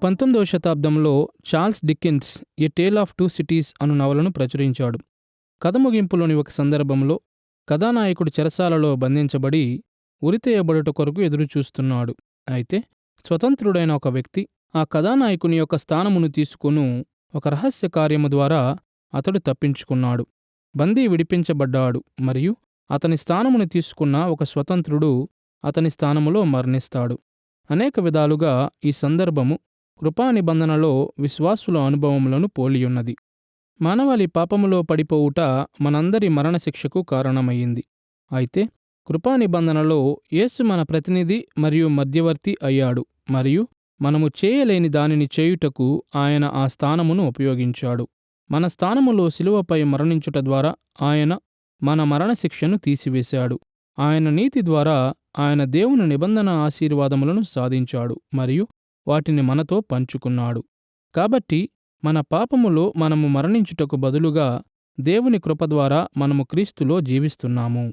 పంతొమ్మిదవ శతాబ్దంలో Charles Dickens A Tale of Two Cities అను నవలను ప్రచురించాడు. కథ ముగింపులోని ఒక సందర్భంలో కథానాయకుడు చెరసాలలో బంధించబడి ఉరితీయబడుట కొరకు ఎదురుచూస్తున్నాడు. అయితే స్వతంత్రుడైన ఒక వ్యక్తి ఆ కథానాయకుని యొక్క స్థానమును తీసుకొను ఒక రహస్య కార్యము ద్వారా అతడు తప్పించుకున్నాడు. బందీ విడిపించబడ్డాడు మరియు అతని స్థానమును తీసుకున్న ఒక స్వతంత్రుడు అతని స్థానములో మరణిస్తాడు. అనేక విధాలుగా ఈ సందర్భము కృపా నిబంధనలో విశ్వాసుల అనుభవములను పోలియున్నది. మానవాళి పాపములో పడిపోవుట మనందరి మరణశిక్షకు కారణమయ్యింది. అయితే కృపా నిబంధనలో యేసు మన ప్రతినిధి మరియు మధ్యవర్తి అయ్యాడు మరియు మనము చేయలేని దానిని చేయుటకు ఆయన ఆ స్థానమును ఉపయోగించాడు. మన స్థానములో శిలువపై మరణించుట ద్వారా ఆయన మన మరణశిక్షను తీసివేశాడు. ఆయన నీతి ద్వారా ఆయన దేవుని నిబంధన ఆశీర్వాదములను సాధించాడు మరియు వాటిని మనతో పంచుకున్నాడు. కాబట్టి మన పాపములో మనము మరణించుటకు బదులుగా దేవుని కృప ద్వారా మనము క్రీస్తులో జీవిస్తున్నాము.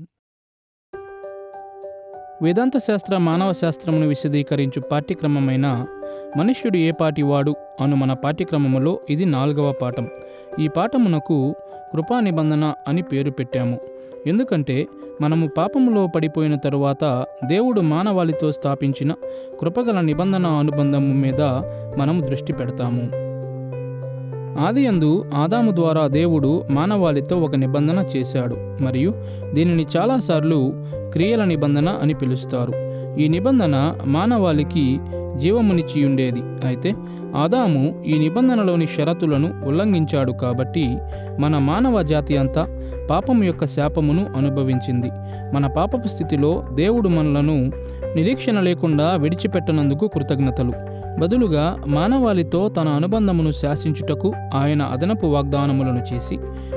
వేదాంత శాస్త్ర మానవ శాస్త్రమును విశదీకరించు పాఠ్యక్రమమైన మనుష్యుడు ఏ పాటివాడు అను మన పాఠ్యక్రమములో ఇది 4వ పాఠం. ఈ పాఠమునకు కృపా నిబంధన అని పేరు పెట్టాము. ఎందుకంటే మనము పాపములో పడిపోయిన తరువాత దేవుడు మానవాళితో స్థాపించిన కృపగల నిబంధన అనుబంధము మీద మనము దృష్టి పెడతాము. ఆదియందు ఆదాము ద్వారా దేవుడు మానవాళితో ఒక నిబంధన చేశాడు మరియు దీనిని చాలాసార్లు క్రియల నిబంధన అని పిలుస్తారు. ఈ నిబంధన మానవాళికి జీవమునిచ్చియుండేది. అయితే ఆదాము ఈ నిబంధనలోని షరతులను ఉల్లంఘించాడు కాబట్టి మన మానవ జాతి అంతా పాపము యొక్క శాపమును అనుభవించింది. మన పాపపు స్థితిలో దేవుడు మనలను నిరీక్షణ లేకుండా విడిచిపెట్టనందుకు కృతజ్ఞతలు. బదులుగా మానవాళితో తన అనుబంధమును శాసించుటకు ఆయన అదనపు వాగ్దానములను చేసి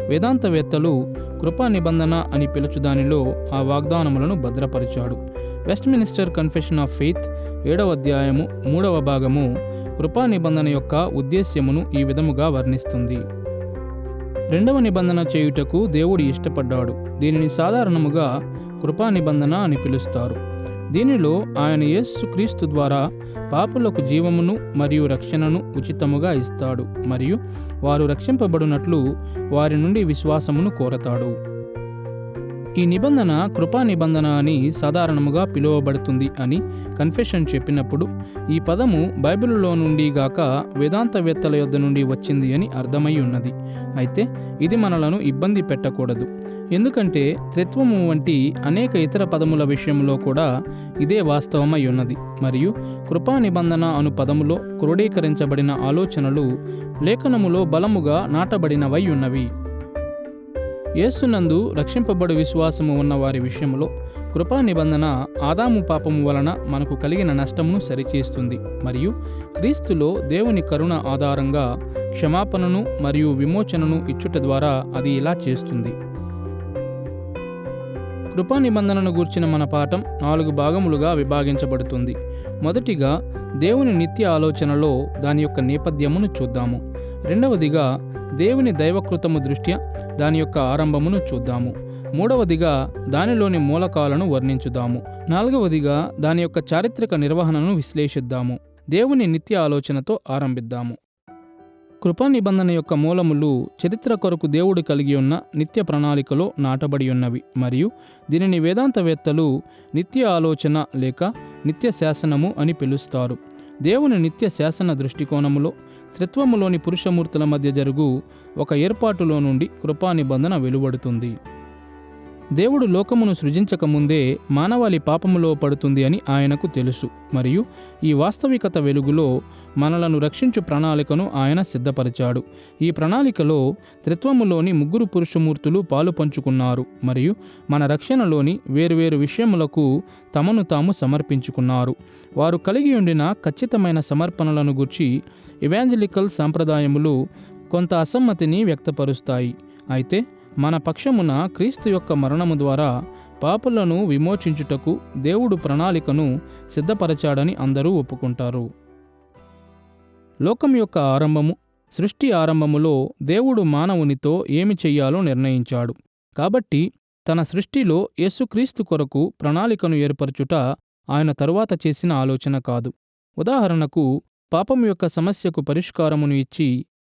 వేదాంతవేత్తలు కృపా నిబంధన అని పిలుచుదానిలో ఆ వాగ్దానములను భద్రపరిచాడు. వెస్ట్మినిస్టర్ కన్ఫెషన్ ఆఫ్ ఫెయిత్ 7వ అధ్యాయము 3వ భాగము కృపా నిబంధన యొక్క ఉద్దేశ్యమును ఈ విధముగా వర్ణిస్తుంది. 2వ నిబంధన చేయుటకు దేవుడు ఇష్టపడ్డాడు. దీనిని సాధారణముగా కృపా నిబంధన అని పిలుస్తారు. దీనిలో ఆయన యేసు క్రీస్తు ద్వారా పాపులకు జీవమును మరియు రక్షణను ఉచితముగా ఇస్తాడు మరియు వారు రక్షింపబడినట్లు వారి నుండి విశ్వాసమును కోరతాడు. ఈ నిబంధన కృపా నిబంధన అని సాధారణముగా పిలువబడుతుంది అని కన్ఫెషన్ చెప్పినప్పుడు ఈ పదము బైబిలులో నుండి గాక వేదాంతవేత్తల యొద్ద నుండి వచ్చింది అని అర్థమై ఉన్నది. అయితే ఇది మనలను ఇబ్బంది పెట్టకూడదు. ఎందుకంటే త్రిత్వము వంటి అనేక ఇతర పదముల విషయంలో కూడా ఇదే వాస్తవమై ఉన్నది మరియు కృపా నిబంధన అను పదములో క్రోడీకరించబడిన ఆలోచనలు లేఖనములో బలముగా నాటబడినవై ఉన్నవి. యేసునందు రక్షింపబడు విశ్వాసము ఉన్న వారి విషయంలో కృపా నిబంధన ఆదాము పాపము వలన మనకు కలిగిన నష్టమును సరిచేస్తుంది మరియు క్రీస్తులో దేవుని కరుణ ఆధారంగా క్షమాపణను మరియు విమోచనను ఇచ్చుట ద్వారా అది ఇలా చేస్తుంది. కృపా నిబంధనను గూర్చిన మన పాఠం 4 భాగములుగా విభాగించబడుతుంది. మొదటిగా దేవుని నిత్య ఆలోచనలో దాని యొక్క నేపథ్యమును చూద్దాము. రెండవదిగా దేవుని దైవకృతము దృష్ట్యా దాని యొక్క ఆరంభమును చూద్దాము. మూడవదిగా దానిలోని మూలకాలను వర్ణించుదాము. 4వదిగా దాని యొక్క చారిత్రక నిర్వహణను విశ్లేషిద్దాము. దేవుని నిత్య ఆలోచనతో ఆరంభిద్దాము. కృపా నిబంధన యొక్క మూలములు చరిత్ర కొరకు దేవుడు కలిగి ఉన్న నిత్య ప్రణాళికలో నాటబడి ఉన్నవి మరియు దీనిని వేదాంతవేత్తలు నిత్య ఆలోచన లేక నిత్య శాసనము అని పిలుస్తారు. దేవుని నిత్య శాసన దృష్టికోణములో త్రిత్వములోని పురుషమూర్తుల మధ్య జరుగు ఒక ఏర్పాటులో నుండి కృపా నిబంధన వెలువడుతుంది. దేవుడు లోకమును సృజించకముందే మానవాళి పాపములో పడుతుంది అని ఆయనకు తెలుసు మరియు ఈ వాస్తవికత వెలుగులో మనలను రక్షించు ప్రణాళికను ఆయన సిద్ధపరిచాడు. ఈ ప్రణాళికలో త్రిత్వములోని 3 పురుషమూర్తులు పాలు పంచుకున్నారు మరియు మన రక్షణలోని వేరువేరు విషయములకు తమను తాము సమర్పించుకున్నారు. వారు కలిగి ఉండిన ఖచ్చితమైన సమర్పణలను గూర్చి ఎవాంజలికల్ సంప్రదాయములు కొంత అసమ్మతిని వ్యక్తపరుస్తాయి. అయితే మన పక్షమున క్రీస్తు యొక్క మరణము ద్వారా పాపులను విమోచించుటకు దేవుడు ప్రణాళికను సిద్ధపరచాడని అందరూ ఒప్పుకుంటారు. లోకం యొక్క ఆరంభము, సృష్టి ఆరంభములో దేవుడు మానవునితో ఏమి చెయ్యాలో నిర్ణయించాడు. కాబట్టి తన సృష్టిలో యేసుక్రీస్తు కొరకు ప్రణాళికను ఏర్పరచుట ఆయన తరువాత చేసిన ఆలోచన కాదు. ఉదాహరణకు పాపం యొక్క సమస్యకు పరిష్కారమును ఇచ్చి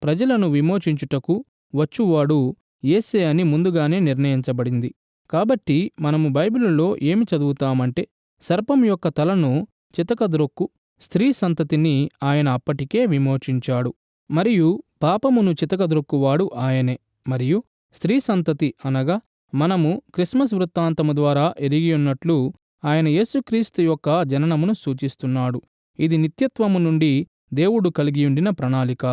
ప్రజలను విమోచించుటకు వచ్చువాడు యేసే అని ముందుగానే నిర్ణయించబడింది. కాబట్టి మనము బైబిలులో ఏమి చదువుతామంటే, సర్పం యొక్క తలను చితకద్రొక్కు స్త్రీ సంతతిని ఆయన అప్పటికే విమోచించాడు, మరియు పాపమును చితకద్రొక్కువాడు ఆయనే. మరియు స్త్రీ సంతతి అనగా మనము క్రిస్మస్ వృత్తాంతము ద్వారా ఎరిగియున్నట్లు ఆయన యేసుక్రీస్తు యొక్క జననమును సూచిస్తున్నాడు. ఇది నిత్యత్వము నుండి దేవుడు కలిగియుండిన ప్రణాళిక.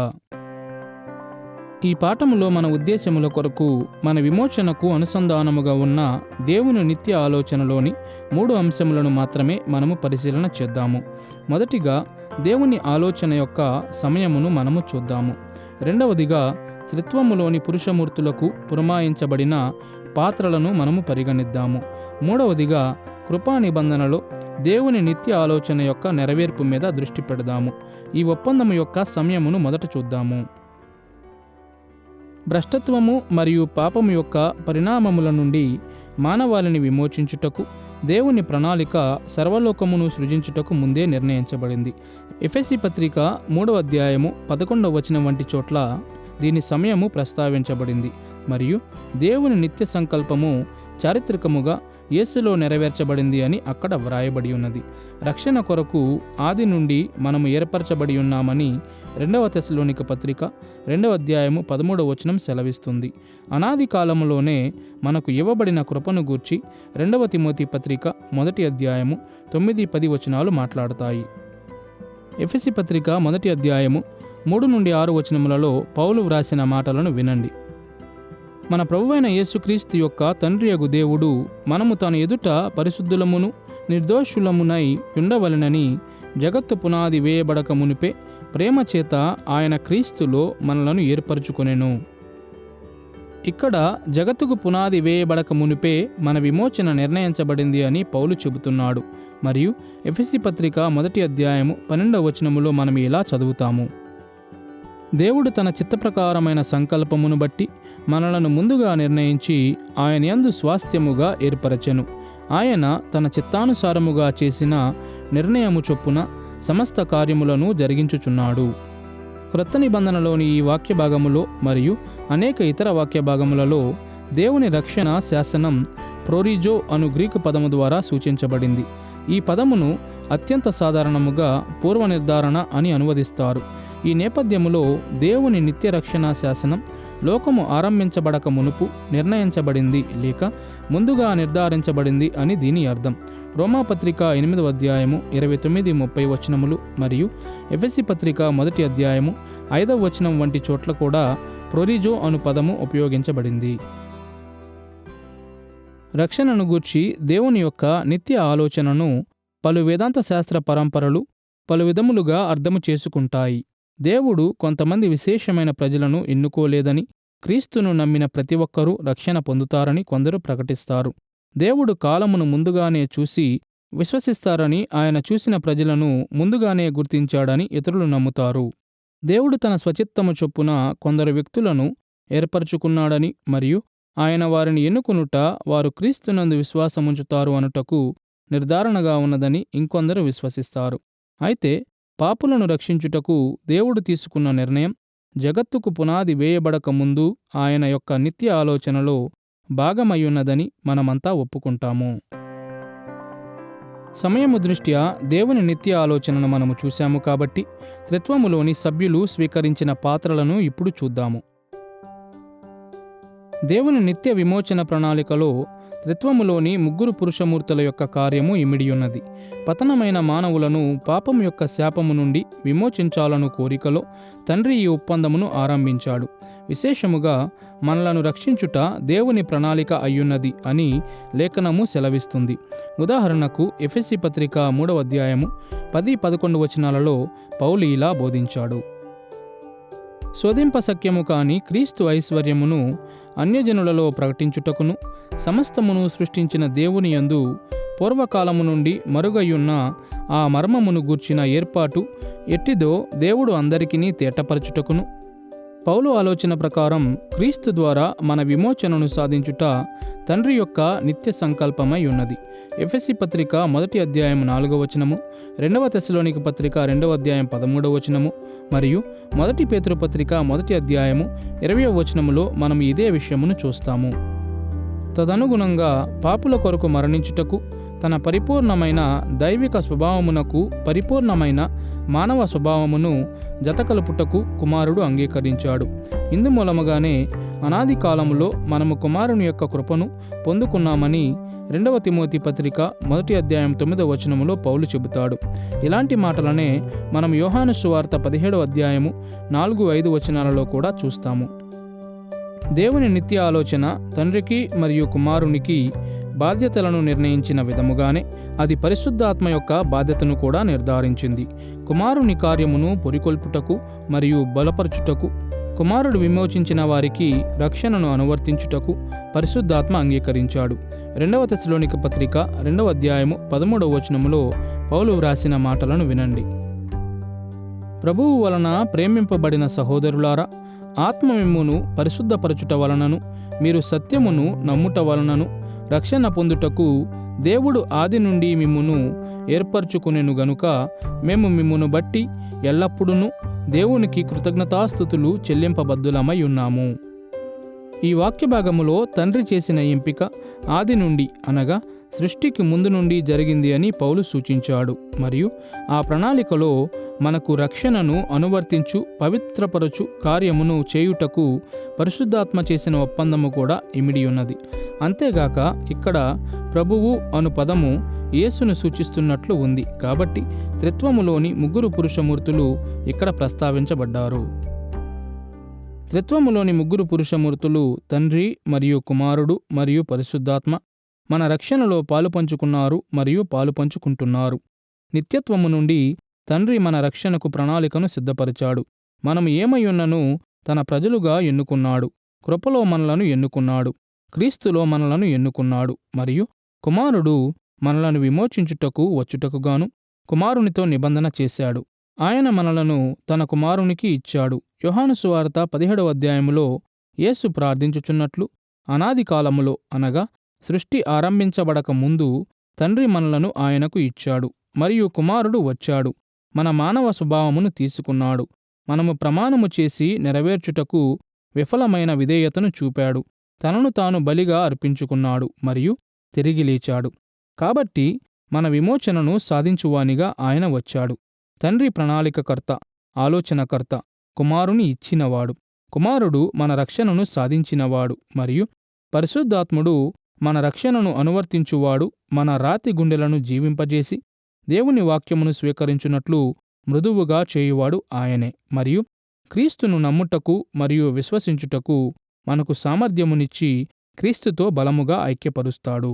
ఈ పాఠములో మన ఉద్దేశముల కొరకు మన విమోచనకు అనుసంధానముగా ఉన్న దేవుని నిత్య ఆలోచనలోని 3 అంశములను మాత్రమే మనము పరిశీలన చేద్దాము. మొదటిగా దేవుని ఆలోచన యొక్క సమయమును మనము చూద్దాము. రెండవదిగా త్రిత్వములోని పురుషమూర్తులకు పురమాయించబడిన పాత్రలను మనము పరిగణిద్దాము. మూడవదిగా కృపా నిబంధనలో దేవుని నిత్య ఆలోచన యొక్క నెరవేర్పు మీద దృష్టి పెడదాము. ఈ ఒప్పందము యొక్క సమయమును మొదట చూద్దాము. భ్రష్టత్వము మరియు పాపము యొక్క పరిణామముల నుండి మానవాళిని విమోచించుటకు దేవుని ప్రణాళిక సర్వలోకమును సృజించుటకు ముందే నిర్ణయించబడింది. ఎఫెసీ పత్రిక 3వ అధ్యాయము 11వ వచనం వంటి చోట్ల దీని సమయము ప్రస్తావించబడింది. మరియు దేవుని నిత్య సంకల్పము చారిత్రకముగా యేసులో నెరవేర్చబడింది అని అక్కడ వ్రాయబడి ఉన్నది. రక్షణ కొరకు ఆది నుండి మనము ఏర్పరచబడి ఉన్నామని 2వ తెస్సలోనిక పత్రిక 2వ అధ్యాయము 13వ వచనం సెలవిస్తుంది. అనాది కాలములోనే మనకు ఇవ్వబడిన కృపను గూర్చి 2వ తిమోతి పత్రిక 1వ అధ్యాయము 9-10 వచనాలు మాట్లాడతాయి. ఎఫెసీ పత్రిక 1వ అధ్యాయము 3-6 వచనములలో పౌలు వ్రాసిన మాటలను వినండి. మన ప్రభువైన యేసుక్రీస్తు యొక్క తండ్రియగు దేవుడు మనము తన ఎదుట పరిశుద్ధులమును నిర్దోషులమునై ఉండవలెనని జగత్తు పునాది వేయబడక మునిపే ప్రేమ చేత ఆయన క్రీస్తులో మనలను ఏర్పరచుకొనెను. ఇక్కడ జగత్తుకు పునాది వేయబడక మునిపే మన విమోచన నిర్ణయించబడింది అని పౌలు చెబుతున్నాడు. మరియు ఎఫెసీ పత్రిక 1వ అధ్యాయము 12వ వచనములో మనం ఇలా చదువుతాము: దేవుడు తన చిత్తప్రకారమైన సంకల్పమును బట్టి మనలను ముందుగా నిర్ణయించి ఆయన యందు స్వాస్థ్యముగా ఏర్పరచెను. ఆయన తన చిత్తానుసారముగా చేసిన నిర్ణయము చొప్పున సమస్త కార్యములను జరిగించుచున్నాడు. క్రొత్త నిబంధనలోని ఈ వాక్య భాగములో మరియు అనేక ఇతర వాక్య భాగములలో దేవుని రక్షణ శాసనం ప్రోరిజో అను గ్రీకు పదము ద్వారా సూచించబడింది. ఈ పదమును అత్యంత సాధారణముగా పూర్వ నిర్ధారణ అని అనువదిస్తారు. ఈ నేపథ్యములో దేవుని నిత్య రక్షణ శాసనం లోకము ఆరంభించబడక మునుపు నిర్ణయించబడింది లేక ముందుగా నిర్ధారించబడింది అని దీని అర్థం. రోమాపత్రిక 8వ అధ్యాయము 29-30 వచనములు మరియు ఎఫెసీ పత్రిక 1వ అధ్యాయము 5వ వచనం వంటి చోట్ల కూడా ప్రొరిజో అను పదము ఉపయోగించబడింది. రక్షణను గూర్చి దేవుని యొక్క నిత్య ఆలోచనను పలు వేదాంత శాస్త్ర పరంపరలు పలు విధములుగా అర్థము చేసుకుంటాయి. దేవుడు కొంతమంది విశేషమైన ప్రజలను ఎన్నుకోలేదని, క్రీస్తును నమ్మిన ప్రతి ఒక్కరూ రక్షణ పొందుతారని కొందరు ప్రకటిస్తారు. దేవుడు కాలమును ముందుగానే చూసి విశ్వసిస్తారని, ఆయన చూసిన ప్రజలను ముందుగానే గుర్తించాడని ఇతరులు నమ్ముతారు. దేవుడు తన స్వచిత్తము చొప్పున కొందరు వ్యక్తులను ఏర్పరచుకున్నాడని మరియు ఆయన వారిని ఎన్నుకొనుట వారు క్రీస్తునందు విశ్వాసముంచుతారు అనుటకు నిర్ధారణగా ఉన్నదని ఇంకొందరు విశ్వసిస్తారు. అయితే పాపులను రక్షించుటకు దేవుడు తీసుకున్న నిర్ణయం జగత్తుకు పునాది వేయబడక ముందు ఆయన యొక్క నిత్య ఆలోచనలో భాగమయ్యున్నదని మనమంతా ఒప్పుకుంటాము. సమయము దృష్ట్యా దేవుని నిత్య ఆలోచనను మనము చూశాము కాబట్టి త్రిత్వములోని సభ్యులు స్వీకరించిన పాత్రలను ఇప్పుడు చూద్దాము. దేవుని నిత్య విమోచన ప్రణాళికలో త్రిత్వములోని 3 పురుషమూర్తుల యొక్క కార్యము ఇమిడియున్నది. పతనమైన మానవులను పాపం యొక్క శాపము నుండి విమోచించాలను కోరికలో తండ్రి ఈ ఒప్పందమును ఆరంభించాడు. విశేషముగా మనలను రక్షించుట దేవుని ప్రణాళిక అయ్యున్నది అని లేఖనము సెలవిస్తుంది. ఉదాహరణకు ఎఫెసీ పత్రిక 3వ అధ్యాయము 10-11 వచనాలలో పౌలు ఇలా బోధించాడు: శోధింపశక్యము కాని క్రీస్తు ఐశ్వర్యమును అన్యజనులలో ప్రకటించుటకును, సమస్తమును సృష్టించిన దేవుని యందు పూర్వకాలము నుండి మరుగయ్యున్న ఆ మర్మమును గూర్చిన ఏర్పాటు ఎట్టిదో దేవుడు అందరికినీ తేటపరచుటకును, పౌలు ఆలోచన ప్రకారం క్రీస్తు ద్వారా మన విమోచనను సాధించుట తండ్రి యొక్క నిత్య సంకల్పమై ఉన్నది. ఎఫెసీ పత్రిక 1వ అధ్యాయం 4వ వచనము, 2వ తెస్సలోనిక పత్రిక 2వ అధ్యాయం 13వ వచనము మరియు 1 పేతురు పత్రిక 1వ అధ్యాయము 20వ వచనములో మనం ఇదే విషయమును చూస్తాము. తదనుగుణంగా పాపుల కొరకు మరణించుటకు, తన పరిపూర్ణమైన దైవిక స్వభావమునకు పరిపూర్ణమైన మానవ స్వభావమును జతకలుపుటకు కుమారుడు అంగీకరించాడు. ఇందుమూలముగానే అనాది కాలములో మనము కుమారుని యొక్క కృపను పొందుకున్నామని 2వ తిమోతి పత్రిక 1వ అధ్యాయం 9వ వచనములో పౌలు చెబుతాడు. ఇలాంటి మాటలనే మనం యోహాను సువార్త 17వ అధ్యాయము 4-5 వచనాలలో కూడా చూస్తాము. దేవుని నిత్య ఆలోచన తండ్రికి మరియు కుమారునికి బాధ్యతలను నిర్ణయించిన విధముగానే అది పరిశుద్ధాత్మ యొక్క బాధ్యతను కూడా నిర్ధారించింది. కుమారుని కార్యమును పొరికొల్పుటకు మరియు బలపరచుటకు, కుమారుడు విమోచించిన వారికి రక్షణను అనువర్తించుటకు పరిశుద్ధాత్మ అంగీకరించాడు. 2వ తెస్సలోనిక పత్రిక 2వ అధ్యాయము 13వ వచనములో పౌలు వ్రాసిన మాటలను వినండి. ప్రభువు వలన ప్రేమింపబడిన సహోదరులారా, ఆత్మ మిమ్మును పరిశుద్ధపరచుట వలనను మీరు సత్యమును నమ్ముట వలనను రక్షణ పొందుటకు దేవుడు ఆది నుండి మిమ్మును ఏర్పరచుకొనెను గనుక మేము మిమ్మును బట్టి ఎల్లప్పుడూ దేవునికి కృతజ్ఞతాస్తుతులు చెల్లింపబద్దులమై ఉన్నాము. ఈ వాక్య భాగములో తండ్రి చేసిన ఎంపిక ఆది నుండి అనగా సృష్టికి ముందు నుండి జరిగింది అని పౌలు సూచించాడు. మరియు ఆ ప్రణాళికలో మనకు రక్షణను అనువర్తించు పవిత్రపరచు కార్యమును చేయుటకు పరిశుద్ధాత్మ చేసిన ఒప్పందము కూడా ఇమిడి ఉన్నది. అంతేగాక ఇక్కడ ప్రభువు అను పదము యేసును సూచిస్తున్నట్లు ఉంది. కాబట్టి త్రిత్వములోని 3 పురుషమూర్తులు ఇక్కడ ప్రస్తావించబడ్డారు. త్రిత్వములోని 3 పురుషమూర్తులు తండ్రి మరియు కుమారుడు మరియు పరిశుద్ధాత్మ మన రక్షణలో పాలుపంచుకున్నారు మరియు పాలుపంచుకుంటున్నారు. నిత్యత్వము నుండి తండ్రి మన రక్షణకు ప్రణాళికను సిద్ధపరిచాడు. మనము ఏమయ్యున్నను తన ప్రజలుగా ఎన్నుకున్నాడు. కృపలో మనలను ఎన్నుకున్నాడు. క్రీస్తులో మనలను ఎన్నుకున్నాడు. మరియు కుమారుడు మనలను విమోచించుటకు వచ్చుటకుగాను కుమారునితో నిబంధన చేశాడు. ఆయన మనలను తన కుమారునికి ఇచ్చాడు. యోహాను సువార్త 17వ అధ్యాయములో యేసు ప్రార్థించుచున్నట్లు, అనాది కాలములో అనగా సృష్టి ఆరంభించబడక ముందు తండ్రి మనలను ఆయనకు ఇచ్చాడు. మరియు కుమారుడు వచ్చాడు, మన మానవ స్వభావమును తీసుకున్నాడు. మనము ప్రమాణము చేసి నెరవేర్చుటకు విఫలమైన విధేయతను చూపాడు. తనను తాను బలిగా అర్పించుకున్నాడు మరియు తిరిగి లేచాడు. కాబట్టి మన విమోచనను సాధించువానిగా ఆయన వచ్చాడు. తండ్రి ప్రణాళికకర్త, ఆలోచనకర్త, కుమారుని ఇచ్చినవాడు. కుమారుడు మన రక్షణను సాధించినవాడు మరియు పరిశుద్ధాత్ముడు మన రక్షణను అనువర్తించువాడు. మన రాతి గుండెలను జీవింపజేసి దేవుని వాక్యమును స్వీకరించున్నట్లు మృదువుగా చేయువాడు ఆయనే. మరియు క్రీస్తును నమ్ముటకు మరియు విశ్వసించుటకు మనకు సామర్థ్యమునిచ్చి క్రీస్తుతో బలముగా ఐక్యపరుస్తాడు.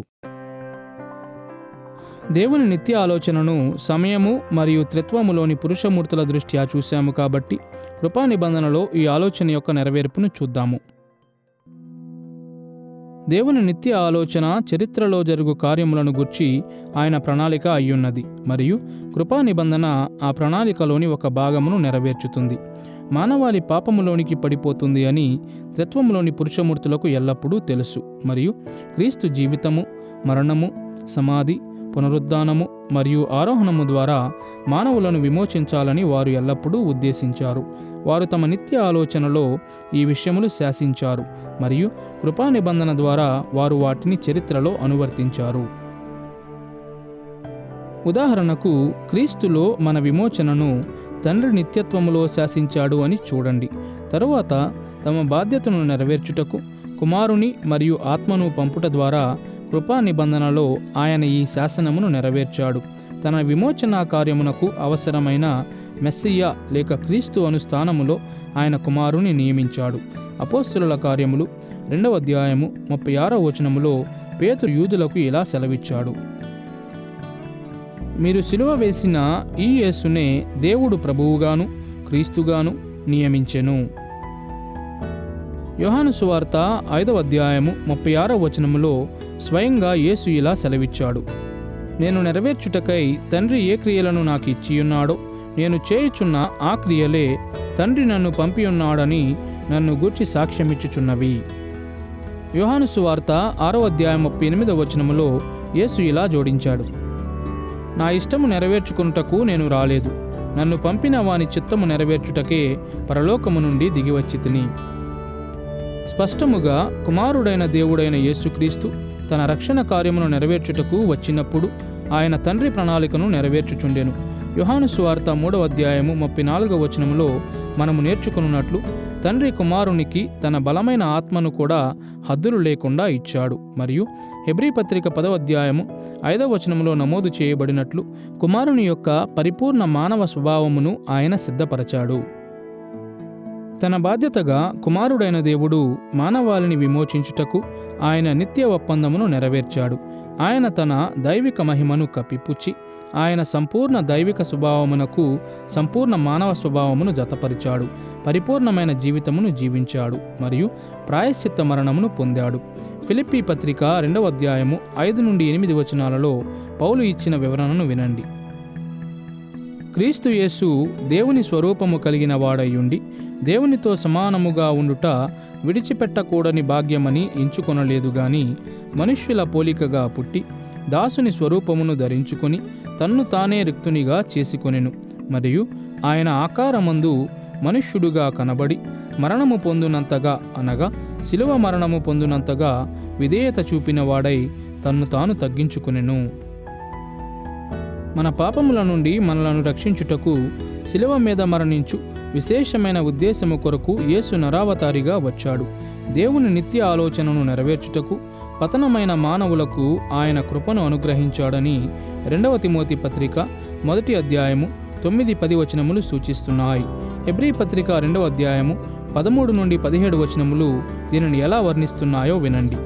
దేవుని నిత్య ఆలోచనను సమయము మరియు త్రిత్వములోని పురుషమూర్తుల దృష్ట్యా చూశాము. కాబట్టి కృపా నిబంధనలో ఈ ఆలోచన యొక్క నెరవేర్పును చూద్దాము. దేవుని నిత్య ఆలోచన చరిత్రలో జరుగు కార్యములను గూర్చి ఆయన ప్రణాళిక అయ్యున్నది మరియు కృపా నిబంధన ఆ ప్రణాళికలోని ఒక భాగమును నెరవేర్చుతుంది. మానవాళి పాపములోనికి పడిపోతుంది అని త్రిత్వములోని పురుషమూర్తులకు ఎల్లప్పుడూ తెలుసు. మరియు క్రీస్తు జీవితము, మరణము, సమాధి, పునరుద్ధానము మరియు ఆరోహణము ద్వారా మానవులను విమోచించాలని వారు ఎల్లప్పుడూ ఉద్దేశించారు. వారు తమ నిత్య ఆలోచనలో ఈ విషయములు శాసించారు మరియు కృపా నిబంధన ద్వారా వారు వాటిని చరిత్రలో అనువర్తించారు. ఉదాహరణకు, క్రీస్తులో మన విమోచనను తండ్రి నిత్యత్వములో శాసించాడు అని చూడండి. తరువాత తమ బాధ్యతను నెరవేర్చుటకు కుమారుని మరియు ఆత్మను పంపుట ద్వారా కృపా నిబంధనలో ఆయన ఈ శాసనమును నెరవేర్చాడు. తన విమోచన కార్యమునకు అవసరమైన మెస్సియా లేక క్రీస్తు అను స్థానములో ఆయన కుమారుని నియమించాడు. అపోస్తలుల కార్యములు 2వ అధ్యాయము 36వ వచనములో పేతురు యూదులకు ఇలా సెలవిచ్చాడు: మీరు సిలువ వేసిన ఈ యేసునే దేవుడు ప్రభువుగాను క్రీస్తుగాను నియమించెను. యోహాను సువార్త 5వ అధ్యాయము 36వ వచనములో స్వయంగా యేసు ఇలా సెలవిచ్చాడు: నేను నెరవేర్చుటకై తండ్రి ఏ క్రియలను నాకు ఇచ్చియున్నాడో నేను చేయుచున్న ఆ క్రియలే తండ్రి నన్ను పంపియున్నాడని నన్ను గూర్చి సాక్ష్యమిచ్చుచున్నవి. యోహాను సువార్త 6వ అధ్యాయం 38వ వచనములో యేసు ఇలా జోడించాడు: నా ఇష్టము నెరవేర్చుకొనుటకు నేను రాలేదు, నన్ను పంపిన వాని చిత్తము నెరవేర్చుటకే పరలోకము నుండి దిగివచ్చితిని. స్పష్టముగా కుమారుడైన దేవుడైన యేసుక్రీస్తు తన రక్షణ కార్యమును నెరవేర్చుటకు వచ్చినప్పుడు ఆయన తండ్రి ప్రణాళికను నెరవేర్చుచుండెను. యోహాను సువార్త 3వ అధ్యాయము 34వ వచనములో మనము నేర్చుకున్నట్లు తండ్రి కుమారునికి తన బలమైన ఆత్మను కూడా హద్దులు లేకుండా ఇచ్చాడు. మరియు హెబ్రీ పత్రిక 10వ అధ్యాయము 5వ వచనములో నమోదు చేయబడినట్లు కుమారుని యొక్క పరిపూర్ణ మానవ స్వభావమును ఆయన సిద్ధపరచాడు. తన బాధ్యతగా కుమారుడైన దేవుడు మానవాళిని విమోచించుటకు ఆయన నిత్య ఒప్పందమును నెరవేర్చాడు. ఆయన తన దైవిక మహిమను కప్పిపుచ్చి ఆయన సంపూర్ణ దైవిక స్వభావమునకు సంపూర్ణ మానవ స్వభావమును జతపరిచాడు. పరిపూర్ణమైన జీవితమును జీవించాడు మరియు ప్రాయశ్చిత్త మరణమును పొందాడు. ఫిలిప్పీ పత్రిక 2వ అధ్యాయము 5 నుండి 8 వచనాలలో పౌలు ఇచ్చిన వివరణను వినండి. క్రీస్తు యేసు దేవుని స్వరూపము కలిగిన వాడయ్యుండి దేవునితో సమానముగా ఉండుట విడిచిపెట్టకూడని భాగ్యమని ఎంచుకొనలేదు గాని మనుష్యుల పోలికగా పుట్టి దాసుని స్వరూపమును ధరించుకొని తన్ను తానే రిక్తునిగా చేసుకొనెను. మరియు ఆయన ఆకారమందు మనుష్యుడుగా కనబడి మరణము పొందునంతగా, అనగా శిలువ మరణము పొందునంతగా విధేయత చూపిన వాడై తన్ను తాను తగ్గించుకొనెను. మన పాపముల నుండి మనలను రక్షించుటకు శిలువ మీద మరణించు విశేషమైన ఉద్దేశము కొరకు యేసు నరావతారిగా వచ్చాడు. దేవుని నిత్య ఆలోచనను నెరవేర్చుటకు పతనమైన మానవులకు ఆయన కృపను అనుగ్రహించాడని 2వ తిమోతి పత్రిక 1వ అధ్యాయము 9-10 వచనములు సూచిస్తున్నాయి. హెబ్రీ పత్రిక 2వ అధ్యాయము 13 నుండి 17 వచనములు దీనిని ఎలా వర్ణిస్తున్నాయో వినండి.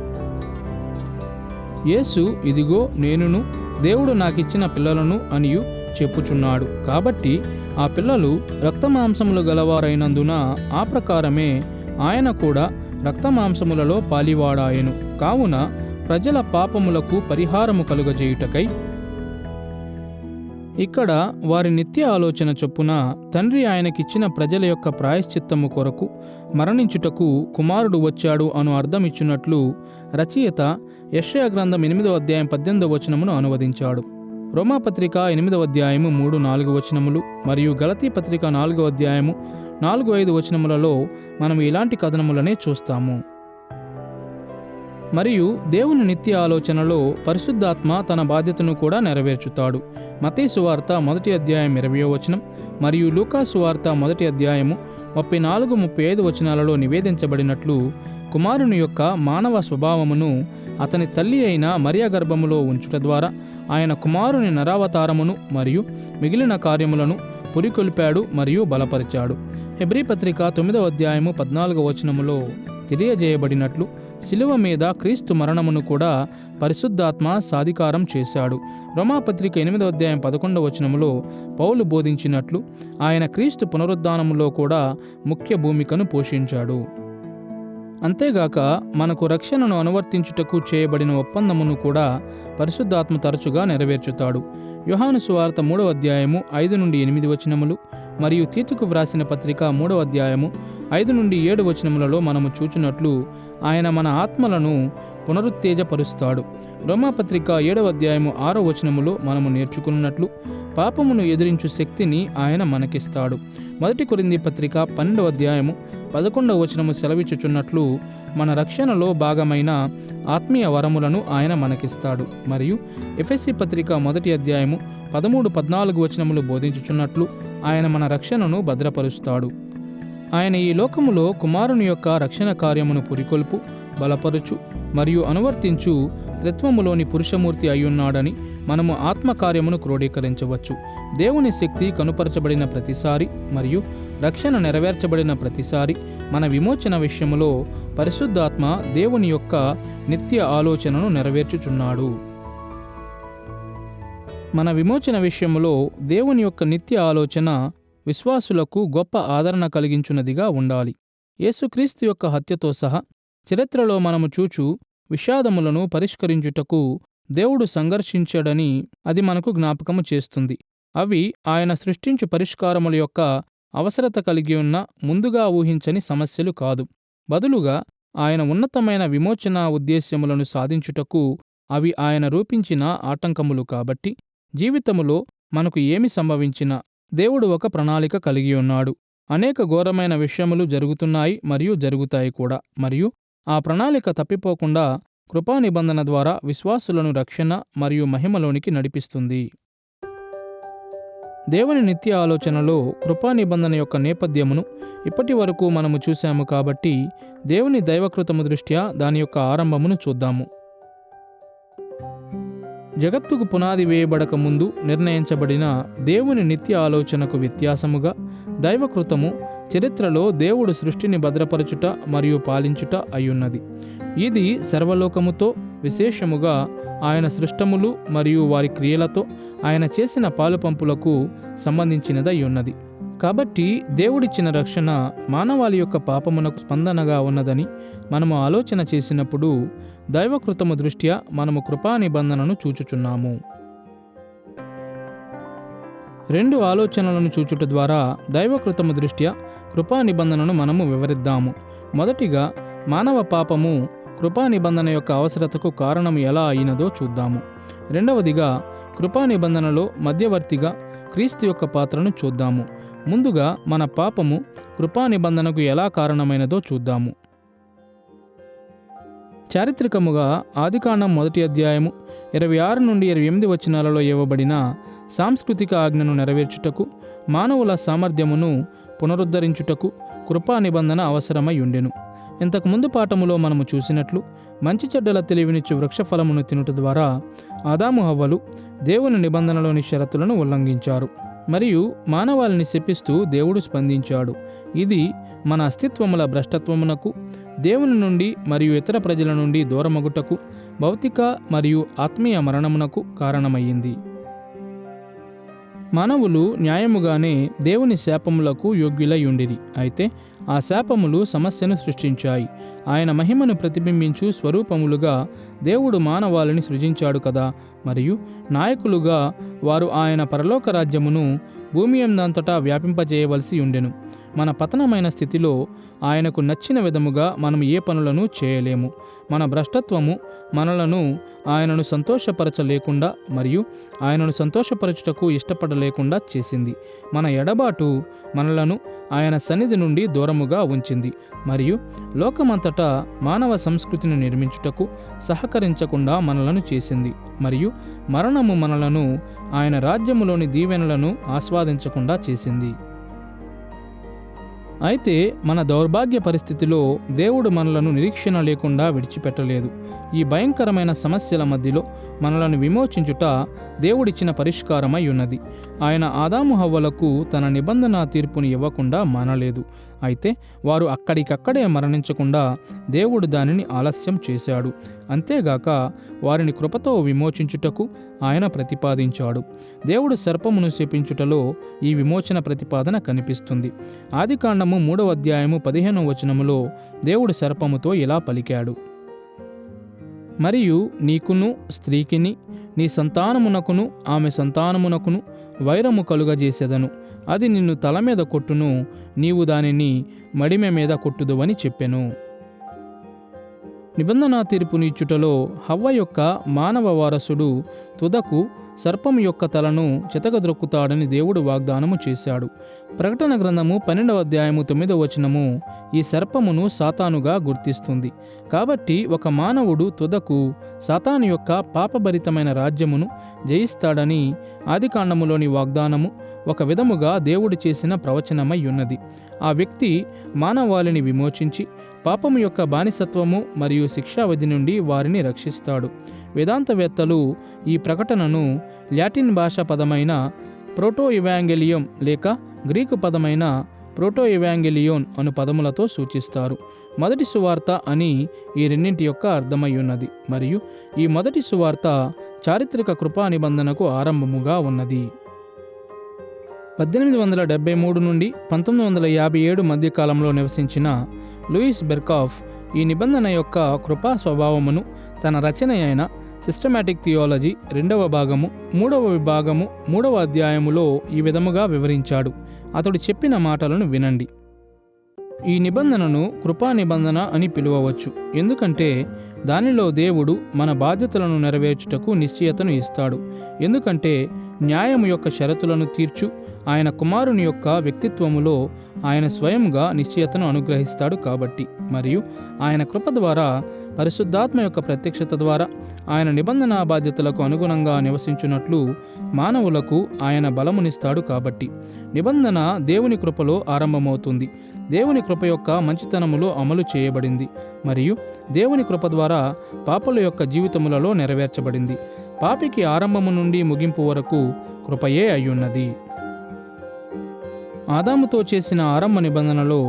యేసు ఇదిగో నేనును దేవుడు నాకిచ్చిన పిల్లలను అనియు చెప్పుచున్నాడు. కాబట్టి ఆ పిల్లలు రక్తమాంసములు గలవారైనందున ఆ ప్రకారమే ఆయన కూడా రక్తమాంసములలో పాలివాడాయెను. కావున ప్రజల పాపములకు పరిహారము కలుగజేయుటకై ఇక్కడ వారి నిత్య ఆలోచన చొప్పున తండ్రి ఆయనకిచ్చిన ప్రజల యొక్క ప్రాయశ్చిత్తము కొరకు మరణించుటకు కుమారుడు వచ్చాడు అను అర్థమిచ్చున్నట్లు రచయిత యెషయా గ్రంథం 8వ అధ్యాయం 18వ వచనమును అనువదించాడు. రోమాపత్రిక 8వ అధ్యాయము 3-4 వచనములు మరియు గలతీ పత్రిక 4వ అధ్యాయము 4-5 వచనములలో మనం ఇలాంటి కథనములనే చూస్తాము. మరియు దేవుని నిత్య ఆలోచనలో పరిశుద్ధాత్మ తన బాధ్యతను కూడా నెరవేర్చుతాడు. మత్తయి సువార్త 1వ అధ్యాయం 20వ వచనం మరియు లూకా సువార్త 1వ అధ్యాయము 34-35 వచనాలలో నివేదించబడినట్లు కుమారుని యొక్క మానవ స్వభావమును అతని తల్లి అయిన మరియ గర్భములో ఉంచుట ద్వారా ఆయన కుమారుని నరావతారమును మరియు మిగిలిన కార్యములను పురికొల్పాడు మరియు బలపరిచాడు. హెబ్రీ పత్రిక 9వ అధ్యాయము 14వ వచనములో తెలియజేయబడినట్లు శిలువ మీద క్రీస్తు మరణమును కూడా పరిశుద్ధాత్మ సాధికారం చేశాడు. రోమాపత్రిక 8వ అధ్యాయం 11వ వచనములో పౌలు బోధించినట్లు ఆయన క్రీస్తు పునరుద్ధానములో కూడా ముఖ్య భూమికను పోషించాడు. అంతేగాక మనకు రక్షణను అనువర్తించుటకు చేయబడిన ఒప్పందమును కూడా పరిశుద్ధాత్మ తరచుగా నెరవేర్చుతాడు. యోహాను సువార్త 3వ అధ్యాయము 5-8 వచనములు మరియు తీతుకు వ్రాసిన పత్రిక 3వ అధ్యాయము 5-7 వచనములలో మనము చూచున్నట్లు ఆయన మన ఆత్మలను పునరుత్తేజపరుస్తాడు. రోమాపత్రిక 7వ అధ్యాయము 6వ వచనములో మనము నేర్చుకున్నట్లు పాపమును ఎదిరించు శక్తిని ఆయన మనకిస్తాడు. 1 కొరింథీ పత్రిక 12వ అధ్యాయము 11వ వచనము సెలవిచ్చుచున్నట్లు మన రక్షణలో భాగమైన ఆత్మీయ వరములను ఆయన మనకిస్తాడు. మరియు ఎఫెసీ పత్రిక 1వ అధ్యాయము 13-14 వచనములు బోధించుచున్నట్లు ఆయన మన రక్షణను భద్రపరుస్తాడు. ఆయన ఈ లోకములో కుమారుని యొక్క రక్షణ కార్యమును పురికొల్పు, బలపరుచు మరియు అనువర్తించు త్రిత్వములోని పురుషమూర్తి అయ్యున్నాడని మనము ఆత్మకార్యమును క్రోడీకరించవచ్చు. దేవుని శక్తి కనుపరచబడిన ప్రతిసారి మరియు రక్షణ నెరవేర్చబడిన ప్రతిసారి మన విమోచన విషయములో పరిశుద్ధాత్మ దేవుని యొక్క నిత్య ఆలోచనను నెరవేర్చుచున్నాడు. మన విమోచన విషయములో దేవుని యొక్క నిత్య ఆలోచన విశ్వాసులకు గొప్ప ఆదరణ కలిగించున్నదిగా ఉండాలి. యేసుక్రీస్తు యొక్క హత్యతో సహా చరిత్రలో మనము చూచు విషాదములను పరిష్కరించుటకు దేవుడు సంఘర్షించాడని అది మనకు జ్ఞాపకము చేస్తుంది. అవి ఆయన సృష్టించు పరిష్కారముల యొక్క అవసరత కలిగి ఉన్న ముందుగా ఊహించని సమస్యలు కాదు. బదులుగా ఆయన ఉన్నతమైన విమోచన ఉద్దేశ్యములను సాధించుటకు అవి ఆయన రూపించిన ఆటంకములు కాబట్టి జీవితములో మనకు ఏమి సంభవించినా దేవుడు ఒక ప్రణాళిక కలిగి ఉన్నాడు. అనేక ఘోరమైన విషయములు జరుగుతున్నాయి మరియు జరుగుతాయి కూడా, మరియు ఆ ప్రణాళిక తప్పిపోకుండా కృపా నిబంధన ద్వారా విశ్వాసులను రక్షణ మరియు మహిమలోనికి నడిపిస్తుంది. దేవుని నిత్య ఆలోచనలో కృపా నిబంధన యొక్క నేపథ్యమును ఇప్పటి వరకు మనము చూశాము కాబట్టి దేవుని దైవకృతము దృష్ట్యా దాని యొక్క ఆరంభమును చూద్దాము. జగత్తుకు పునాది వేయబడక ముందు నిర్ణయించబడిన దేవుని నిత్య ఆలోచనకు వ్యత్యాసముగా దైవకృతము చరిత్రలో దేవుడు సృష్టిని భద్రపరచుట మరియు పాలించుట అయ్యున్నది. ఇది సర్వలోకముతో విశేషముగా ఆయన సృష్టములు మరియు వారి క్రియలతో ఆయన చేసిన పాలుపంపులకు సంబంధించినదై ఉన్నది. కాబట్టి దేవుడిచ్చిన రక్షణ మానవాళి యొక్క పాపమునకు స్పందనగా ఉన్నదని మనము ఆలోచన చేసినప్పుడు దైవకృతము దృష్ట్యా మనము కృపా నిబంధనను చూచుచున్నాము. రెండు ఆలోచనలను చూచుట ద్వారా దైవకృతము దృష్ట్యా కృపా నిబంధనను మనము వివరిద్దాము. మొదటిగా మానవ పాపము కృపా నిబంధన యొక్క అవసరతకు కారణం ఎలా అయినదో చూద్దాము. రెండవదిగా కృపా నిబంధనలో మధ్యవర్తిగా క్రీస్తు యొక్క పాత్రను చూద్దాము. ముందుగా మన పాపము కృపా నిబంధనకు ఎలా కారణమైనదో చూద్దాము. చారిత్రకముగా ఆదికాండం 1వ అధ్యాయము 26 నుండి 28 వచనాలలో ఇవ్వబడిన సాంస్కృతిక ఆజ్ఞను నెరవేర్చుటకు మానవుల సామర్థ్యమును పునరుద్ధరించుటకు కృపా నిబంధన అవసరమై ఉండెను. ఇంతకుముందు పాఠములో మనము చూసినట్లు మంచి చెడ్డల తెలివినిచ్చు వృక్షఫలమును తినుట ద్వారా ఆదాము హవ్వలు దేవుని నిబంధనలోని షరతులను ఉల్లంఘించారు మరియు మానవాళిని శపిస్తూ దేవుడు స్పందించాడు. ఇది మన అస్తిత్వముల భ్రష్టత్వమునకు, దేవుని నుండి మరియు ఇతర ప్రజల నుండి దూరమగుటకు, భౌతిక మరియు ఆత్మీయ మరణమునకు కారణమయ్యింది. మానవులు న్యాయముగానే దేవుని శాపములకు యోగ్యులై ఉండిరి. అయితే ఆ శాపములు సమస్యను సృష్టించాయి. ఆయన మహిమను ప్రతిబింబించు స్వరూపములుగా దేవుడు మానవాళిని సృజించాడు కదా, మరియు నాయకులుగా వారు ఆయన పరలోక రాజ్యమును భూమి అందంతటా వ్యాపింపజేయవలసి ఉండెను. మన పతనమైన స్థితిలో ఆయనకు నచ్చిన విధముగా మనం ఏ పనులను చేయలేము. మన భ్రష్టత్వము మనలను ఆయనను సంతోషపరచలేకుండా మరియు ఆయనను సంతోషపరచుటకు ఇష్టపడలేకుండా చేసింది. మన ఎడబాటు మనలను ఆయన సన్నిధి నుండి దూరముగా ఉంచింది మరియు లోకమంతటా మానవ సంస్కృతిని నిర్మించుటకు సహకరించకుండా మనలను చేసింది. మరియు మరణము మనలను ఆయన రాజ్యములోని దీవెనలను ఆస్వాదించకుండా చేసింది. అయితే మన దౌర్భాగ్య పరిస్థితిలో దేవుడు మనలను నిరీక్షణ లేకుండా విడిచిపెట్టలేదు. ఈ భయంకరమైన సమస్యల మధ్యలో మనలను విమోచించుట దేవుడిచ్చిన పరిష్కారమై ఉన్నది. ఆయన ఆదాము హవ్వలకు తన నిబంధన తీర్పుని ఇవ్వకుండా మానలేదు. అయితే వారు అక్కడికక్కడే మరణించకుండా దేవుడు దానిని ఆలస్యం చేశాడు. అంతేగాక వారిని కృపతో విమోచించుటకు ఆయన ప్రతిపాదించాడు. దేవుడు సర్పమును శపించుటలో ఈ విమోచన ప్రతిపాదన కనిపిస్తుంది. ఆదికాండము 3వ అధ్యాయము 15వ వచనములో దేవుడు సర్పముతో ఇలా పలికాడు: మరియు నీకును స్త్రీకిని నీ సంతానమునకును ఆమె సంతానమునకును వైరము కలుగజేసెదను. అది నిన్ను తల మీద కొట్టును, నీవు దానిని మడిమె మీద కొట్టుదువని చెప్పెను. నిబంధన తీర్పునిచ్చుటలో హవ్వ యొక్క మానవ వారసుడు తుదకు సర్పం యొక్క తలను చితకద్రొక్కుతాడని దేవుడు వాగ్దానము చేశాడు. ప్రకటన గ్రంథము 12వ అధ్యాయము 9వ వచనము ఈ సర్పమును సాతానుగా గుర్తిస్తుంది. కాబట్టి ఒక మానవుడు తుదకు సాతాను యొక్క పాపభరితమైన రాజ్యమును జయిస్తాడని ఆదికాండములోని వాగ్దానము ఒక విధముగా దేవుడు చేసిన ప్రవచనమై ఉన్నది. ఆ వ్యక్తి మానవాళిని విమోచించి పాపము యొక్క బానిసత్వము మరియు శిక్షావిధి నుండి వారిని రక్షిస్తాడు. వేదాంతవేత్తలు ఈ ప్రకటనను లాటిన్ భాషా పదమైన ప్రోటో ఇవాంగెలియం లేక గ్రీకు పదమైన ప్రోటో ఇవాంగెలియోన్ అను పదములతో సూచిస్తారు. మొదటి సువార్త అని ఈ రెండింటి యొక్క అర్థమై ఉన్నది మరియు ఈ మొదటి సువార్త చారిత్రక కృపా నిబంధనకు ఆరంభముగా ఉన్నది. 1873 నుండి 1957 మధ్యకాలంలో నివసించిన లూయిస్ బెర్కాఫ్ ఈ నిబంధన యొక్క కృపా స్వభావమును తన రచన అయిన సిస్టమాటిక్ థియాలజీ 2వ భాగము 3వ విభాగము 3వ అధ్యాయములో ఈ విధముగా వివరించాడు. అతడు చెప్పిన మాటలను వినండి. ఈ నిబంధనను కృపా నిబంధన అని పిలువవచ్చు, ఎందుకంటే దానిలో దేవుడు మన బాధ్యతలను నెరవేర్చుటకు నిశ్చయతను ఇస్తాడు. ఎందుకంటే న్యాయము యొక్క షరతులను తీర్చు ఆయన కుమారుని యొక్క వ్యక్తిత్వములో ఆయన స్వయంగా నిశ్చయతను అనుగ్రహిస్తాడు కాబట్టి, మరియు ఆయన కృప ద్వారా పరిశుద్ధాత్మ యొక్క ప్రత్యక్షత ద్వారా ఆయన నిబంధన బాధ్యతలకు అనుగుణంగా నివసించున్నట్లు మానవులకు ఆయన బలమునిస్తాడు కాబట్టి, నిబంధన దేవుని కృపలో ఆరంభమవుతుంది, దేవుని కృప యొక్క మంచితనములో అమలు చేయబడింది, మరియు దేవుని కృప ద్వారా పాపుల యొక్క జీవితములలో నెరవేర్చబడింది. పాపికి ఆరంభము నుండి ముగింపు వరకు కృపయే అయ్యున్నది. ఆదాముతో చేసిన ఆరంభ నిబంధనలో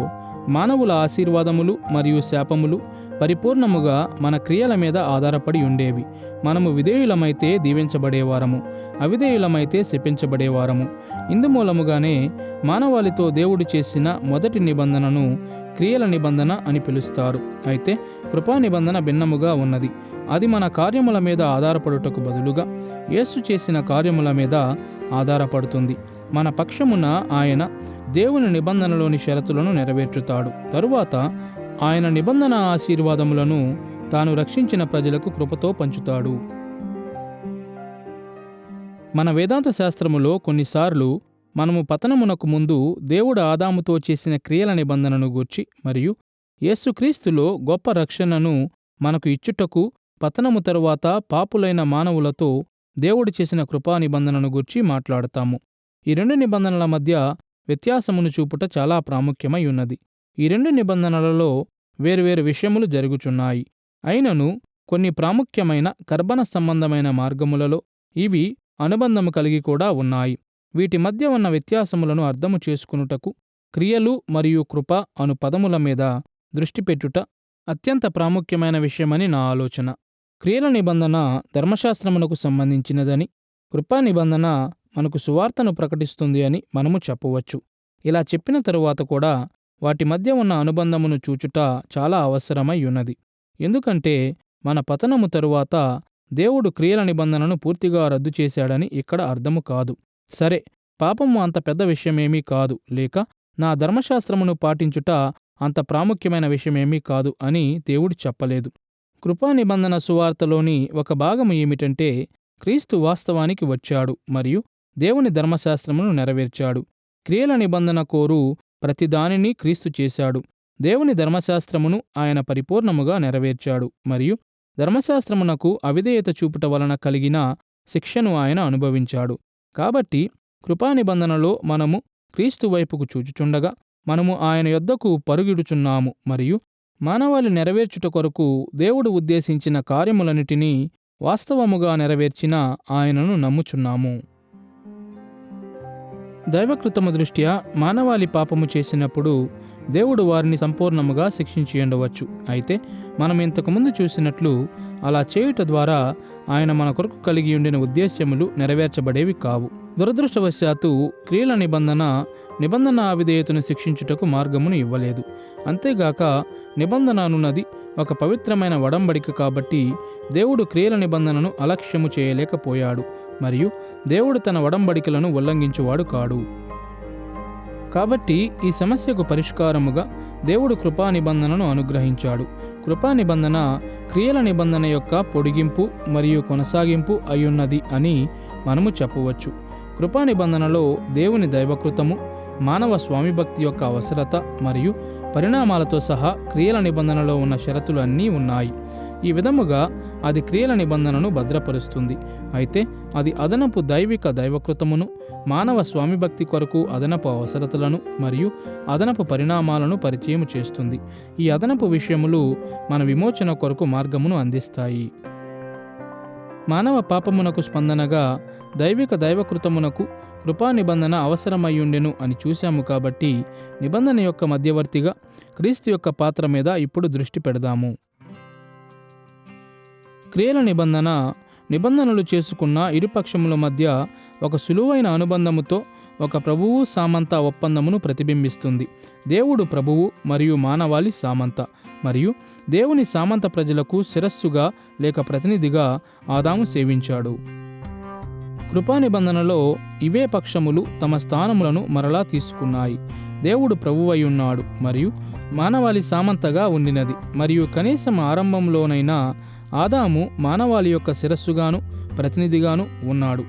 మానవుల ఆశీర్వాదములు మరియు శాపములు పరిపూర్ణముగా మన క్రియల మీద ఆధారపడి ఉండేవి. మనము విధేయులమైతే దీవించబడేవారము, అవిధేయులమైతే శపించబడేవారము. ఇందుమూలముగానే మానవాళితో దేవుడు చేసిన మొదటి నిబంధనను క్రియల నిబంధన అని పిలుస్తారు. అయితే కృపా నిబంధన భిన్నముగా ఉన్నది. అది మన కార్యముల మీద ఆధారపడుటకు బదులుగా యేసు చేసిన కార్యముల మీద ఆధారపడుతుంది. మన పక్షమున ఆయన దేవుని నిబంధనలోని షరతులను నెరవేర్చుతాడు. తరువాత ఆయన నిబంధన ఆశీర్వాదములను తాను రక్షించిన ప్రజలకు కృపతో పంచుతాడు. మన వేదాంత శాస్త్రములో కొన్నిసార్లు మనము పతనమునకు ముందు దేవుడు ఆదాముతో చేసిన క్రియల నిబంధనను గూర్చి మరియు యేసుక్రీస్తులో గొప్ప రక్షణను మనకు ఇచ్చుటకు పతనము తరువాత పాపులైన మానవులతో దేవుడు చేసిన కృపా నిబంధనను గూర్చి మాట్లాడతాము. ఈ రెండు నిబంధనల మధ్య వ్యత్యాసమును చూపుట చాలా ప్రాముఖ్యమై ఉన్నది. ఈ రెండు నిబంధనలలో వేరువేరు విషయములు జరుగుచున్నాయి. అయినను కొన్ని ప్రాముఖ్యమైన కర్బన సంబంధమైన మార్గములలో ఇవి అనుబంధము కలిగి కూడా ఉన్నాయి. వీటి మధ్య ఉన్న వ్యత్యాసములను అర్థము చేసుకునుటకు క్రియలు మరియు కృప అను పదముల మీద దృష్టి పెట్టుట అత్యంత ప్రాముఖ్యమైన విషయమని నా ఆలోచన. క్రియల నిబంధన ధర్మశాస్త్రమునకు సంబంధించినదని, కృపా నిబంధన మనకు సువార్తను ప్రకటిస్తుంది అని మనము చెప్పవచ్చు. ఇలా చెప్పిన తరువాత కూడా వాటి మధ్య ఉన్న అనుబంధమును చూచుట చాలా అవసరమై ఉన్నది. ఎందుకంటే మన పతనము తరువాత దేవుడు క్రియల నిబంధనను పూర్తిగా రద్దు చేశాడని ఇక్కడ అర్థము కాదు. సరే, పాపము అంత పెద్ద విషయమేమీ కాదు, లేక నా ధర్మశాస్త్రమును పాటించుట అంత ప్రాముఖ్యమైన విషయమేమీ కాదు అని దేవుడు చెప్పలేదు. కృపా నిబంధన సువార్తలోని ఒక భాగము ఏమిటంటే, క్రీస్తు వాస్తవానికి వచ్చాడు మరియు దేవుని ధర్మశాస్త్రమును నెరవేర్చాడు. క్రియల నిబంధన కోరు ప్రతిదానిని క్రీస్తు చేశాడు. దేవుని ధర్మశాస్త్రమును ఆయన పరిపూర్ణముగా నెరవేర్చాడు మరియు ధర్మశాస్త్రమునకు అవిధేయత చూపుట వలన కలిగిన శిక్షను ఆయన అనుభవించాడు. కాబట్టి కృపా నిబంధనలో మనము క్రీస్తు వైపుకు చూచుచుండగా మనము ఆయన యొద్దకు పరుగిడుచున్నాము మరియు మానవాళి నెరవేర్చుట కొరకు దేవుడు ఉద్దేశించిన కార్యములన్నిటినీ వాస్తవముగా నెరవేర్చిన ఆయనను నమ్ముచున్నాము. దైవకృతము దృష్ట్యా మానవాళి పాపము చేసినప్పుడు దేవుడు వారిని సంపూర్ణముగా శిక్షించి ఉండవచ్చు. అయితే మనం ఇంతకుముందు చూసినట్లు అలా చేయుట ద్వారా ఆయన మన కొరకు కలిగి ఉండిన ఉద్దేశ్యములు నెరవేర్చబడేవి కావు. దురదృష్టవశాత్తు క్రియల నిబంధన అవిధేయతను శిక్షించుటకు మార్గమును ఇవ్వలేదు. అంతేగాక నిబంధన అనున్నది ఒక పవిత్రమైన వడంబడిక కాబట్టి దేవుడు క్రియల నిబంధనను అలక్ష్యము చేయలేకపోయాడు మరియు దేవుడు తన వడంబడికలను ఉల్లంఘించువాడు కాడు. కాబట్టి ఈ సమస్యకు పరిష్కారముగా దేవుడు కృపా నిబంధనను అనుగ్రహించాడు. కృపా నిబంధన క్రియల నిబంధన యొక్క పొడిగింపు మరియు కొనసాగింపు అయ్యున్నది అని మనము చెప్పవచ్చు. కృపా నిబంధనలో దేవుని దైవకృతము, మానవ స్వామిభక్తి యొక్క అవసరత మరియు పరిణామాలతో సహా క్రియల నిబంధనలో ఉన్న షరతులు అన్నీ ఉన్నాయి. ఈ విధముగా అది క్రియల నిబంధనను భద్రపరుస్తుంది. అయితే అది అదనపు దైవకృతమును, మానవ స్వామిభక్తి కొరకు అదనపు అవసరతలను మరియు అదనపు పరిణామాలను పరిచయం చేస్తుంది. ఈ అదనపు విషయములు మన విమోచన కొరకు మార్గమును అందిస్తాయి. మానవ పాపమునకు స్పందనగా దైవకృతమునకు కృపా నిబంధన అవసరమయ్యుండెను అని చూశాము. కాబట్టి నిబంధన యొక్క మధ్యవర్తిగా క్రీస్తు యొక్క పాత్ర మీద ఇప్పుడు దృష్టి పెడదాము. క్రియల నిబంధనలు చేసుకున్న ఇరుపక్షముల మధ్య ఒక సులువైన అనుబంధముతో ఒక ప్రభువు సామంత ఒప్పందమును ప్రతిబింబిస్తుంది. దేవుడు ప్రభువు మరియు మానవాళి సామంత, మరియు దేవుని సామంత ప్రజలకు శిరస్సుగా లేక ప్రతినిధిగా ఆదాము సేవించాడు. కృపా నిబంధనలో ఇవే పక్షములు తమ స్థానములను మరలా తీసుకున్నాయి. దేవుడు ప్రభువై ఉన్నాడు మరియు మానవాళి సామంతగా ఉండినది, మరియు కనీసం ఆరంభంలోనైనా ఆదాము మానవాళి యొక్క శిరస్సుగాను ప్రతినిధిగాను ఉన్నాడు.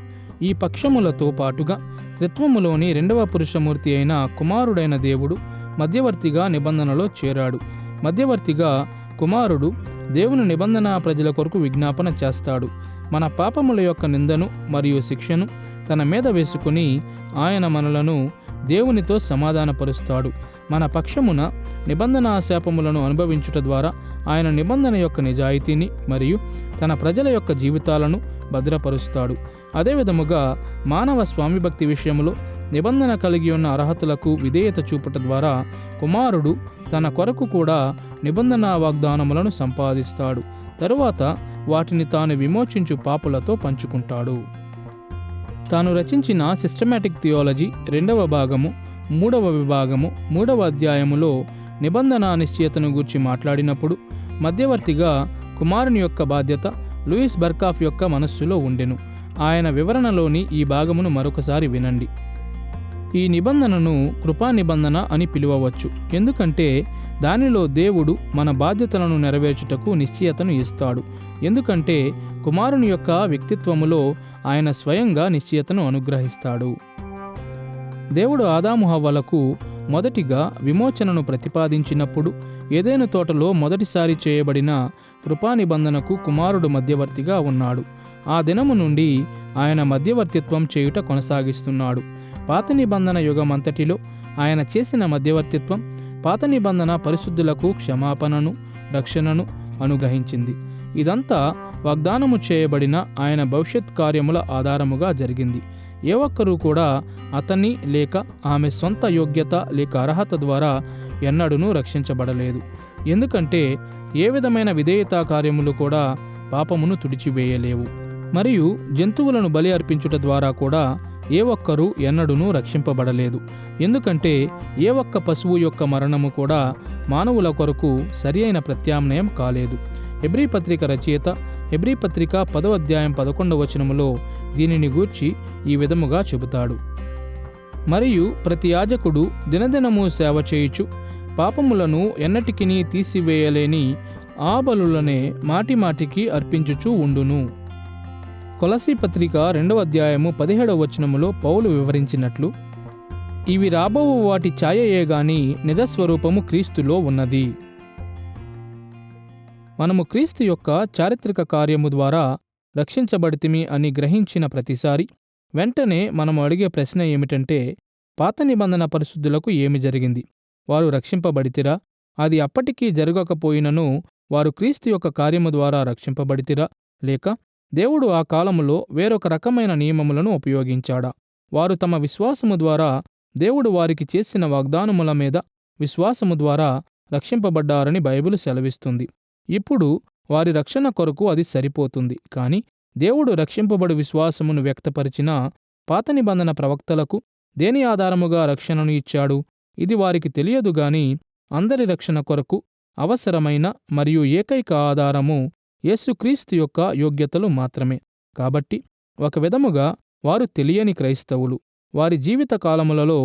ఈ పక్షములతో పాటుగా త్రిత్వములోని రెండవ పురుషమూర్తి అయిన కుమారుడైన దేవుడు మధ్యవర్తిగా నిబంధనలో చేరాడు. మధ్యవర్తిగా కుమారుడు దేవుని నిబంధన ప్రజల కొరకు విజ్ఞాపన చేస్తాడు. మన పాపముల యొక్క నిందను మరియు శిక్షను తన మీద వేసుకుని ఆయన మనలను దేవునితో సమాధానపరుస్తాడు. మన పక్షమున నిబంధన శాపములను అనుభవించుట ద్వారా ఆయన నిబంధన యొక్క నిజాయితీని మరియు తన ప్రజల యొక్క జీవితాలను భద్రపరుస్తాడు. అదేవిధముగా మానవ స్వామిభక్తి విషయంలో నిబంధన కలిగి ఉన్న అర్హతలకు విధేయత చూపుట ద్వారా కుమారుడు తన కొరకు కూడా నిబంధన వాగ్దానములను సంపాదిస్తాడు. తరువాత వాటిని తాను విమోచించు పాపులతో పంచుకుంటాడు. తాను రచించిన సిస్టమాటిక్ థియాలజీ 2వ భాగము 3వ విభాగము 3వ అధ్యాయములో నిబంధన నిశ్చయతను గూర్చి మాట్లాడినప్పుడు మధ్యవర్తిగా కుమారుని యొక్క బాధ్యత లూయిస్ బర్కాఫ్ యొక్క మనస్సులో ఉండెను. ఆయన వివరణలోని ఈ భాగమును మరొకసారి వినండి. ఈ నిబంధనను కృపా నిబంధన అని పిలువవచ్చు, ఎందుకంటే దానిలో దేవుడు మన బాధ్యతలను నెరవేర్చుటకు నిశ్చయతను ఇస్తాడు. ఎందుకంటే కుమారుని యొక్క వ్యక్తిత్వములో ఆయన స్వయంగా నిశ్చయతను అనుగ్రహిస్తాడు. దేవుడు ఆదాము హవ్వలకు మొదటిగా విమోచనను ప్రతిపాదించినప్పుడు ఏదెను తోటలో మొదటిసారి చేయబడిన కృపా నిబంధనకు కుమారుడు మధ్యవర్తిగా ఉన్నాడు. ఆ దినము నుండి ఆయన మధ్యవర్తిత్వం చేయుట కొనసాగిస్తున్నాడు. పాత నిబంధన యుగమంతటిలో ఆయన చేసిన మధ్యవర్తిత్వం పాత నిబంధన పరిశుద్ధులకు క్షమాపణను రక్షణను అనుగ్రహించింది. ఇదంతా వాగ్దానము చేయబడిన ఆయన భవిష్యత్ కార్యముల ఆధారముగా జరిగింది. ఏ ఒక్కరూ కూడా అతన్ని లేక ఆమె సొంత యోగ్యత లేక అర్హత ద్వారా ఎన్నడూనూ రక్షించబడలేదు. ఎందుకంటే ఏ విధమైన విధేయతా కార్యములు కూడా పాపమును తుడిచివేయలేవు. మరియు జంతువులను బలి అర్పించుట ద్వారా కూడా ఏ ఒక్కరూ ఎన్నడూనూ రక్షింపబడలేదు. ఎందుకంటే ఏ ఒక్క పశువు యొక్క మరణము కూడా మానవుల కొరకు సరి అయిన ప్రత్యామ్నాయం కాలేదు. హెబ్రీ పత్రిక రచయిత హెబ్రీ పత్రిక 10వ అధ్యాయం 11వ వచనములో దీనిని గూర్చి ఈ విధముగా చెబుతాడు. మరియు ప్రతి యాజకుడు దినదినము సేవ చేయుచు పాపములను ఎన్నటికినీ తీసివేయలేని ఆ బలులనే మాటిమాటికి అర్పించుచూ ఉండును. కొలసీ పత్రిక 2వ అధ్యాయము 17వ వచనములో పౌలు వివరించినట్లు, ఇవి రాబోవు వాటి ఛాయయే గాని నిజస్వరూపము క్రీస్తులో ఉన్నది. మనము క్రీస్తు యొక్క చారిత్రక కార్యము ద్వారా రక్షించబడితిమి అని గ్రహించిన ప్రతిసారి వెంటనే మనము అడిగే ప్రశ్న ఏమిటంటే, పాత నిబంధన పరిశుద్ధులకు ఏమి జరిగింది? వారు రక్షింపబడితిరా? అది అప్పటికీ జరగకపోయినను వారు క్రీస్తు యొక్క కార్యము ద్వారా రక్షింపబడితిరా? లేక దేవుడు ఆ కాలములో వేరొక రకమైన నియమములను ఉపయోగించాడా? వారు తమ విశ్వాసము ద్వారా దేవుడు వారికి చేసిన వాగ్దానముల మీద విశ్వాసము ద్వారా రక్షింపబడ్డారని బైబిలు సెలవిస్తుంది. ఇప్పుడు వారి రక్షణ కొరకు అది సరిపోతుంది. కాని దేవుడు రక్షింపబడు విశ్వాసమును వ్యక్తపరిచిన పాత నిబంధన ప్రవక్తలకు దేని ఆధారముగా రక్షణను ఇచ్చాడు? ఇది వారికి తెలియదు గాని అందరి రక్షణ కొరకు అవసరమైన మరియు ఏకైక ఆధారము యేసుక్రీస్తు యొక్క యోగ్యతలు మాత్రమే. కాబట్టి ఒక విధముగా వారు తెలియని క్రైస్తవులు. వారి జీవిత కాలములలో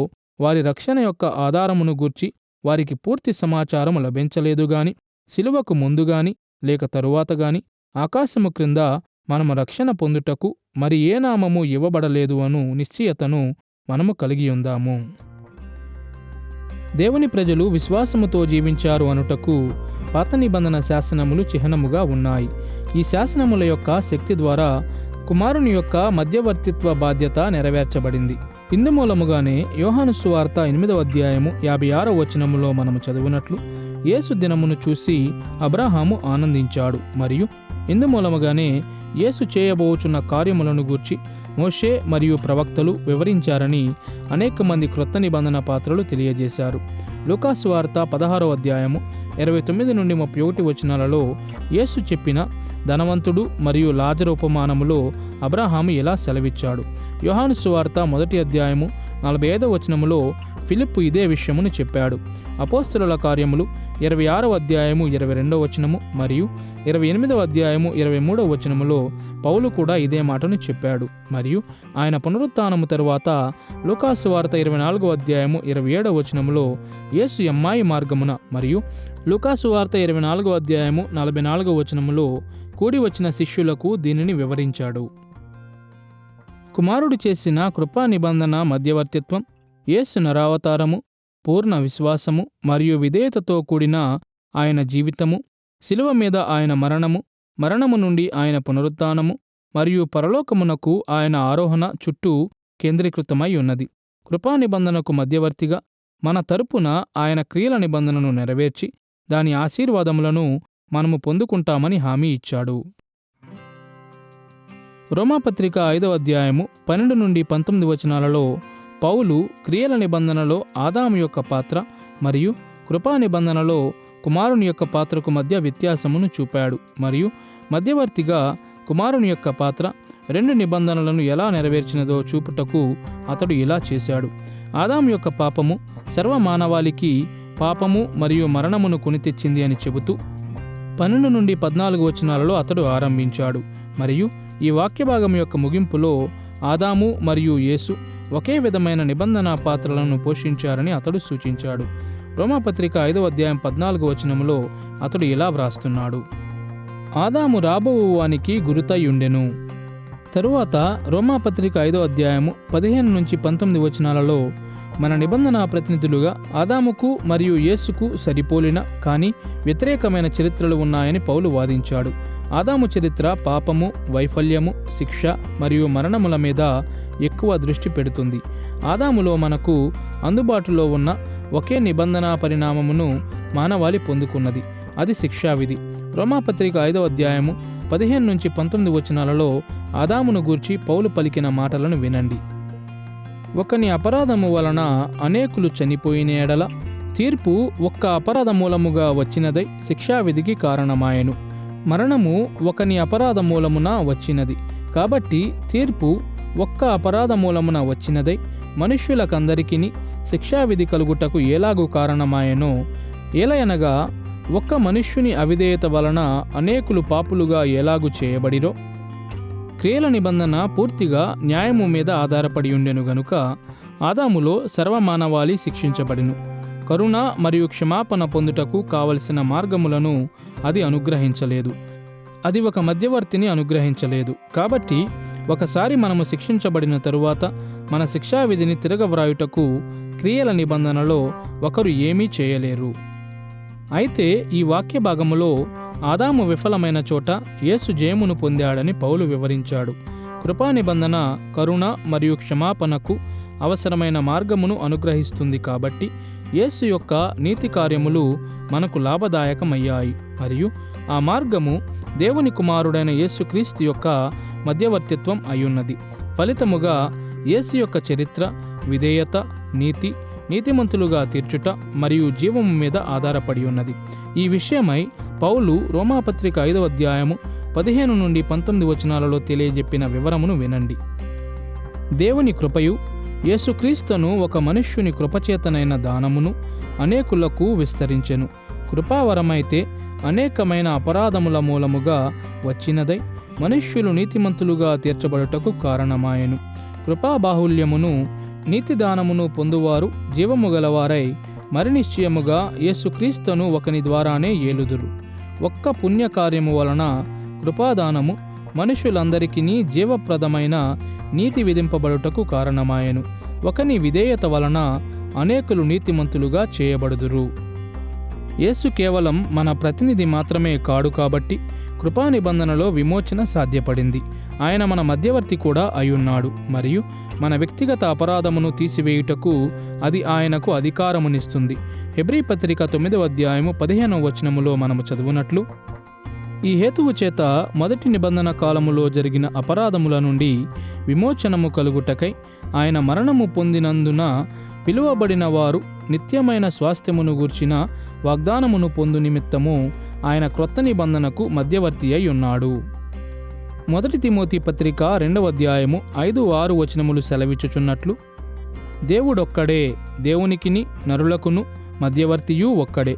వారి రక్షణ యొక్క ఆధారమును గూర్చి వారికి పూర్తి సమాచారము లభించలేదు గాని సిలువకు ముందుగాని లేక తరువాత గాని ఆకాశము క్రింద మనము రక్షణ పొందుటకు మరి ఏ నామము ఇవ్వబడలేదు అను నిశ్చయతను మనము కలిగి ఉందాము. దేవుని ప్రజలు విశ్వాసముతో జీవించారు అనుటకు పాత నిబంధన శాసనములు చిహ్నముగా ఉన్నాయి. ఈ శాసనముల యొక్క శక్తి ద్వారా కుమారుని యొక్క మధ్యవర్తిత్వ బాధ్యత నెరవేర్చబడింది. ఇందుమూలముగానే యోహాను సువార్త 8వ అధ్యాయము 56వ వచనములో మనము చదువునట్లు, యేసు దినమును చూసి అబ్రాహాము ఆనందించాడు. మరియు ఇందుమూలముగానే యేసు చేయబోచున్న కార్యములను గూర్చి మోషే మరియు ప్రవక్తలు వివరించారని అనేక మంది క్రొత్త నిబంధన పాత్రలు తెలియజేశారు. లూకాసు వార్త 16వ అధ్యాయము 29 నుండి 31 వచనాలలో యేసు చెప్పిన ధనవంతుడు మరియు లాజరు ఉపమానములో అబ్రాహాము ఎలా సెలవిచ్చాడు. యోహాను సువార్త 1వ అధ్యాయము 45వ వచనములో ఫిలిప్పు ఇదే విషయమును చెప్పాడు. అపోస్తలుల కార్యములు 26వ అధ్యాయము 22వ వచనము మరియు 28వ అధ్యాయము 23వ వచనములో పౌలు కూడా ఇదే మాటను చెప్పాడు. మరియు ఆయన పునరుత్థానము తరువాత లూకాసు వార్త 24వ అధ్యాయము 27వ వచనములో యేసు ఎమ్మాయి మార్గమున మరియు లూకాసు వార్త 24వ అధ్యాయము 44వ వచనములో కూడి వచ్చిన శిష్యులకు దీనిని వివరించాడు. కుమారుడు చేసిన కృపా నిబంధన మధ్యవర్తిత్వం, యేసు నరావతారము, పూర్ణ విశ్వాసము మరియు విధేయతతో కూడిన ఆయన జీవితము, శిలువ మీద ఆయన మరణము నుండి ఆయన పునరుత్థానము మరియు పరలోకమునకు ఆయన ఆరోహణ చుట్టూ కేంద్రీకృతమై ఉన్నది. కృపా నిబంధనకు మధ్యవర్తిగా మన తరపున ఆయన క్రియల నిబంధనను నెరవేర్చి దాని ఆశీర్వాదములను మనము పొందుకుంటామని హామీ ఇచ్చాడు. రోమాపత్రిక 5వ అధ్యాయము 12 నుండి 19 వచనాలలో పౌలు క్రియల నిబంధనలో ఆదాము యొక్క పాత్ర మరియు కృపా నిబంధనలో కుమారుని యొక్క పాత్రకు మధ్య వ్యత్యాసమును చూపాడు. మరియు మధ్యవర్తిగా కుమారుని యొక్క పాత్ర రెండు నిబంధనలను ఎలా నెరవేర్చినదో చూపుటకు అతడు ఇలా చేశాడు. ఆదాము యొక్క పాపము సర్వమానవాళికి పాపము మరియు మరణమును కొని తెచ్చింది అని చెబుతూ 12 నుండి 14 వచనాలలో అతడు ఆరంభించాడు. మరియు ఈ వాక్యభాగం యొక్క ముగింపులో ఆదాము మరియు యేసు ఒకే విధమైన నిబంధన పాత్రలను పోషించారని అతడు సూచించాడు. రోమాపత్రిక 5వ అధ్యాయం 14వ వచనములో అతడు ఇలా వ్రాస్తున్నాడు: ఆదాము రాబోవువానికి గురుతై ఉండెను. తరువాత రోమాపత్రిక 5వ అధ్యాయము 15 నుంచి 19 వచనాలలో మన నిబంధన ప్రతినిధులుగా ఆదాముకు మరియు యేసుకు సరిపోలిన కానీ వ్యతిరేకమైన చరిత్రలు ఉన్నాయని పౌలు వాదించాడు. ఆదాము చరిత్ర పాపము, వైఫల్యము, శిక్ష మరియు మరణముల మీద ఎక్కువ దృష్టి పెడుతుంది. ఆదాములో మనకు అందుబాటులో ఉన్న ఒకే నిబంధనా పరిణామమును మానవాళి పొందుకున్నది, అది శిక్షావిధి. రోమాపత్రిక 5వ అధ్యాయము 15 నుంచి 19 వచనాలలో ఆదామును గూర్చి పౌలు పలికిన మాటలను వినండి. ఒకని అపరాధము వలన అనేకులు చనిపోయిన ఎడల తీర్పు ఒక్క అపరాధ మూలముగా వచ్చినదై శిక్షావిధికి కారణమాయెను. మరణము ఒకని అపరాధ మూలమున వచ్చినది కాబట్టి తీర్పు ఒక్క అపరాధ మూలమున వచ్చినదై మనుష్యులకందరికిని శిక్షావిధి కలుగుటకు ఎలాగూ కారణమాయెనో, ఏలయనగా ఒక్క మనుష్యుని అవిధేయత వలన అనేకులు పాపులుగా ఎలాగూ చేయబడిరో, క్రియల నిబంధన పూర్తిగా న్యాయము మీద ఆధారపడి ఉండెను గనుక ఆదాములో సర్వమానవాళి శిక్షించబడిను. కరుణ మరియు క్షమాపణ పొందుటకు కావలసిన మార్గములను అది అనుగ్రహించలేదు. అది ఒక మధ్యవర్తిని అనుగ్రహించలేదు. కాబట్టి ఒకసారి మనము శిక్షించబడిన తరువాత మన శిక్షావిధిని తిరగవ్రాయుటకు క్రియల నిబంధనలో ఒకరు ఏమీ చేయలేరు. అయితే ఈ వాక్య భాగములో ఆదాము విఫలమైన చోట యేసు జయమును పొందాడని పౌలు వివరించాడు. కృపా నిబంధన కరుణ మరియు క్షమాపణకు అవసరమైన మార్గమును అనుగ్రహిస్తుంది. కాబట్టి యేసు యొక్క నీతి కార్యములు మనకు లాభదాయకమయ్యాయి మరియు ఆ మార్గము దేవుని కుమారుడైన యేసుక్రీస్తు యొక్క మధ్యవర్తిత్వం అయ్యున్నది. ఫలితముగా యేసు యొక్క చరిత్ర, విధేయత, నీతిమంతులుగా తీర్చుట మరియు జీవము మీద ఆధారపడి ఉన్నది. ఈ విషయమై పౌలు రోమాపత్రిక 5వ అధ్యాయము 15 నుండి 19 వచనాలలో తెలియజెప్పిన వివరమును వినండి. దేవుని కృపయు యేసుక్రీస్తును ఒక మనుష్యుని కృపచేతనైన దానమును అనేకులకు విస్తరించెను. కృపావరమైతే అనేకమైన అపరాధముల మూలముగా వచ్చినదై మనుష్యులు నీతిమంతులుగా తీర్చబడుటకు కారణమాయెను. కృపాబాహుల్యమును నీతిదానమును పొందువారు జీవము గలవారై మరి నిశ్చయముగా యేసుక్రీస్తును ఒకని ద్వారానే ఏలుదురు. ఒక్క పుణ్యకార్యము వలన కృపాదానము మనుషులందరికీ జీవప్రదమైన నీతి విధింపబడుటకు కారణమాయెను. ఒకని విధేయత వలన అనేకులు నీతిమంతులుగా చేయబడుదురు. యేసు కేవలం మన ప్రతినిధి మాత్రమే కాడు కాబట్టి కృపా నిబంధనలో విమోచన సాధ్యపడింది. ఆయన మన మధ్యవర్తి కూడా అయ్యున్నాడు మరియు మన వ్యక్తిగత అపరాధమును తీసివేయుటకు అది ఆయనకు అధికారమునిస్తుంది. హెబ్రీ పత్రిక 9వ అధ్యాయము 15వ వచనములో మనము చదువునట్లు, ఈ హేతువు చేత మొదటి నిబంధన కాలములో జరిగిన అపరాధముల నుండి విమోచనము కలుగుటకై ఆయన మరణము పొందినందున పిలువబడిన వారు నిత్యమైన స్వాస్థ్యమును గూర్చిన వాగ్దానమును పొందు నిమిత్తము ఆయన క్రొత్త నిబంధనకు మధ్యవర్తి అయి ఉన్నాడు. మొదటి తిమోతి పత్రిక 2వ అధ్యాయము 5-6 వచనములు సెలవిచ్చుచున్నట్లు, దేవుడొక్కడే, దేవునికిని నరులకును మధ్యవర్తియు ఒక్కడే,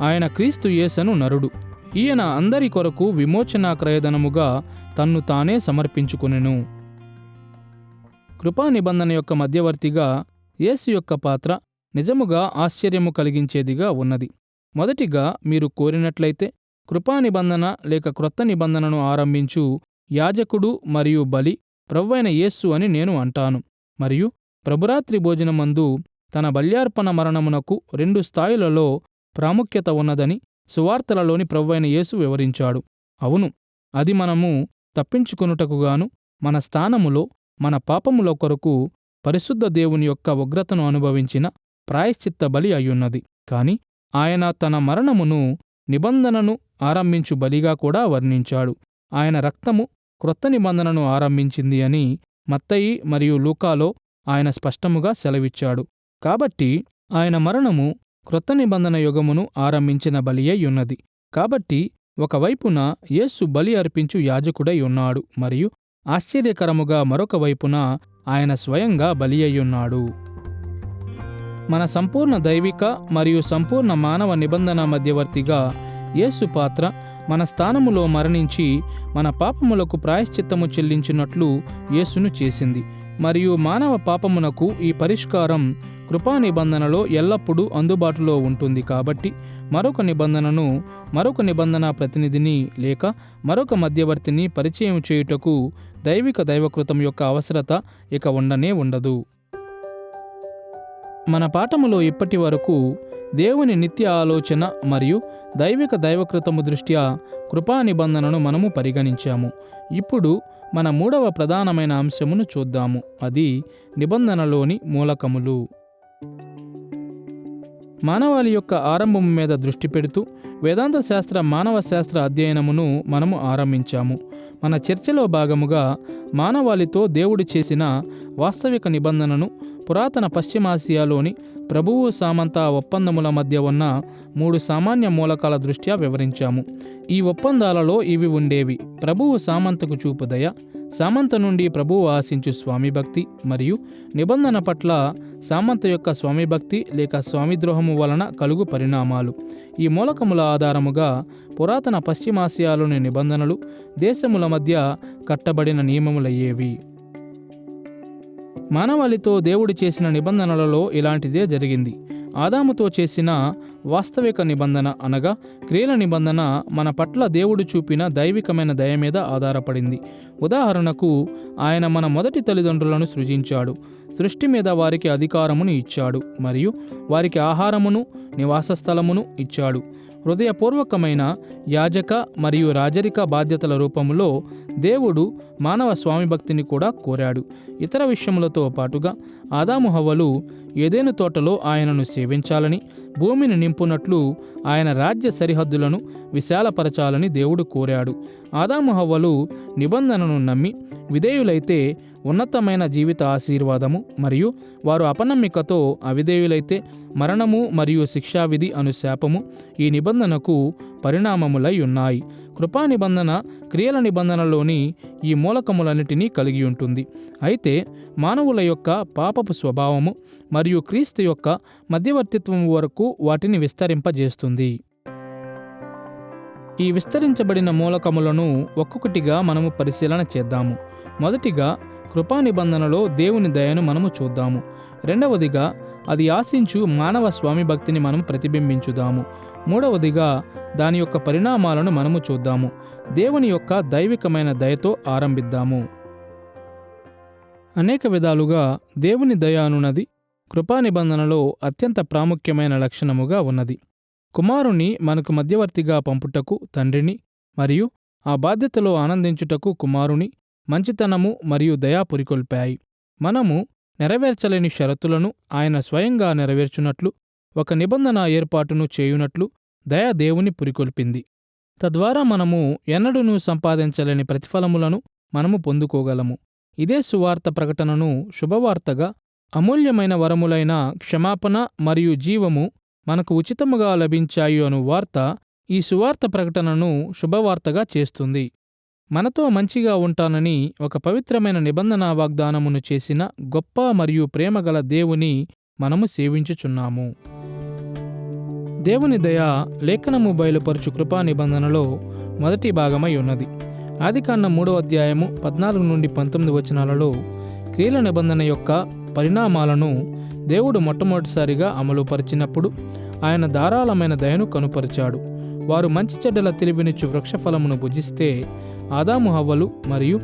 ఆయన క్రీస్తు యేసను నరుడు. ఈయన అందరి కొరకు విమోచనా క్రయధనముగా తన్ను తానే సమర్పించుకొనెను. కృపా నిబంధన యొక్క మధ్యవర్తిగా యేసు యొక్క పాత్ర నిజముగా ఆశ్చర్యము కలిగించేదిగా ఉన్నది. మొదటిగా మీరు కోరినట్లయితే కృపా నిబంధన లేక క్రొత్త నిబంధనను ఆరంభించు యాజకుడు మరియు బలి ప్రభువైన యేసు అని నేను అంటాను. మరియు ప్రభురాత్రి భోజనమందు తన బల్యార్పణ మరణమునకు 2 స్థాయిలలో ప్రాముఖ్యత ఉన్నదని సువార్తలలోని ప్రభువైన యేసు వివరించాడు. అవును, అది మనము తప్పించుకొనుటకుగాను మన స్థానములో మన పాపముల కొరకు పరిశుద్ధ దేవుని యొక్క ఉగ్రతను అనుభవించిన ప్రాయశ్చిత్త బలి అయ్యున్నది. కాని ఆయన తన మరణమును నిబంధనను ఆరంభించు బలిగా కూడా వర్ణించాడు. ఆయన రక్తము క్రొత్త నిబంధనను ఆరంభించింది అని మత్తయి మరియు లూకాలో ఆయన స్పష్టముగా సెలవిచ్చాడు. కాబట్టి ఆయన మరణము క్రొత్త నిబంధన యుగమును ఆరంభించిన బలి అయి ఉన్నది. కాబట్టి ఒకవైపున యేసు బలి అర్పించు యాజకుడై ఉన్నాడు మరియు ఆశ్చర్యకరముగా మరొక వైపున ఆయన స్వయంగా బలి అయ్యున్నాడు. మన సంపూర్ణ దైవిక మరియు సంపూర్ణ మానవ నిబంధన మధ్యవర్తిగా యేసు పాత్ర మన స్థానములో మరణించి మన పాపములకు ప్రాయశ్చిత్తము చెల్లించినట్లు యేసును చేసింది. మరియు మానవ పాపమునకు ఈ పరిష్కారం కృపా నిబంధనలో ఎల్లప్పుడూ అందుబాటులో ఉంటుంది. కాబట్టి మరొక నిబంధన ప్రతినిధిని లేక మరొక మధ్యవర్తిని పరిచయం చేయుటకు దైవకృతం యొక్క అవసరత ఇక ఉండనే ఉండదు. మన పాఠములో ఇప్పటి వరకు దేవుని నిత్య ఆలోచన మరియు దైవకృతము దృష్ట్యా కృపా నిబంధనను మనము పరిగణించాము. ఇప్పుడు మన 3వ ప్రధానమైన అంశమును చూద్దాము. అది నిబంధనలోని మూలకములు. మానవాళి యొక్క ఆరంభము మీద దృష్టి పెడుతూ వేదాంత శాస్త్ర మానవ శాస్త్ర అధ్యయనమును మనము ఆరంభించాము. మన చర్చలో భాగముగా మానవాళితో దేవుడు చేసిన వాస్తవిక నిబంధనను పురాతన పశ్చిమాసియాలోని ప్రభువు సామంత ఒప్పందముల మధ్య ఉన్న 3 సామాన్య మూలకాల దృష్ట్యా వివరించాము. ఈ ఒప్పందాలలో ఇవి ఉండేవి: ప్రభువు సామంతకు చూపు దయ, సామంత నుండి ప్రభువు ఆశించు స్వామిభక్తి, మరియు నిబంధన పట్ల సామంత యొక్క స్వామిభక్తి లేక స్వామిద్రోహము వలన కలుగు పరిణామాలు. ఈ మూలకముల ఆధారముగా పురాతన పశ్చిమాసియాలోని నిబంధనలు దేశముల మధ్య కట్టబడిన నియమములయ్యేవి. మానవాళితో దేవుడు చేసిన నిబంధనలలో ఇలాంటిదే జరిగింది. ఆదాముతో చేసిన వాస్తవిక నిబంధన అనగా క్రియల నిబంధన మన పట్ల దేవుడు చూపిన దైవికమైన దయ మీద ఆధారపడింది. ఉదాహరణకు, ఆయన మన మొదటి తల్లిదండ్రులను సృజించాడు, సృష్టి మీద వారికి అధికారమును ఇచ్చాడు మరియు వారికి ఆహారమును నివాస స్థలమును ఇచ్చాడు. హృదయపూర్వకమైన యాజక మరియు రాజరిక బాధ్యతల రూపములో దేవుడు మానవ స్వామిభక్తిని కూడా కోరాడు. ఇతర విషయములతో పాటుగా ఆదాము హవ్వలు ఏదెను తోటలో ఆయనను సేవించాలని, భూమిని నింపునట్లు ఆయన రాజ్య సరిహద్దులను విశాలపరచాలని దేవుడు కోరాడు. ఆదాము హవ్వలు నిబంధనను నమ్మి విధేయులైతే ఉన్నతమైన జీవిత ఆశీర్వాదము, మరియు వారు అపనమ్మికతో అవిధేయులైతే మరణము మరియు శిక్షావిధి అను శాపము ఈ నిబంధనకు పరిణామములై ఉన్నాయి. కృపా నిబంధన క్రియల నిబంధనలోని ఈ మూలకములన్నిటినీ కలిగి ఉంటుంది. అయితే మానవుల యొక్క పాపపు స్వభావము మరియు క్రీస్తు యొక్క మధ్యవర్తిత్వం వరకు వాటిని విస్తరింపజేస్తుంది. ఈ విస్తరించబడిన మూలకములను ఒక్కొక్కటిగా మనము పరిశీలన చేద్దాము. మొదటిగా, కృపా నిబంధనలో దేవుని దయను మనము చూద్దాము. రెండవదిగా, అది ఆశించు మానవ స్వామి భక్తిని మనం ప్రతిబింబించుదాము. మూడవదిగా, దాని యొక్క పరిణామాలను మనము చూద్దాము. దేవుని యొక్క దైవికమైన దయతో ఆరంభిద్దాము. అనేక విధాలుగా దేవుని దయ అనున్నది కృపా నిబంధనలో అత్యంత ప్రాముఖ్యమైన లక్షణముగా ఉన్నది. కుమారుని మనకు మధ్యవర్తిగా పంపుటకు తండ్రిని, మరియు ఆ బాధ్యతలో ఆనందించుటకు కుమారుని మంచితనము మరియు దయా పురికొల్పాయి. మనము నెరవేర్చలేని షరతులను ఆయన స్వయంగా నెరవేర్చునట్లు, ఒక నిబంధన ఏర్పాటును చేయునట్లు దయ దేవుని పురికొల్పింది. తద్వారా మనము ఎన్నడూనూ సంపాదించలేని ప్రతిఫలములను మనము పొందుకోగలము. ఇదే సువార్త ప్రకటనను శుభవార్తగా, అమూల్యమైన వరములైన క్షమాపణ మరియు జీవము మనకు ఉచితముగా లభించాయి అను వార్త ఈ సువార్త ప్రకటనను శుభవార్తగా చేస్తుంది. మనతో మంచిగా ఉంటానని ఒక పవిత్రమైన నిబంధన వాగ్దానమును చేసిన గొప్ప మరియు ప్రేమగల దేవుని మనము సేవించుచున్నాము. దేవుని దయ లేఖనము బయలుపరచు కృపా నిబంధనలో మొదటి భాగమై ఉన్నది. ఆదికాండం 3వ అధ్యాయము 14 నుండి 19 వచనాలలో క్రియల నిబంధన యొక్క పరిణామాలను దేవుడు మొట్టమొదటిసారిగా అమలుపరిచినప్పుడు ఆయన ధారాళమైన దయను కనుపరిచాడు. వారు మంచి చెడ్డల తెలివినిచ్చు వృక్షఫలమును భుజిస్తే ఆదాము హవ్వలు మరియు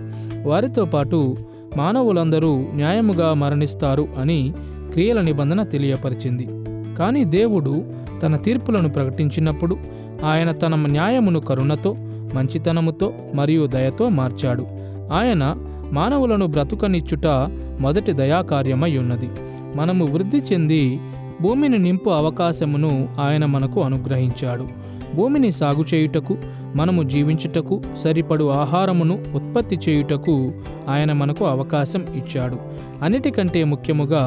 వారితో పాటు మానవులందరూ న్యాయముగా మరణిస్తారు అని క్రియల నిబంధన తెలియపరిచింది. కానీ దేవుడు తన తీర్పులను ప్రకటించినప్పుడు ఆయన తన న్యాయమును కరుణతో, మంచితనముతో మరియు దయతో మార్చాడు. ఆయన మానవులను బ్రతుకనిచ్చుట మొదటి దయాకార్యమై ఉన్నది. మనము వృద్ధి చెంది భూమిని నింపు అవకాశమును ఆయన మనకు అనుగ్రహించాడు. భూమిని సాగు చేయుటకు, మనము జీవించుటకు సరిపడు ఆహారమును ఉత్పత్తి చేయుటకు ఆయన మనకు అవకాశం ఇచ్చాడు. అన్నిటికంటే ముఖ్యముగా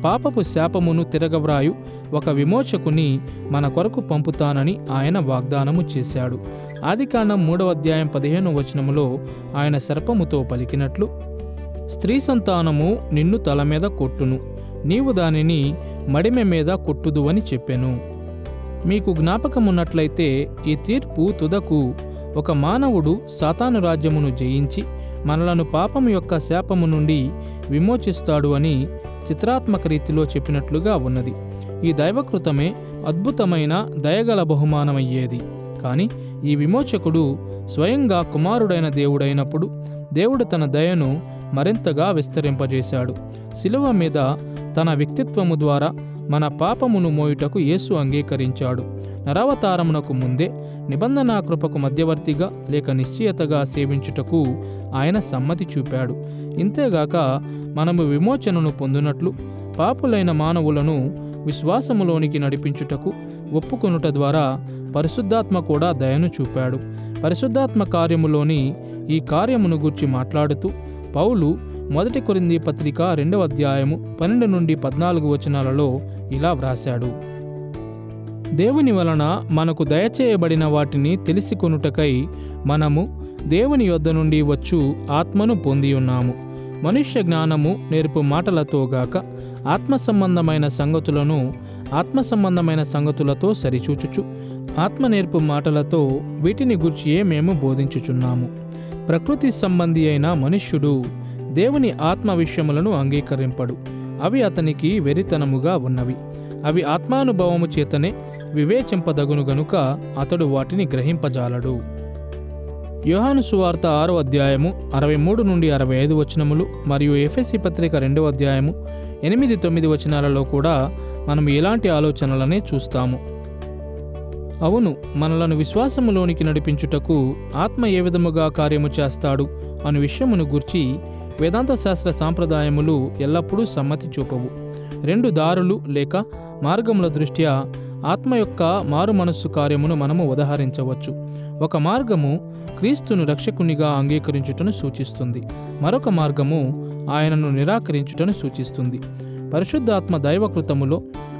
పాపపు శాపమును తిరగవ్రాయు ఒక విమోచకుని మన కొరకు పంపుతానని ఆయన వాగ్దానము చేశాడు. ఆదికాండం 3వ అధ్యాయం 15వ వచనములో ఆయన సర్పముతో పలికినట్లు, స్త్రీ సంతానము నిన్ను తల మీద కొట్టును, నీవు దానిని మడిమె మీద కొట్టుదు అని చెప్పెను. మీకు జ్ఞాపకమున్నట్లయితే ఈ తీర్పు తుదకు ఒక మానవుడు సాతాను రాజ్యమును జయించి మనలను పాపము యొక్క శాపము నుండి విమోచిస్తాడు అని చిత్రాత్మక రీతిలో చెప్పినట్లుగా ఉన్నది. ఈ దైవకృతమే అద్భుతమైన దయగల బహుమానమయ్యేది. కానీ ఈ విమోచకుడు స్వయంగా కుమారుడైన దేవుడైనప్పుడు దేవుడు తన దయను మరింతగా విస్తరింపజేశాడు. శిలువ మీద తన వ్యక్తిత్వము ద్వారా మన పాపమును మోయుటకు యేసు అంగీకరించాడు. నరావతారమునకు ముందే నిబంధనా కృపకు మధ్యవర్తిగా లేక నిశ్చయతగా సేవించుటకు ఆయన సమ్మతి చూపాడు. ఇంతేగాక మనము విమోచనను పొందినట్లు పాపులైన మానవులను విశ్వాసములోనికి నడిపించుటకు ఒప్పుకొనుట ద్వారా పరిశుద్ధాత్మ కూడా దయను చూపాడు. పరిశుద్ధాత్మ కార్యములోని ఈ కార్యమును గూర్చి మాట్లాడుతూ పౌలు 1 కొరింథీ పత్రిక 2వ అధ్యాయము 12 నుండి 14 వచనాలలో ఇలా వ్రాశాడు: దేవుని వలన మనకు దయచేయబడిన వాటిని తెలిసికొనుటకై మనము దేవుని యొద్ద నుండి వచ్చు ఆత్మను పొందియున్నాము. మనుష్య జ్ఞానము నేర్పు మాటలతో గాక ఆత్మ సంబంధమైన సంగతులతో సరిచూచుచు ఆత్మ నేర్పు మాటలతో వీటిని గూర్చియే మేము బోధించుచున్నాము. ప్రకృతి సంబంధి అయిన మనుష్యుడు దేవుని ఆత్మ విషయములను అంగీకరింపడు. అవి అతనికి వెరితనముగా ఉన్నవి. అవి ఆత్మానుభవము చేతనే వివేచింపదగును గనుక అతడు వాటిని గ్రహింపజాలడు. యోహాను సువార్త 6వ అధ్యాయము 63 నుండి 65 వచనములు మరియు ఎఫెసీ పత్రిక 2వ అధ్యాయము 8-9 వచనాలలో కూడా మనం ఇలాంటి ఆలోచనలనే చూస్తాము. అవును, మనలను విశ్వాసములోనికి నడిపించుటకు ఆత్మ ఏ విధముగా కార్యము చేస్తాడు అను విషయమును గూర్చి వేదాంత శాస్త్ర సాంప్రదాయములు ఎల్లప్పుడూ సమ్మతి చూపవు. 2 దారులు లేక మార్గముల దృష్ట్యా ఆత్మ యొక్క మారు మనస్సు కార్యమును మనము ఉదహరించవచ్చు. ఒక మార్గము క్రీస్తును రక్షకునిగా అంగీకరించుటను సూచిస్తుంది. మరొక మార్గము ఆయనను నిరాకరించుటను సూచిస్తుంది. పరిశుద్ధాత్మ దైవకృతములో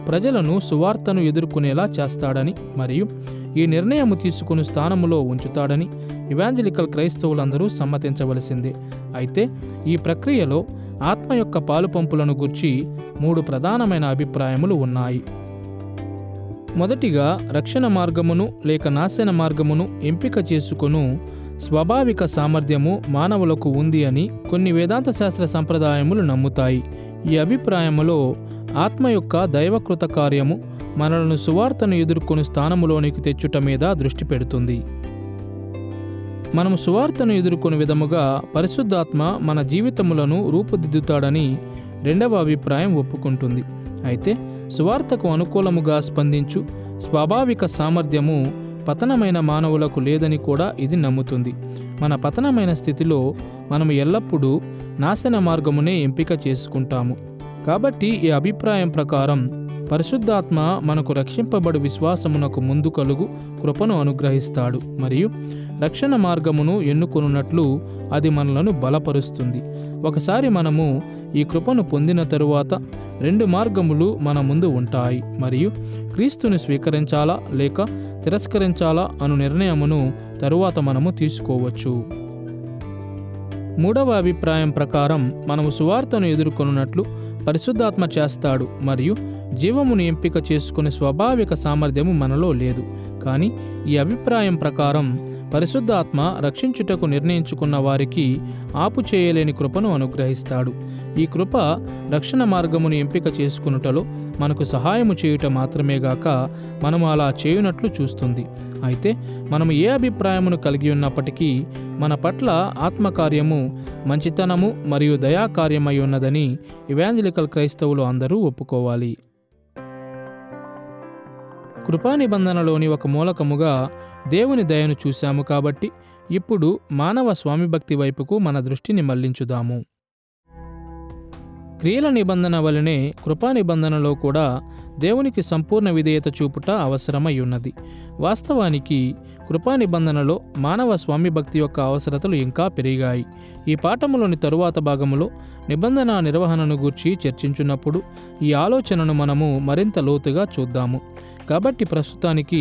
ప్రజలను సువార్తను ఎదుర్కొనేలా చేస్తాడని మరియు ఈ నిర్ణయము తీసుకుని స్థానములో ఉంచుతాడని ఇవాంజలికల్ క్రైస్తవులందరూ సమ్మతించవలసిందే. అయితే ఈ ప్రక్రియలో ఆత్మ యొక్క పాలుపంపులను గూర్చి 3 ప్రధానమైన అభిప్రాయములు ఉన్నాయి. మొదటిగా, రక్షణ మార్గమును లేక నాశన మార్గమును ఎంపిక చేసుకొను స్వాభావిక సామర్థ్యము మానవులకు ఉంది అని కొన్ని వేదాంత శాస్త్ర సంప్రదాయములు నమ్ముతాయి. ఈ అభిప్రాయములో ఆత్మ యొక్క దైవకృత కార్యము మనలను సువార్తను ఎదుర్కొని స్థానములోనికి తెచ్చుట మీద దృష్టి పెడుతుంది. మనము సువార్తను ఎదుర్కొని విధముగా పరిశుద్ధాత్మ మన జీవితములను రూపుదిద్దుతాడని రెండవ అభిప్రాయం ఒప్పుకుంటుంది. అయితే సువార్తకు అనుకూలముగా స్పందించు స్వాభావిక సామర్థ్యము పతనమైన మానవులకు లేదని కూడా ఇది నమ్ముతుంది. మన పతనమైన స్థితిలో మనము ఎల్లప్పుడూ నాశన మార్గమునే ఎంపిక చేసుకుంటాము. కాబట్టి ఈ అభిప్రాయం ప్రకారం పరిశుద్ధాత్మ మనకు రక్షింపబడు విశ్వాసమునకు ముందు కలుగు కృపను అనుగ్రహిస్తాడు మరియు రక్షణ మార్గమును ఎన్నుకొనున్నట్లు అది మనలను బలపరుస్తుంది. ఒకసారి మనము ఈ కృపను పొందిన తరువాత 2 మార్గములు మన ముందు ఉంటాయి మరియు క్రీస్తుని స్వీకరించాలా లేక తిరస్కరించాలా అను నిర్ణయమును తరువాత మనము తీసుకోవచ్చు. మూడవ అభిప్రాయం ప్రకారం మనము సువార్తను ఎదుర్కొనున్నట్లు పరిశుద్ధాత్మ చేస్తాడు మరియు జీవమును ఎంపిక చేసుకునే స్వాభావిక సామర్థ్యము మనలో లేదు. కానీ ఈ అభిప్రాయం ప్రకారం పరిశుద్ధాత్మ రక్షించుటకు నిర్ణయించుకున్న వారికి ఆపు చేయలేని కృపను అనుగ్రహిస్తాడు. ఈ కృప రక్షణ మార్గమును ఎంపిక చేసుకునుటలో మనకు సహాయము చేయుట మాత్రమే గాక మనము అలా చేయునట్లు చూస్తుంది. అయితే మనము ఏ అభిప్రాయమును కలిగి ఉన్నప్పటికీ మన పట్ల ఆత్మకార్యము మంచితనము మరియు దయాకార్యమై ఉన్నదని ఇవాంజలికల్ క్రైస్తవులు అందరూ ఒప్పుకోవాలి. కృపా నిబంధనలోని ఒక మూలకముగా దేవుని దయను చూశాము కాబట్టి ఇప్పుడు మానవ స్వామిభక్తి వైపుకు మన దృష్టిని మళ్లించుదాము. క్రియల నిబంధన వలనే కృపా నిబంధనలో కూడా దేవునికి సంపూర్ణ విధేయత చూపుట అవసరమై ఉన్నది. వాస్తవానికి కృపా నిబంధనలో మానవ స్వామిభక్తి యొక్క అవసరతలు ఇంకా పెరిగాయి. ఈ పాఠములోని తరువాత భాగములో నిబంధన నిర్వహణను గూర్చి చర్చించున్నప్పుడు ఈ ఆలోచనను మనము మరింత లోతుగా చూద్దాము. కాబట్టి ప్రస్తుతానికి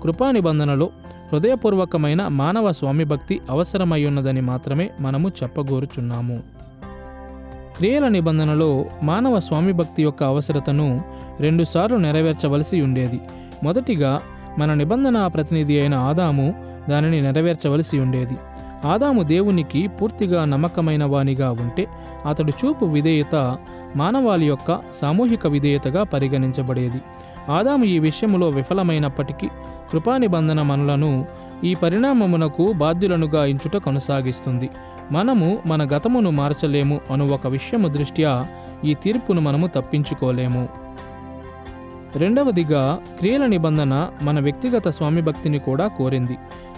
కృపా నిబంధనలో హృదయపూర్వకమైన మానవ స్వామిభక్తి అవసరమై ఉన్నదని మాత్రమే మనము చెప్పగోరుచున్నాము. క్రియల నిబంధనలో మానవ స్వామిభక్తి యొక్క అవసరతను రెండుసార్లు నెరవేర్చవలసి ఉండేది. మొదటిగా మన నిబంధన ప్రతినిధి అయిన ఆదాము దానిని నెరవేర్చవలసి ఉండేది. ఆదాము దేవునికి పూర్తిగా నమ్మకమైన వానిగా ఉంటే అతడు చూపు విధేయత మానవాళి యొక్క సామూహిక విధేయతగా పరిగణించబడేది. ఆదాము ఈ విషయములో విఫలమైనప్పటికీ కృపా నిబంధన మనలను ఈ పరిణామమునకు బాధ్యులనుగా ఎంచుట కొనసాగిస్తుంది. మనము మన గతమును మార్చలేము అను ఒక విషయము దృష్ట్యా ఈ తీర్పును మనము తప్పించుకోలేము. రెండవదిగా క్రియల నిబంధన మన వ్యక్తిగత స్వామిభక్తిని కూడా కోరింది.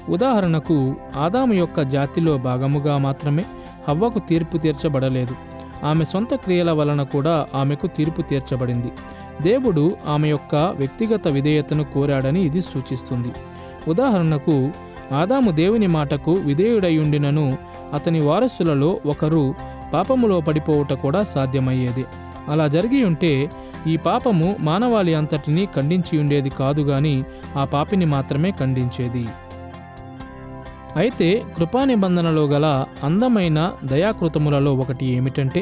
ఉదాహరణకు ఆదాము యొక్క జాతిలో భాగముగా మాత్రమే హవ్వకు తీర్పు తీర్చబడలేదు. ఆమె సొంత క్రియల వలన కూడా ఆమెకు తీర్పు తీర్చబడింది. దేవుడు ఆమె యొక్క వ్యక్తిగత విధేయతను కోరాడని ఇది సూచిస్తుంది. ఉదాహరణకు ఆదాము దేవుని మాటకు విధేయుడయుండినను అతని వారసులలో ఒకరు పాపములో పడిపోవుట కూడా సాధ్యమయ్యేది. అలా జరిగి ఉంటే ఈ పాపము మానవాళి అంతటినీ ఖండించి ఉండేది కాదు గాని ఆ పాపిని మాత్రమే ఖండించేది. అయితే కృపా నిబంధనలో గల అందమైన దయాకృతములలో ఒకటి ఏమిటంటే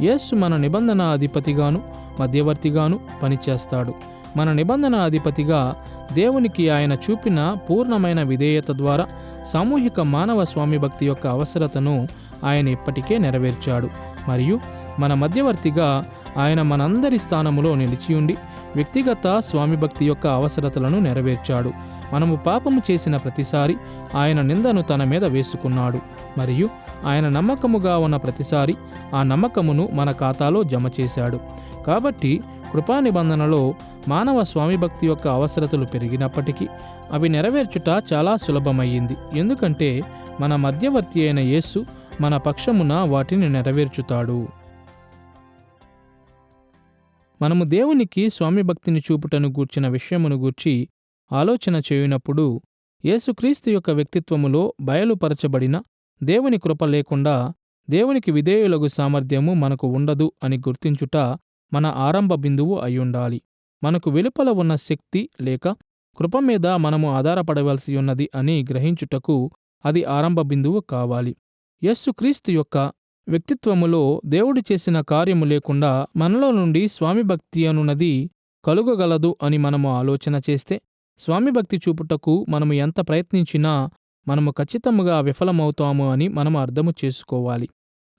యేసు మన నిబంధన అధిపతిగాను మధ్యవర్తిగాను పనిచేస్తాడు. మన నిబంధన అధిపతిగా దేవునికి ఆయన చూపిన పూర్ణమైన విధేయత ద్వారా సామూహిక మానవ స్వామిభక్తి యొక్క అవసరతను ఆయన ఇప్పటికే నెరవేర్చాడు. మరియు మన మధ్యవర్తిగా ఆయన మనందరి స్థానములో నిలిచియుండి వ్యక్తిగత స్వామిభక్తి యొక్క అవసరతలను నెరవేర్చాడు. మనము పాపము చేసిన ప్రతిసారి ఆయన నిందను తన మీద వేసుకున్నాడు మరియు ఆయన నమ్మకముగా ఉన్న ప్రతిసారి ఆ నమ్మకమును మన ఖాతాలో జమ చేశాడు. కాబట్టి కృపా నిబంధనలో మానవ స్వామిభక్తి యొక్క అవసరతలు పెరిగినప్పటికీ అవి నెరవేర్చుట చాలా సులభమయ్యింది. ఎందుకంటే మన మధ్యవర్తి అయిన యేసు మన పక్షమున వాటిని నెరవేర్చుతాడు. మనము దేవునికి స్వామిభక్తిని చూపుటను గూర్చిన విషయమును గూర్చి ఆలోచన చేయునప్పుడు యేసుక్రీస్తు యొక్క వ్యక్తిత్వములో బయలుపరచబడిన దేవుని కృప లేకుండా దేవునికి విధేయులగు సామర్థ్యము మనకు ఉండదు అని గుర్తించుట మన ఆరంభ బిందువు అయ్యుండాలి. మనకు వెలుపల ఉన్న శక్తి లేక కృప మీద మనము ఆధారపడవలసి ఉన్నది అని గ్రహించుటకు అది ఆరంభ బిందువు కావాలి. యేసుక్రీస్తు యొక్క వ్యక్తిత్వములో దేవుడు చేసిన కార్యము లేకుండా మనలో నుండి స్వామిభక్తి అనున్నది కలుగగలదు అని మనము ఆలోచన చేస్తే స్వామిభక్తి చూపుటకు మనము ఎంత ప్రయత్నించినా మనము ఖచ్చితముగా విఫలమవుతాము అని మనము అర్థము చేసుకోవాలి.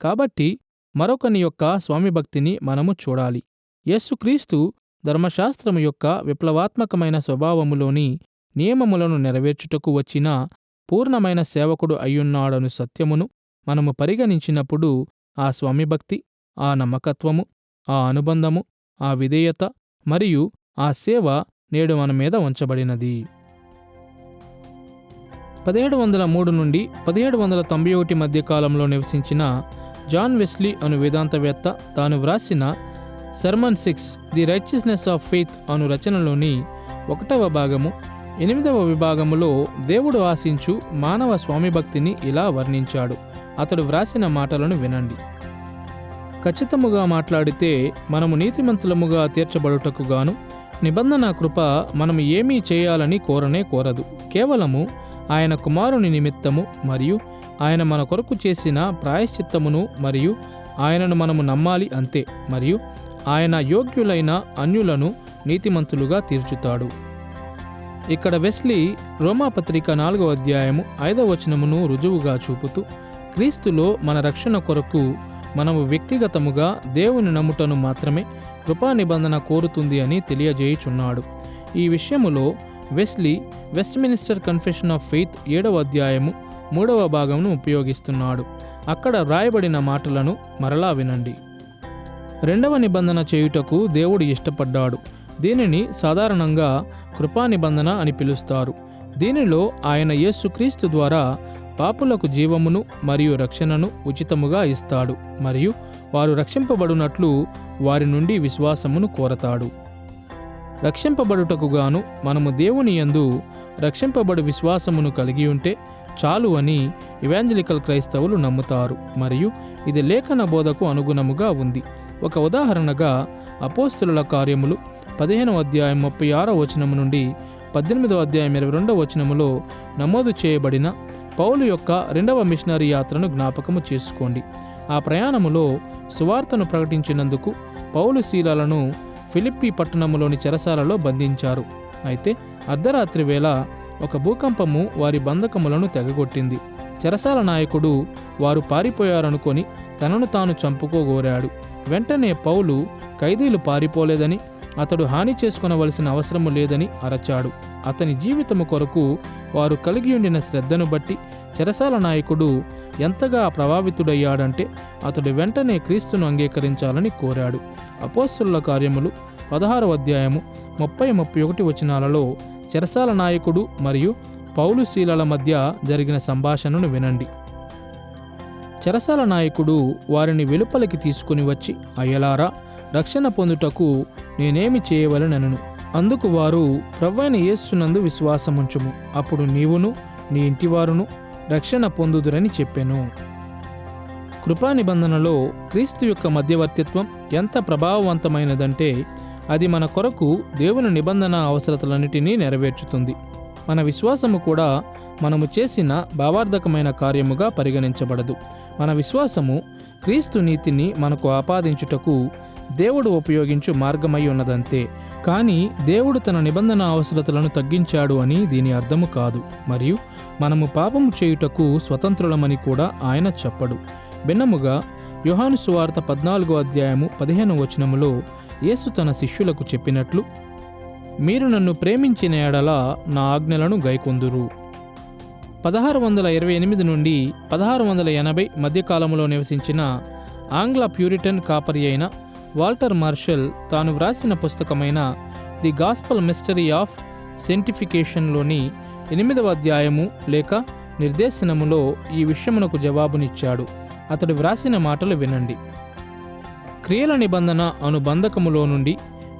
కాబట్టి మరొకని యొక్క స్వామిభక్తిని మనము చూడాలి. యేసుక్రీస్తు ధర్మశాస్త్రము యొక్క విప్లవాత్మకమైన స్వభావములోని నియమములను నెరవేర్చుటకు వచ్చిన పూర్ణమైన సేవకుడు అయ్యున్నాడను సత్యమును మనము పరిగణించినప్పుడు ఆ స్వామిభక్తి, ఆ నమ్మకత్వము, ఆ అనుబంధము, ఆ విధేయత మరియు ఆ సేవ నేడు మన మీద ఉంచబడినది. 1703 నుండి 1791 మధ్య కాలంలో నివసించిన జాన్ వెస్లీ అను వేదాంతవేత్త తాను వ్రాసిన sermon 6 the righteousness of faith అను రచనలోని 1వ భాగము 8వ విభాగములో దేవుడు ఆశించు మానవ స్వామిభక్తిని ఇలా వర్ణించాడు. అతడు వ్రాసిన మాటలను వినండి. ఖచ్చితముగా మాట్లాడితే మనము నీతిమంతులముగా తీర్చబడుటకు గాను నిబంధన కృప మనము ఏమీ చేయాలని కోరనే కోరదు. కేవలము ఆయన కుమారుని నిమిత్తము మరియు ఆయన మన కొరకు చేసిన ప్రాయశ్చిత్తమును మరియు ఆయనను మనము నమ్మాలి అంతే. మరియు ఆయన యోగ్యులైన అన్యులను నీతిమంతులుగా తీర్చుతాడు. ఇక్కడ వెస్లీ రోమాపత్రిక 4వ అధ్యాయము 5వ వచనమును రుజువుగా చూపుతూ క్రీస్తులో మన రక్షణ కొరకు మనము వ్యక్తిగతముగా దేవుని నమ్ముటను మాత్రమే కృపా నిబంధన కోరుతుంది అని తెలియజేయుచున్నాడు. ఈ విషయములో Wesley Westminster confession of faith 7వ అధ్యాయము 3వ భాగమును ఉపయోగిస్తున్నాడు. అక్కడ వ్రాయబడిన మాటలను మరలా వినండి. రెండవ నిబంధన చేయుటకు దేవుడు ఇష్టపడ్డాడు. దీనిని సాధారణంగా కృపా నిబంధన అని పిలుస్తారు. దీనిలో ఆయన యేసుక్రీస్తు ద్వారా పాపులకు జీవమును మరియు రక్షణను ఉచితముగా ఇస్తాడు మరియు వారు రక్షింపబడునట్లు వారి నుండి విశ్వాసమును కోరతాడు. రక్షింపబడుటకు గాను మనము దేవుని యందు రక్షింపబడు విశ్వాసమును కలిగి ఉంటే చాలు అని ఇవాంజలికల్ క్రైస్తవులు నమ్ముతారు మరియు ఇది లేఖన బోధకు అనుగుణముగా ఉంది. ఒక ఉదాహరణగా అపోస్తలుల కార్యములు 15వ అధ్యాయం 36వ వచనము నుండి 18వ అధ్యాయం 22వ వచనములో నమోదు చేయబడిన పౌలు యొక్క 2వ మిషనరీ యాత్రను జ్ఞాపకము చేసుకోండి. ఆ ప్రయాణములో సువార్తను ప్రకటించినందుకు పౌలు శీలలను ఫిలిప్పీ పట్టణములోని చెరసాలలో బంధించారు. అయితే అర్ధరాత్రి వేళ ఒక భూకంపము వారి బంధకములను తెగగొట్టింది. చెరసాల నాయకుడు వారు పారిపోయారనుకొని తనను తాను చంపుకోగోరాడు. వెంటనే పౌలు ఖైదీలు పారిపోలేదని, అతడు హాని చేసుకొనవలసిన అవసరము లేదని అరచాడు. అతని జీవితము కొరకు వారు కలిగి ఉండిన శ్రద్ధను బట్టి చెరసాల నాయకుడు ఎంతగా ప్రభావితుడయ్యాడంటే అతడు వెంటనే క్రీస్తును అంగీకరించాలని కోరాడు. అపోస్తలుల కార్యములు 16వ అధ్యాయము 30-31 వచనాలలో చెరసాల నాయకుడు మరియు పౌలు శీలల మధ్య జరిగిన సంభాషణను వినండి. చెరసాల నాయకుడు వారిని వెలుపలికి తీసుకుని వచ్చి, అయ్యలారా, రక్షణ పొందుటకు నేనేమి చేయవలెనను. అందుకు వారు, ప్రభువైన యేసునందు విశ్వాసముంచుము, అప్పుడు నీవును నీ ఇంటివారును రక్షణ పొందుదురని చెప్పెను. కృపా నిబంధనలో క్రీస్తు యొక్క మధ్యవర్తిత్వం ఎంత ప్రభావవంతమైనదంటే అది మన కొరకు దేవుని నిబంధన అవసరతలన్నిటినీ నెరవేర్చుతుంది. మన విశ్వాసము కూడా మనము చేసిన భావార్థకమైన కార్యముగా పరిగణించబడదు. మన విశ్వాసము క్రీస్తు నీతిని మనకు ఆపాదించుటకు దేవుడు ఉపయోగించు మార్గమై ఉన్నదంతే. కానీ దేవుడు తన నిబంధన అవసరతలను తగ్గించాడు అని దీని అర్థము కాదు. మరియు మనము పాపము చేయుటకు స్వతంత్రులమని కూడా ఆయన చెప్పడు. భిన్నముగా యోహాను సువార్త 14వ అధ్యాయము 15వ వచనములో యేసు తన శిష్యులకు చెప్పినట్లు, మీరు నన్ను ప్రేమించిన ఎడల నా ఆజ్ఞలను గైకొందురు. 1628 నుండి 1680 మధ్యకాలంలో నివసించిన ఆంగ్ల ప్యూరిటన్ కాపరి అయిన వాల్టర్ మార్షల్ తాను వ్రాసిన పుస్తకమైన ది గాస్పల్ మిస్టరీ ఆఫ్ సెంటిఫికేషన్లోని 8వ అధ్యాయము లేక నిర్దేశనములో ఈ విషయమునకు జవాబునిచ్చాడు. అతడు వ్రాసిన మాటలు వినండి. క్రియల నిబంధన అను బంధకములో నుండి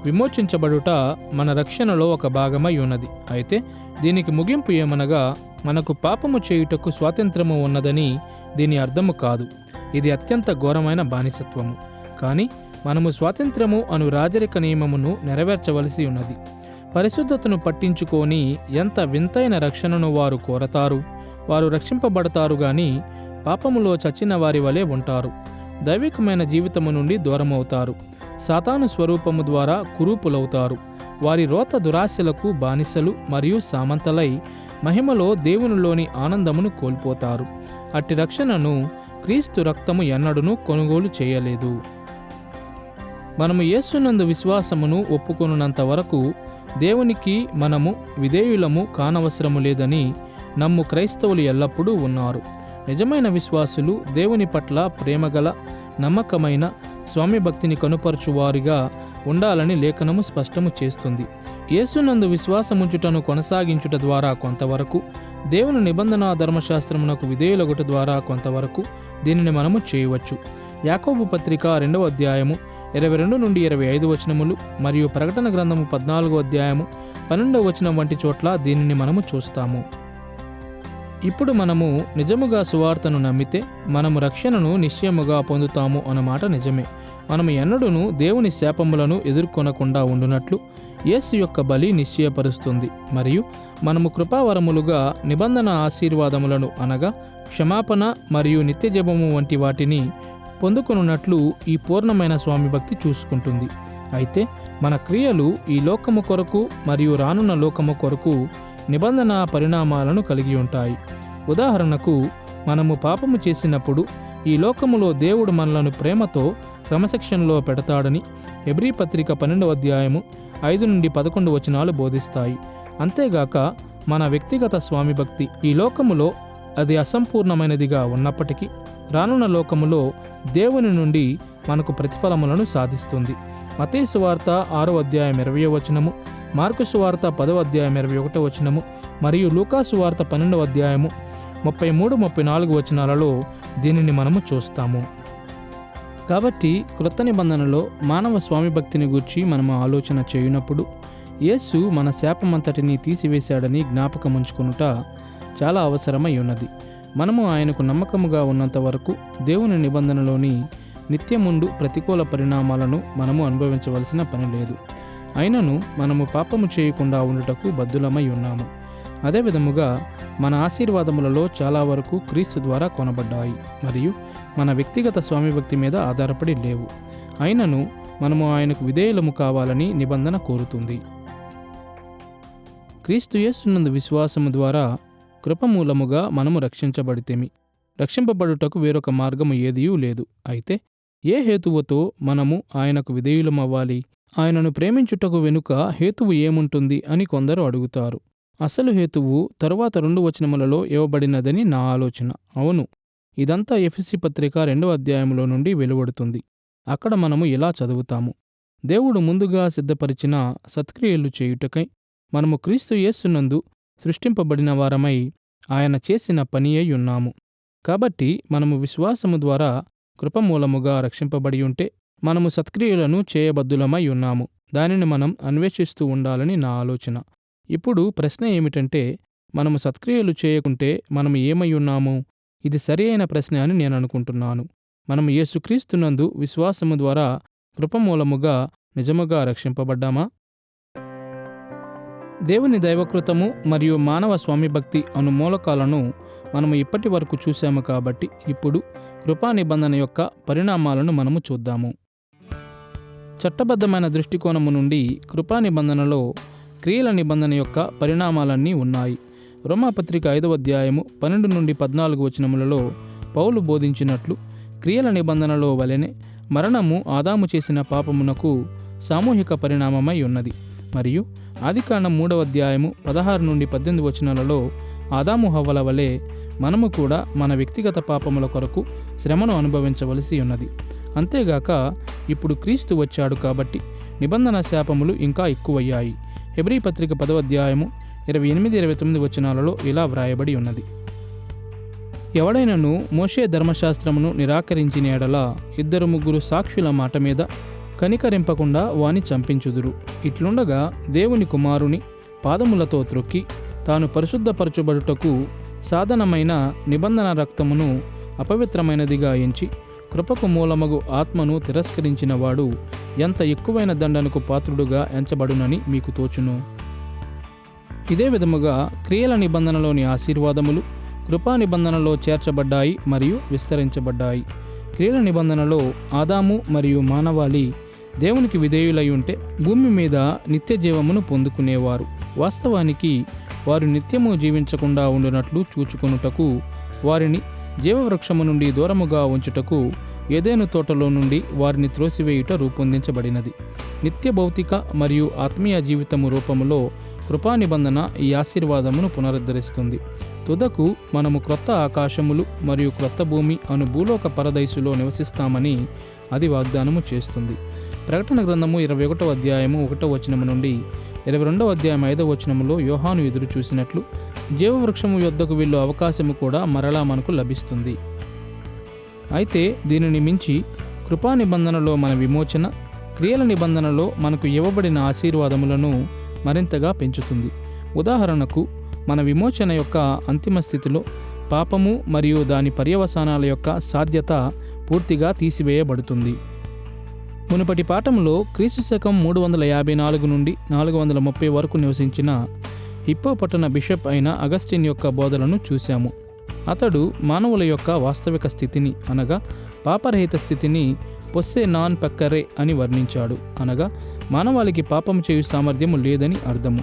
విమోచించబడుట మన రక్షణలో ఒక భాగమై ఉన్నది. అయితే దీనికి ముగింపు ఏమనగా మనకు పాపము చేయుటకు స్వాతంత్రము ఉన్నదని దీని అర్థము కాదు. ఇది అత్యంత ఘోరమైన బానిసత్వము. కానీ మనము స్వాతంత్రము అను రాజరిక నియమమును నెరవేర్చవలసి ఉన్నది. పరిశుద్ధతను పట్టించుకొని ఎంత వింతైన రక్షణను వారు కోరతారు. వారు రక్షింపబడతారు గాని పాపములో చచ్చిన వారి వలె ఉంటారు. దైవికమైన జీవితము నుండి దూరమవుతారు. సాతాను స్వరూపము ద్వారా కురూపులవుతారు. వారి రోత దురాశలకు బానిసలు మరియు సామంతలై మహిమలో దేవునిలోని ఆనందమును కోల్పోతారు. అట్టి రక్షణను క్రీస్తు రక్తము ఎన్నడూనూ కొనుగోలు చేయలేదు. మనము యేసునందు విశ్వాసమును ఒప్పుకొనున్నంత వరకు దేవునికి మనము విధేయులము కానవసరము లేదని నమ్ము క్రైస్తవులు ఎల్లప్పుడూ ఉన్నారు. నిజమైన విశ్వాసులు దేవుని పట్ల ప్రేమగల, నమ్మకమైన, స్వామి భక్తిని కనుపరచువారిగా ఉండాలని లేఖనము స్పష్టము చేస్తుంది. యేసునందు విశ్వాసముంచుటను కొనసాగించుట ద్వారా కొంతవరకు, దేవుని నిబంధన ధర్మశాస్త్రమునకు విధేయులగుట ద్వారా కొంతవరకు దీనిని మనము చేయవచ్చు. యాకోబు పత్రిక 2వ అధ్యాయము 22 నుండి 25 వచనములు మరియు ప్రకటన గ్రంథము 14వ అధ్యాయము 12వ వచనం వంటి చోట్ల దీనిని మనము చూస్తాము. ఇప్పుడు మనము నిజముగా సువార్తను నమ్మితే మనము రక్షణను నిశ్చయముగా పొందుతాము అన్నమాట నిజమే. మనము ఎన్నడూనూ దేవుని శాపములను ఎదుర్కొనకుండా ఉండునట్లు యేసు యొక్క బలి నిశ్చయపరుస్తుంది మరియు మనము కృపావరములుగా నిబంధన ఆశీర్వాదములను అనగా క్షమాపణ మరియు నిత్యజీవము వంటి వాటిని పొందుకొనున్నట్లు ఈ పూర్ణమైన స్వామి భక్తి చూసుకుంటుంది. అయితే మన క్రియలు ఈ లోకము కొరకు మరియు రానున్న లోకము కొరకు నిబంధన పరిణామాలను కలిగి ఉంటాయి. ఉదాహరణకు, మనము పాపము చేసినప్పుడు ఈ లోకములో దేవుడు మనలను ప్రేమతో క్రమశిక్షణలో పెడతాడని హెబ్రీ పత్రిక 12వ అధ్యాయము 5 నుండి 11 వచనాలు బోధిస్తాయి. అంతేగాక మన వ్యక్తిగత స్వామి భక్తి ఈ లోకములో అది అసంపూర్ణమైనదిగా ఉన్నప్పటికీ రానున్న లోకములో దేవుని నుండి మనకు ప్రతిఫలములను సాధిస్తుంది. మత్తయి సువార్త 6వ అధ్యాయం 20వ వచనము, మార్కు సువార్త 10వ అధ్యాయం 21వ వచనము మరియు లూకా సువార్త 12వ అధ్యాయము 33-34 వచనాలలో దీనిని మనము చూస్తాము. కాబట్టి క్రొత్త నిబంధనలో మానవ స్వామి భక్తిని గూర్చి మనము ఆలోచన చేయునప్పుడు యేసు మన శాపమంతటిని తీసివేశాడని జ్ఞాపకముంచుకొనుట చాలా అవసరమై ఉన్నది. మనము ఆయనకు నమ్మకముగా ఉన్నంత వరకు దేవుని నిబంధనలోని నిత్యముండు ప్రతికూల పరిణామాలను మనము అనుభవించవలసిన పని లేదు. అయినను మనము పాపము చేయకుండా ఉండుటకు బద్ధులమై ఉన్నాము. అదేవిధముగా మన ఆశీర్వాదములలో చాలా వరకు క్రీస్తు ద్వారా కొనబడ్డాయి మరియు మన వ్యక్తిగత స్వామి భక్తి మీద ఆధారపడి లేవు. అయినను మనము ఆయనకు విధేయులము కావాలని నిబంధన కోరుతుంది. క్రీస్తు యేసునందు విశ్వాసము ద్వారా కృపమూలముగా మనము రక్షించబడితేమి. రక్షింపబడుటకు వేరొక మార్గము ఏదియూ లేదు. అయితే ఏ హేతువుతో మనము ఆయనకు విధేయులమవ్వాలి? ఆయనను ప్రేమించుటకు వెనుక హేతువు ఏముంటుంది అని కొందరు అడుగుతారు. అసలు హేతువు తరువాత 2 వచనములలో ఇవ్వబడినదని నా ఆలోచన. అవును, ఇదంతా ఎఫెసీ పత్రిక 2వ అధ్యాయంలో నుండి వెలువడుతుంది. అక్కడ మనము ఇలా చదువుతాము: దేవుడు ముందుగా సిద్ధపరిచిన సత్క్రియలు చేయుటకై మనము క్రీస్తు యేసునందు సృష్టింపబడిన వారమై ఆయన చేసిన పని అయి ఉన్నాము. కాబట్టి మనము విశ్వాసము ద్వారా కృపమూలముగా రక్షింపబడి ఉంటే మనము సత్క్రియలను చేయబద్దులమై ఉన్నాము. దానిని మనం అన్వేషిస్తూ ఉండాలని నా ఆలోచన. ఇప్పుడు ప్రశ్న ఏమిటంటే, మనము సత్క్రియలు చేయకుంటే మనము ఏమై ఉన్నాము? ఇది సరి అయిన ప్రశ్న అని నేను అనుకుంటున్నాను. మనము యేసుక్రీస్తునందు విశ్వాసము ద్వారా కృపమూలముగా నిజముగా రక్షింపబడ్డామా? దేవుని దైవకృతము మరియు మానవ స్వామి భక్తి అను మూలకాలను మనము ఇప్పటి వరకు చూశాము. కాబట్టి ఇప్పుడు కృపా నిబంధన యొక్క పరిణామాలను మనము చూద్దాము. చట్టబద్ధమైన దృష్టికోణము నుండి కృపా నిబంధనలో క్రియల నిబంధన యొక్క పరిణామాలన్నీ ఉన్నాయి. రోమాపత్రిక 5వ అధ్యాయము 12 నుండి 14 వచనములలో పౌలు బోధించినట్లు క్రియల నిబంధనలో వలెనే మరణము ఆదాము చేసిన పాపమునకు సామూహిక పరిణామమై ఉన్నది. మరియు ఆదికాండం 3వ అధ్యాయము 16 నుండి 18 వచనాలలో ఆదాము హవ్వల వలె మనము కూడా మన వ్యక్తిగత పాపముల కొరకు శ్రమను అనుభవించవలసి ఉన్నది. అంతేగాక ఇప్పుడు క్రీస్తు వచ్చాడు కాబట్టి నిబంధన శాపములు ఇంకా ఎక్కువయ్యాయి. హెబ్రీ పత్రిక 10వ అధ్యాయము 28-29 వచనాలలో ఇలా వ్రాయబడి ఉన్నది: ఎవడైనను మోషే ధర్మశాస్త్రమును నిరాకరించిన ఎడల 2-3 సాక్షుల మాట మీద కనికరింపకుండా వాని చంపించుదురు. ఇట్లుండగా దేవుని కుమారుని పాదములతో త్రొక్కి తాను పరిశుద్ధపరచబడుటకు సాధనమైన నిబంధన రక్తమును అపవిత్రమైనదిగా ఎంచి కృపకు మూలమగు ఆత్మను తిరస్కరించిన వాడు ఎంత ఎక్కువైన దండనకు పాత్రుడుగా ఎంచబడునని మీకు తోచును. ఇదే విధముగా క్రియల నిబంధనలోని ఆశీర్వాదములు కృపా నిబంధనలో చేర్చబడ్డాయి మరియు విస్తరించబడ్డాయి. క్రియల నిబంధనలో ఆదాము మరియు మానవాళి దేవునికి విధేయులై ఉంటే భూమి మీద నిత్య జీవమును పొందుకునేవారు. వాస్తవానికి వారు నిత్యము జీవించకుండా ఉండునట్లు చూచుకొనుటకు వారిని జీవవృక్షము నుండి దూరముగా ఉంచుటకు ఏదెను తోటలో నుండి వారిని త్రోసివేయుట రూపొందించబడినది. నిత్య భౌతిక మరియు ఆత్మీయ జీవితము రూపములో కృపా నిబంధన ఈ ఆశీర్వాదమును పునరుద్ధరిస్తుంది. తుదకు మనము క్రొత్త ఆకాశములు మరియు క్రొత్త భూమి అను భూలోక పరదైసులో నివసిస్తామని అది వాగ్దానము చేస్తుంది. ప్రకటన గ్రంథము 21వ అధ్యాయము 1వ వచనము నుండి 22వ అధ్యాయం 5వ వచనములో యోహాను ఎదురు చూసినట్లు జీవవృక్షము యొద్దకు వెళ్ళు అవకాశము కూడా మరలా మనకు లభిస్తుంది. అయితే దీనిని మించి కృపా నిబంధనలో మన విమోచన క్రియల నిబంధనలో మనకు ఇవ్వబడిన ఆశీర్వాదములను మరింతగా పెంచుతుంది. ఉదాహరణకు, మన విమోచన యొక్క అంతిమ స్థితిలో పాపము మరియు దాని పర్యవసానాల యొక్క సాధ్యత పూర్తిగా తీసివేయబడుతుంది. మునుపటి పాఠంలో క్రీస్తు శకం 354 నుండి 430 వరకు నివసించిన హిప్పో పట్టణ బిషప్ అయిన అగస్టిన్ యొక్క బోధలను చూశాము. అతడు మానవుల యొక్క వాస్తవిక స్థితిని అనగా పాపరహిత స్థితిని పొస్సే నాన్ పెక్కరే అని వర్ణించాడు. అనగా మానవాళికి పాపము చేయు సామర్థ్యము లేదని అర్థము.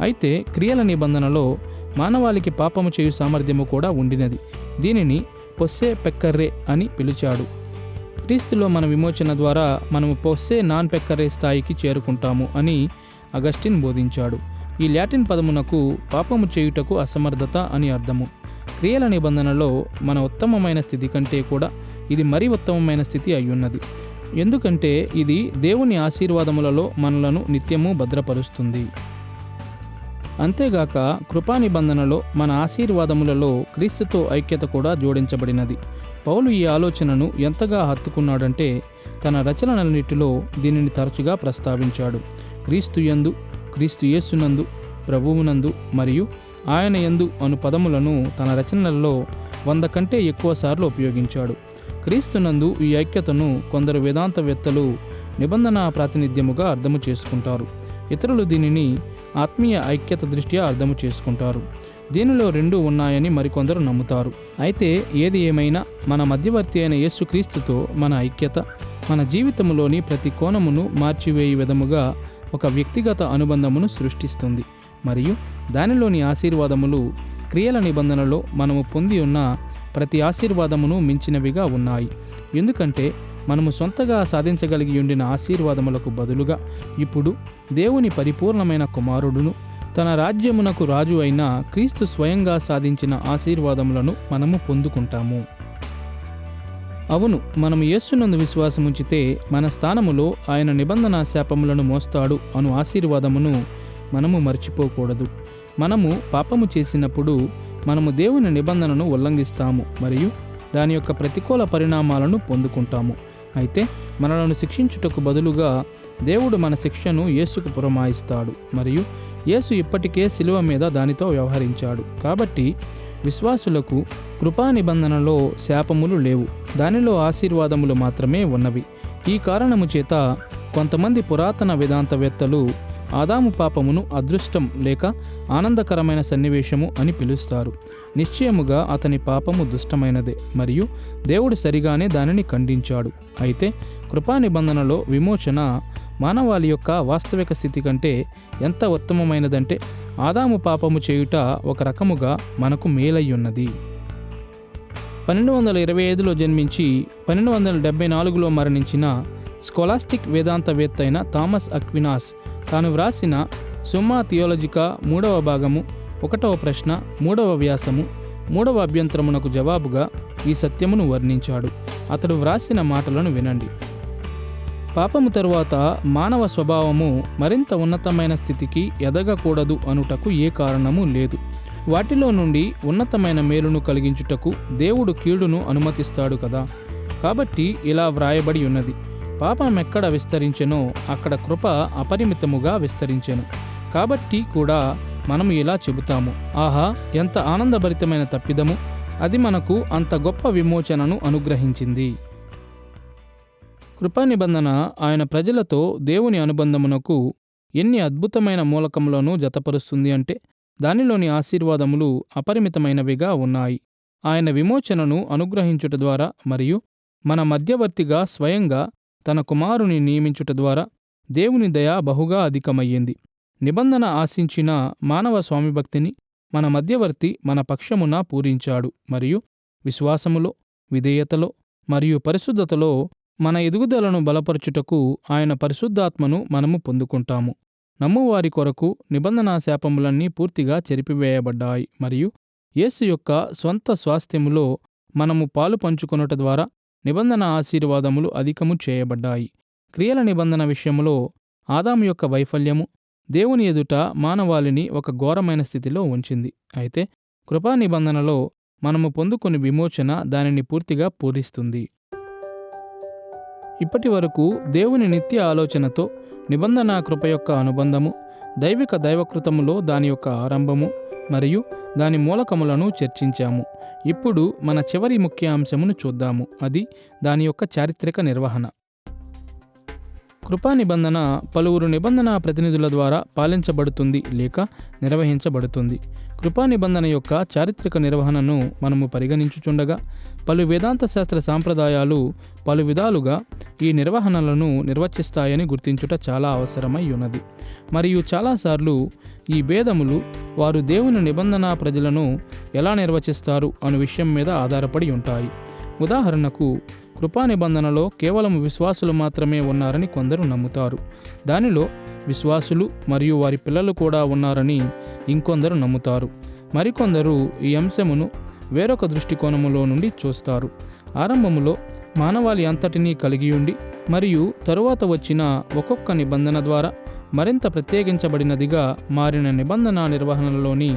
అయితే క్రియల నిబంధనలో మానవాళికి పాపము చేయు సామర్థ్యము కూడా ఉండినది. దీనిని పొస్సే పెక్కర్రే అని పిలిచాడు. క్రీస్తులో మన విమోచన ద్వారా మనము పొస్సే నాన్ పెక్కరే స్థాయికి చేరుకుంటాము అని అగస్టిన్ బోధించాడు. ఈ లాటిన్ పదమునకు పాపము చేయుటకు అసమర్థత అని అర్థము. క్రియల నిబంధనలో మన ఉత్తమమైన స్థితి కంటే కూడా ఇది మరీ ఉత్తమమైన స్థితి అయ్యున్నది. ఎందుకంటే ఇది దేవుని ఆశీర్వాదములలో మనలను నిత్యము భద్రపరుస్తుంది. అంతేగాక కృపా నిబంధనలో మన ఆశీర్వాదములలో క్రీస్తుతో ఐక్యత కూడా జోడించబడినది. పౌలు ఈ ఆలోచనను ఎంతగా హత్తుకున్నాడంటే తన రచనలన్నిటిలో దీనిని తరచుగా ప్రస్తావించాడు. క్రీస్తు యందు, క్రీస్తు యేసునందు, ప్రభువునందు మరియు ఆయన యందు అను పదములను తన రచనలలో 100 కంటే ఎక్కువ సార్లు ఉపయోగించాడు. క్రీస్తునందు ఈ ఐక్యతను కొందరు వేదాంతవేత్తలు నిబంధన ప్రాతినిధ్యముగా అర్థము చేసుకుంటారు. ఇతరులు దీనిని ఆత్మీయ ఐక్యత దృష్ట్యా అర్థము చేసుకుంటారు. దీనిలో 2 ఉన్నాయని మరికొందరు నమ్ముతారు. అయితే ఏది ఏమైనా మన మధ్యవర్తి అయిన యేసుక్రీస్తుతో మన ఐక్యత మన జీవితంలోని ప్రతి కోణమును మార్చివేయి విధముగా ఒక వ్యక్తిగత అనుబంధమును సృష్టిస్తుంది. మరియు దానిలోని ఆశీర్వాదములు క్రియల నిబంధనలో మనము పొంది ఉన్న ప్రతి ఆశీర్వాదమును మించినవిగా ఉన్నాయి. ఎందుకంటే మనము సొంతగా సాధించగలిగి ఉండిన ఆశీర్వాదములకు బదులుగా ఇప్పుడు దేవుని పరిపూర్ణమైన కుమారుడును తన రాజ్యమునకు రాజు అయిన క్రీస్తు స్వయంగా సాధించిన ఆశీర్వాదములను మనము పొందుకుంటాము. అవును, మనము యేసునందు విశ్వాసముంచితే మన స్థానములో ఆయన నిబంధన శాపములను మోస్తాడు అను ఆశీర్వాదమును మనము మర్చిపోకూడదు. మనము పాపము చేసినప్పుడు మనము దేవుని నిబంధనను ఉల్లంఘిస్తాము మరియు దాని యొక్క ప్రతికూల పరిణామాలను పొందుకుంటాము. అయితే మనలను శిక్షించుటకు బదులుగా దేవుడు మన శిక్షను యేసుకు పురమాయిస్తాడు మరియు యేసు ఇప్పటికే శిలువ మీద దానితో వ్యవహరించాడు. కాబట్టి విశ్వాసులకు కృపా నిబంధనలో శాపములు లేవు, దానిలో ఆశీర్వాదములు మాత్రమే ఉన్నవి. ఈ కారణము చేత కొంతమంది పురాతన వేదాంతవేత్తలు ఆదాము పాపమును అదృష్టం లేక ఆనందకరమైన సన్నివేశము అని పిలుస్తారు. నిశ్చయముగా అతని పాపము దుష్టమైనదే మరియు దేవుడు సరిగానే దానిని ఖండించాడు. అయితే కృపా నిబంధనలో విమోచన మానవాళి యొక్క వాస్తవిక స్థితి కంటే ఎంత ఉత్తమమైనదంటే ఆదాము పాపము చేయుట ఒక రకముగా మనకు మేలయ్యున్నది. 1225లో జన్మించి 1274లో మరణించిన స్కోలాస్టిక్ వేదాంతవేత్త అయిన థామస్ అక్వినాస్ తాను వ్రాసిన సుమ్మా థియోలజికా 3వ భాగము 1వ ప్రశ్న 3వ వ్యాసము 3వ అభ్యంతరమునకు జవాబుగా ఈ సత్యమును వర్ణించాడు. అతడు వ్రాసిన మాటలను వినండి. పాపము తరువాత మానవ స్వభావము మరింత ఉన్నతమైన స్థితికి ఎదగకూడదు అనుటకు ఏ కారణము లేదు. వాటిలో నుండి ఉన్నతమైన మేలును కలిగించుటకు దేవుడు కీడును అనుమతిస్తాడు కదా. కాబట్టి ఇలా వ్రాయబడి ఉన్నది: పాపమెక్కడ విస్తరించెనో అక్కడ కృప అపరిమితముగా విస్తరించెను. కాబట్టి కూడా మనము ఇలా చెబుతాము: ఆహా, ఎంత ఆనందభరితమైన తప్పిదము! అది మనకు అంత గొప్ప విమోచనను అనుగ్రహించింది. కృపా నిబంధన ఆయన ప్రజలతో దేవుని అనుబంధమునకు ఎన్ని అద్భుతమైన మూలకములను జతపరుస్తుంది అంటే దానిలోని ఆశీర్వాదములు అపరిమితమైనవిగా ఉన్నాయి. ఆయన విమోచనను అనుగ్రహించుట ద్వారా మరియు మన మధ్యవర్తిగా స్వయంగా తన కుమారుని నియమించుట ద్వారా దేవుని దయ బహుగా అధికమయ్యింది. నిబంధన ఆశించిన మానవ స్వామిభక్తిని మన మధ్యవర్తి మన పక్షమున పూరించాడు మరియు విశ్వాసములో, విధేయతలో మరియు పరిశుద్ధతలో మన ఎదుగుదలను బలపరచుటకు ఆయన పరిశుద్ధాత్మను మనము పొందుకుంటాము. నమ్మువారి కొరకు నిబంధనా శాపములన్నీ పూర్తిగా చెరిపివేయబడ్డాయి మరియు యేసు యొక్క స్వంత స్వాస్థ్యములో మనము పాలు పంచుకొనుట ద్వారా నిబంధన ఆశీర్వాదములు అధికము చేయబడ్డాయి. క్రియల నిబంధన విషయములో ఆదాము యొక్క వైఫల్యము దేవుని ఎదుట మానవాళిని ఒక ఘోరమైన స్థితిలో ఉంచింది. అయితే కృపా నిబంధనలో మనము పొందుకొని విమోచన దానిని పూర్తిగా పూరిస్తుంది. ఇప్పటి వరకు దేవుని నిత్య ఆలోచనతో నిబంధన కృప యొక్క అనుబంధము, దైవిక దైవకృతములో దాని యొక్క ఆరంభము మరియు దాని మూలకములను చర్చించాము. ఇప్పుడు మన చివరి ముఖ్య అంశమును చూద్దాము. అది దాని యొక్క చారిత్రక నిర్వహణ. కృపా నిబంధన పలువురు నిబంధన ప్రతినిధుల ద్వారా పాలించబడుతుంది లేక నిర్వహించబడుతుంది. కృపా నిబంధన యొక్క చారిత్రక నిర్వహణను మనము పరిగణించుచుండగా పలు వేదాంత శాస్త్ర సాంప్రదాయాలు పలు విధాలుగా ఈ నిర్వహణలను నిర్వచిస్తాయని గుర్తించుట చాలా అవసరమై ఉన్నది. మరియు చాలాసార్లు ఈ భేదములు వారు దేవుని నిబంధన ప్రజలను ఎలా నిర్వచిస్తారు అను విషయం మీద ఆధారపడి ఉంటాయి. ఉదాహరణకు, కృపా నిబంధనలో కేవలం విశ్వాసులు మాత్రమే ఉన్నారని కొందరు నమ్ముతారు. దానిలో విశ్వాసులు మరియు వారి పిల్లలు కూడా ఉన్నారని ఇంకొందరు నమ్ముతారు. మరికొందరు ఈ అంశమును వేరొక దృష్టికోణములో నుండి చూస్తారు. ఆరంభములో మానవాళి అంతటినీ కలిగి ఉండి మరియు తరువాత వచ్చిన ఒక్కొక్క నిబంధన ద్వారా మరింత ప్రత్యేకించబడినదిగా మారిన నిబంధన నిర్వహణలోని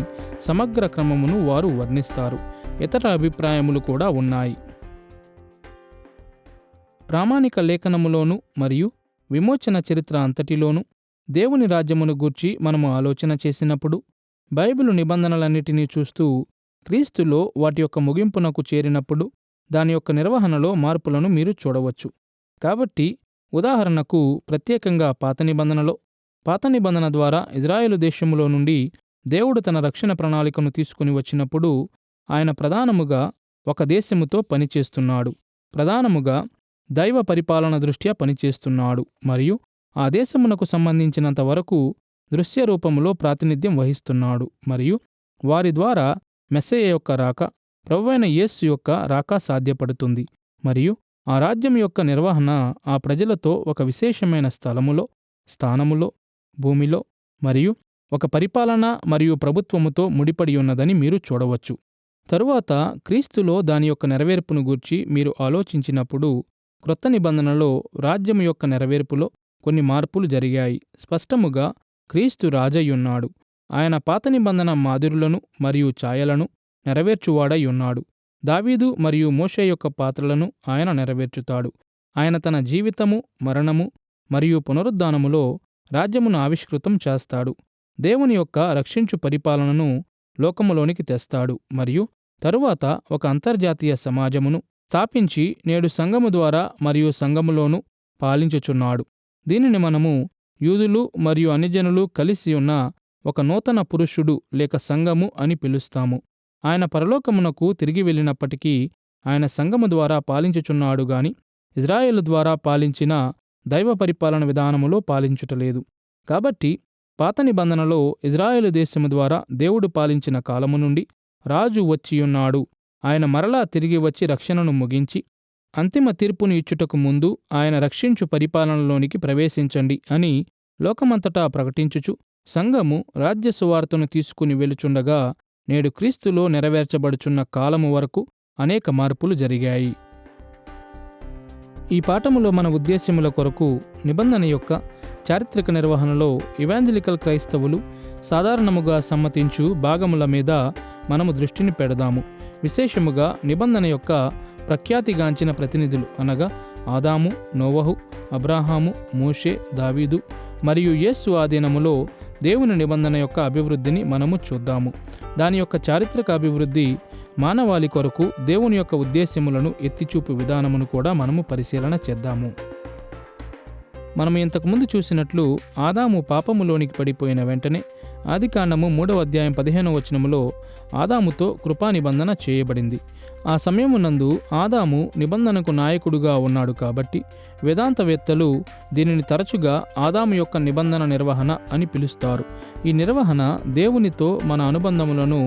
సమగ్ర క్రమమును వారు వర్ణిస్తారు. ఇతర అభిప్రాయములు కూడా ఉన్నాయి. ప్రామాణిక లేఖనములోను మరియు విమోచన చరిత్ర అంతటిలోనూ దేవుని రాజ్యమును గూర్చి మనము ఆలోచన చేసినప్పుడు బైబిలు నిబంధనలన్నిటినీ చూస్తూ క్రీస్తులో వాటి యొక్క ముగింపునకు చేరినప్పుడు దాని యొక్క నిర్వహణలో మార్పులను మీరు చూడవచ్చు. కాబట్టి ఉదాహరణకు, ప్రత్యేకంగా పాత నిబంధన ద్వారా ఇజ్రాయేలు దేశములో నుండి దేవుడు తన రక్షణ ప్రణాళికను తీసుకుని వచ్చినప్పుడు ఆయన ప్రధానముగా ఒక దేశముతో పనిచేస్తున్నాడు. ప్రధానముగా దైవ పరిపాలన దృష్ట్యా పనిచేస్తున్నాడు మరియు ఆ దేశమునకు సంబంధించినంత వరకు దృశ్య రూపములో ప్రాతినిధ్యం వహిస్తున్నాడు. మరియు వారి ద్వారా మెస్సయ్య యొక్క రాక, ప్రభువైన యేసు యొక్క రాక సాధ్యపడుతుంది. మరియు ఆ రాజ్యం యొక్క నిర్వహణ ఆ ప్రజలతో ఒక విశేషమైన స్థానములో, భూమిలో మరియు ఒక పరిపాలన మరియు ప్రభుత్వముతో ముడిపడి ఉన్నదని మీరు చూడవచ్చు. తరువాత క్రీస్తులో దాని యొక్క నెరవేర్పును గూర్చి మీరు ఆలోచించినప్పుడు క్రొత్త నిబంధనలో రాజ్యము యొక్క నెరవేర్పులో కొన్ని మార్పులు జరిగాయి. స్పష్టముగా క్రీస్తు రాజయ్యున్నాడు. ఆయన పాత నిబంధన మాదిరులను మరియు ఛాయలను నెరవేర్చువాడై ఉన్నాడు. దావీదు మరియు మోషే యొక్క పాత్రలను ఆయన నెరవేర్చుతాడు. ఆయన తన జీవితము, మరణము మరియు పునరుద్ధానములో రాజ్యమును ఆవిష్కృతం చేస్తాడు. దేవుని యొక్క రక్షించు పరిపాలనను లోకములోనికి తెస్తాడు మరియు తరువాత ఒక అంతర్జాతీయ సమాజమును స్థాపించి నేడు సంఘము ద్వారా మరియు సంఘములోను పాలించుచున్నాడు. దీనిని మనము యూదులు మరియు అన్యజనులు కలిసి ఉన్న ఒక నూతన పురుషుడు లేక సంఘము అని పిలుస్తాము. ఆయన పరలోకమునకు తిరిగి వెళ్ళినప్పటికీ ఆయన సంఘము ద్వారా పాలించుచున్నాడు గాని ఇజ్రాయేలు ద్వారా పాలించిన దైవ పరిపాలన విధానములో పాలించుటలేదు. కాబట్టి పాత నిబంధనలో ఇజ్రాయేలు దేశము ద్వారా దేవుడు పాలించిన కాలము నుండి రాజు వచ్చియున్నాడు. ఆయన మరలా తిరిగి వచ్చి రక్షణను ముగించి అంతిమ తీర్పును ఇచ్చుటకు ముందు ఆయన రక్షించు పరిపాలనలోనికి ప్రవేశించండి అని లోకమంతటా ప్రకటించుచు సంఘము రాజ్య సువార్తను తీసుకుని వెలుచుండగా నేడు క్రీస్తులో నెరవేర్చబడుచున్న కాలము వరకు అనేక మార్పులు జరిగాయి. ఈ పాఠములో మన ఉద్దేశ్యముల కొరకు నిబంధన యొక్క చారిత్రక నిర్వహణలో ఇవాంజలికల్ క్రైస్తవులు సాధారణముగా సమ్మతించు భాగముల మీద మనము దృష్టిని పెడదాము. విశేషముగా నిబంధన యొక్క ప్రఖ్యాతిగాంచిన ప్రతినిధులు అనగా ఆదాము, నోవహు, అబ్రాహాము, మోషే, దావీదు మరియు యేసు ఆధీనములో దేవుని నిబంధన యొక్క అభివృద్ధిని మనము చూద్దాము. దాని యొక్క చారిత్రక అభివృద్ధి మానవాళి కొరకు దేవుని యొక్క ఉద్దేశ్యములను ఎత్తిచూపు విధానమును కూడా మనము పరిశీలన చేద్దాము. మనము ఇంతకుముందు చూసినట్లు ఆదాము పాపములోనికి పడిపోయిన వెంటనే ఆదికాండము 3వ అధ్యాయం 15వ వచనములో ఆదాముతో కృపా నిబంధన చేయబడింది. ఆ సమయమునందు ఆదాము నిబంధనకు నాయకుడుగా ఉన్నాడు కాబట్టి వేదాంతవేత్తలు దీనిని తరచుగా ఆదాము యొక్క నిబంధన నిర్వహణ అని పిలుస్తారు. ఈ నిర్వహణ దేవునితో మన అనుబంధములను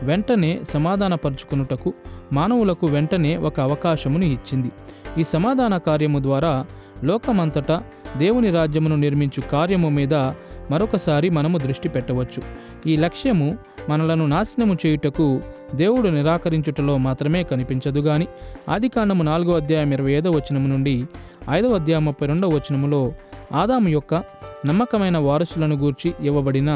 వెంటనే సమాధానపరుచుకొనుటకు మానవులకు వెంటనే ఒక అవకాశమును ఇచ్చింది. ఈ సమాధాన కార్యము ద్వారా లోకమంతటా దేవుని రాజ్యమును నిర్మించు కార్యము మీద మరొకసారి మనము దృష్టి పెట్టవచ్చు. ఈ లక్ష్యము మనలను నాశనము చేయుటకు దేవుడు నిరాకరించుటలో మాత్రమే కనిపించదు గాని ఆదికాండము 4వ అధ్యాయం 25వ వచనము నుండి 5వ అధ్యాయం 32వ వచనములో ఆదాము యొక్క నమ్మకమైన వారసులను గూర్చి ఇవ్వబడిన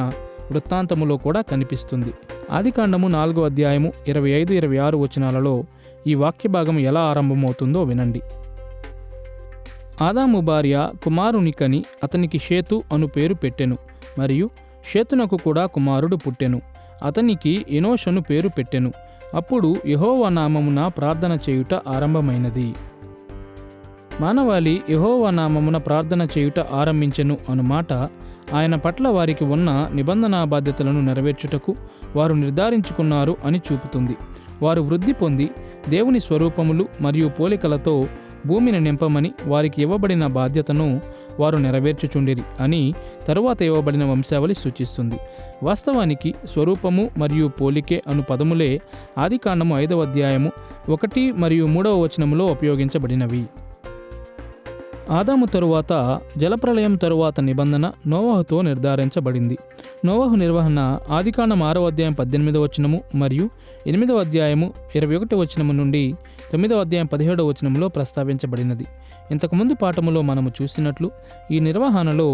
వృత్తాంతములో కూడా కనిపిస్తుంది. ఆదికాండము 4వ అధ్యాయము 25-26 వచనాలలో ఈ వాక్య భాగం ఎలా ఆరంభమవుతుందో వినండి. ఆదాము భార్య కుమారునికని అతనికి షేతు అను పేరు పెట్టెను. మరియు షేతునకు కూడా కుమారుడు పుట్టెను. అతనికి ఎనోషను పేరు పెట్టెను. అప్పుడు యెహోవా నామమున ప్రార్థన చేయుట ఆరంభమైనది. మానవాళి యెహోవా నామమున ప్రార్థన చేయుట ఆరంభించెను అను మాట ఆయన పట్ల వారికి ఉన్న నిబంధనా బాధ్యతలను నెరవేర్చుటకు వారు నిర్ధారించుకున్నారు అని చూపుతుంది. వారు వృద్ధి పొంది దేవుని స్వరూపములు మరియు పోలికలతో భూమిని నింపమని వారికి ఇవ్వబడిన బాధ్యతను వారు నెరవేర్చుచుండిరి అని తరువాత ఇవ్వబడిన వంశావళి సూచిస్తుంది. వాస్తవానికి స్వరూపము మరియు పోలికే అను పదములే ఆదికాండము 5వ అధ్యాయము 1 మరియు 3వ వచనములో ఉపయోగించబడినవి. ఆదాము తరువాత జలప్రళయం తరువాత నిబంధన నోవహుతో నిర్ధారించబడింది. నోవహు నిర్వహణ ఆదికాండం 6వ అధ్యాయం 18వ వచనము మరియు 8వ అధ్యాయము 21వ వచనము నుండి 9వ అధ్యాయం 17వ వచనంలో ప్రస్తావించబడినది. ఇంతకుముందు పాఠములో మనము చూసినట్లు ఈ నిర్వహణలో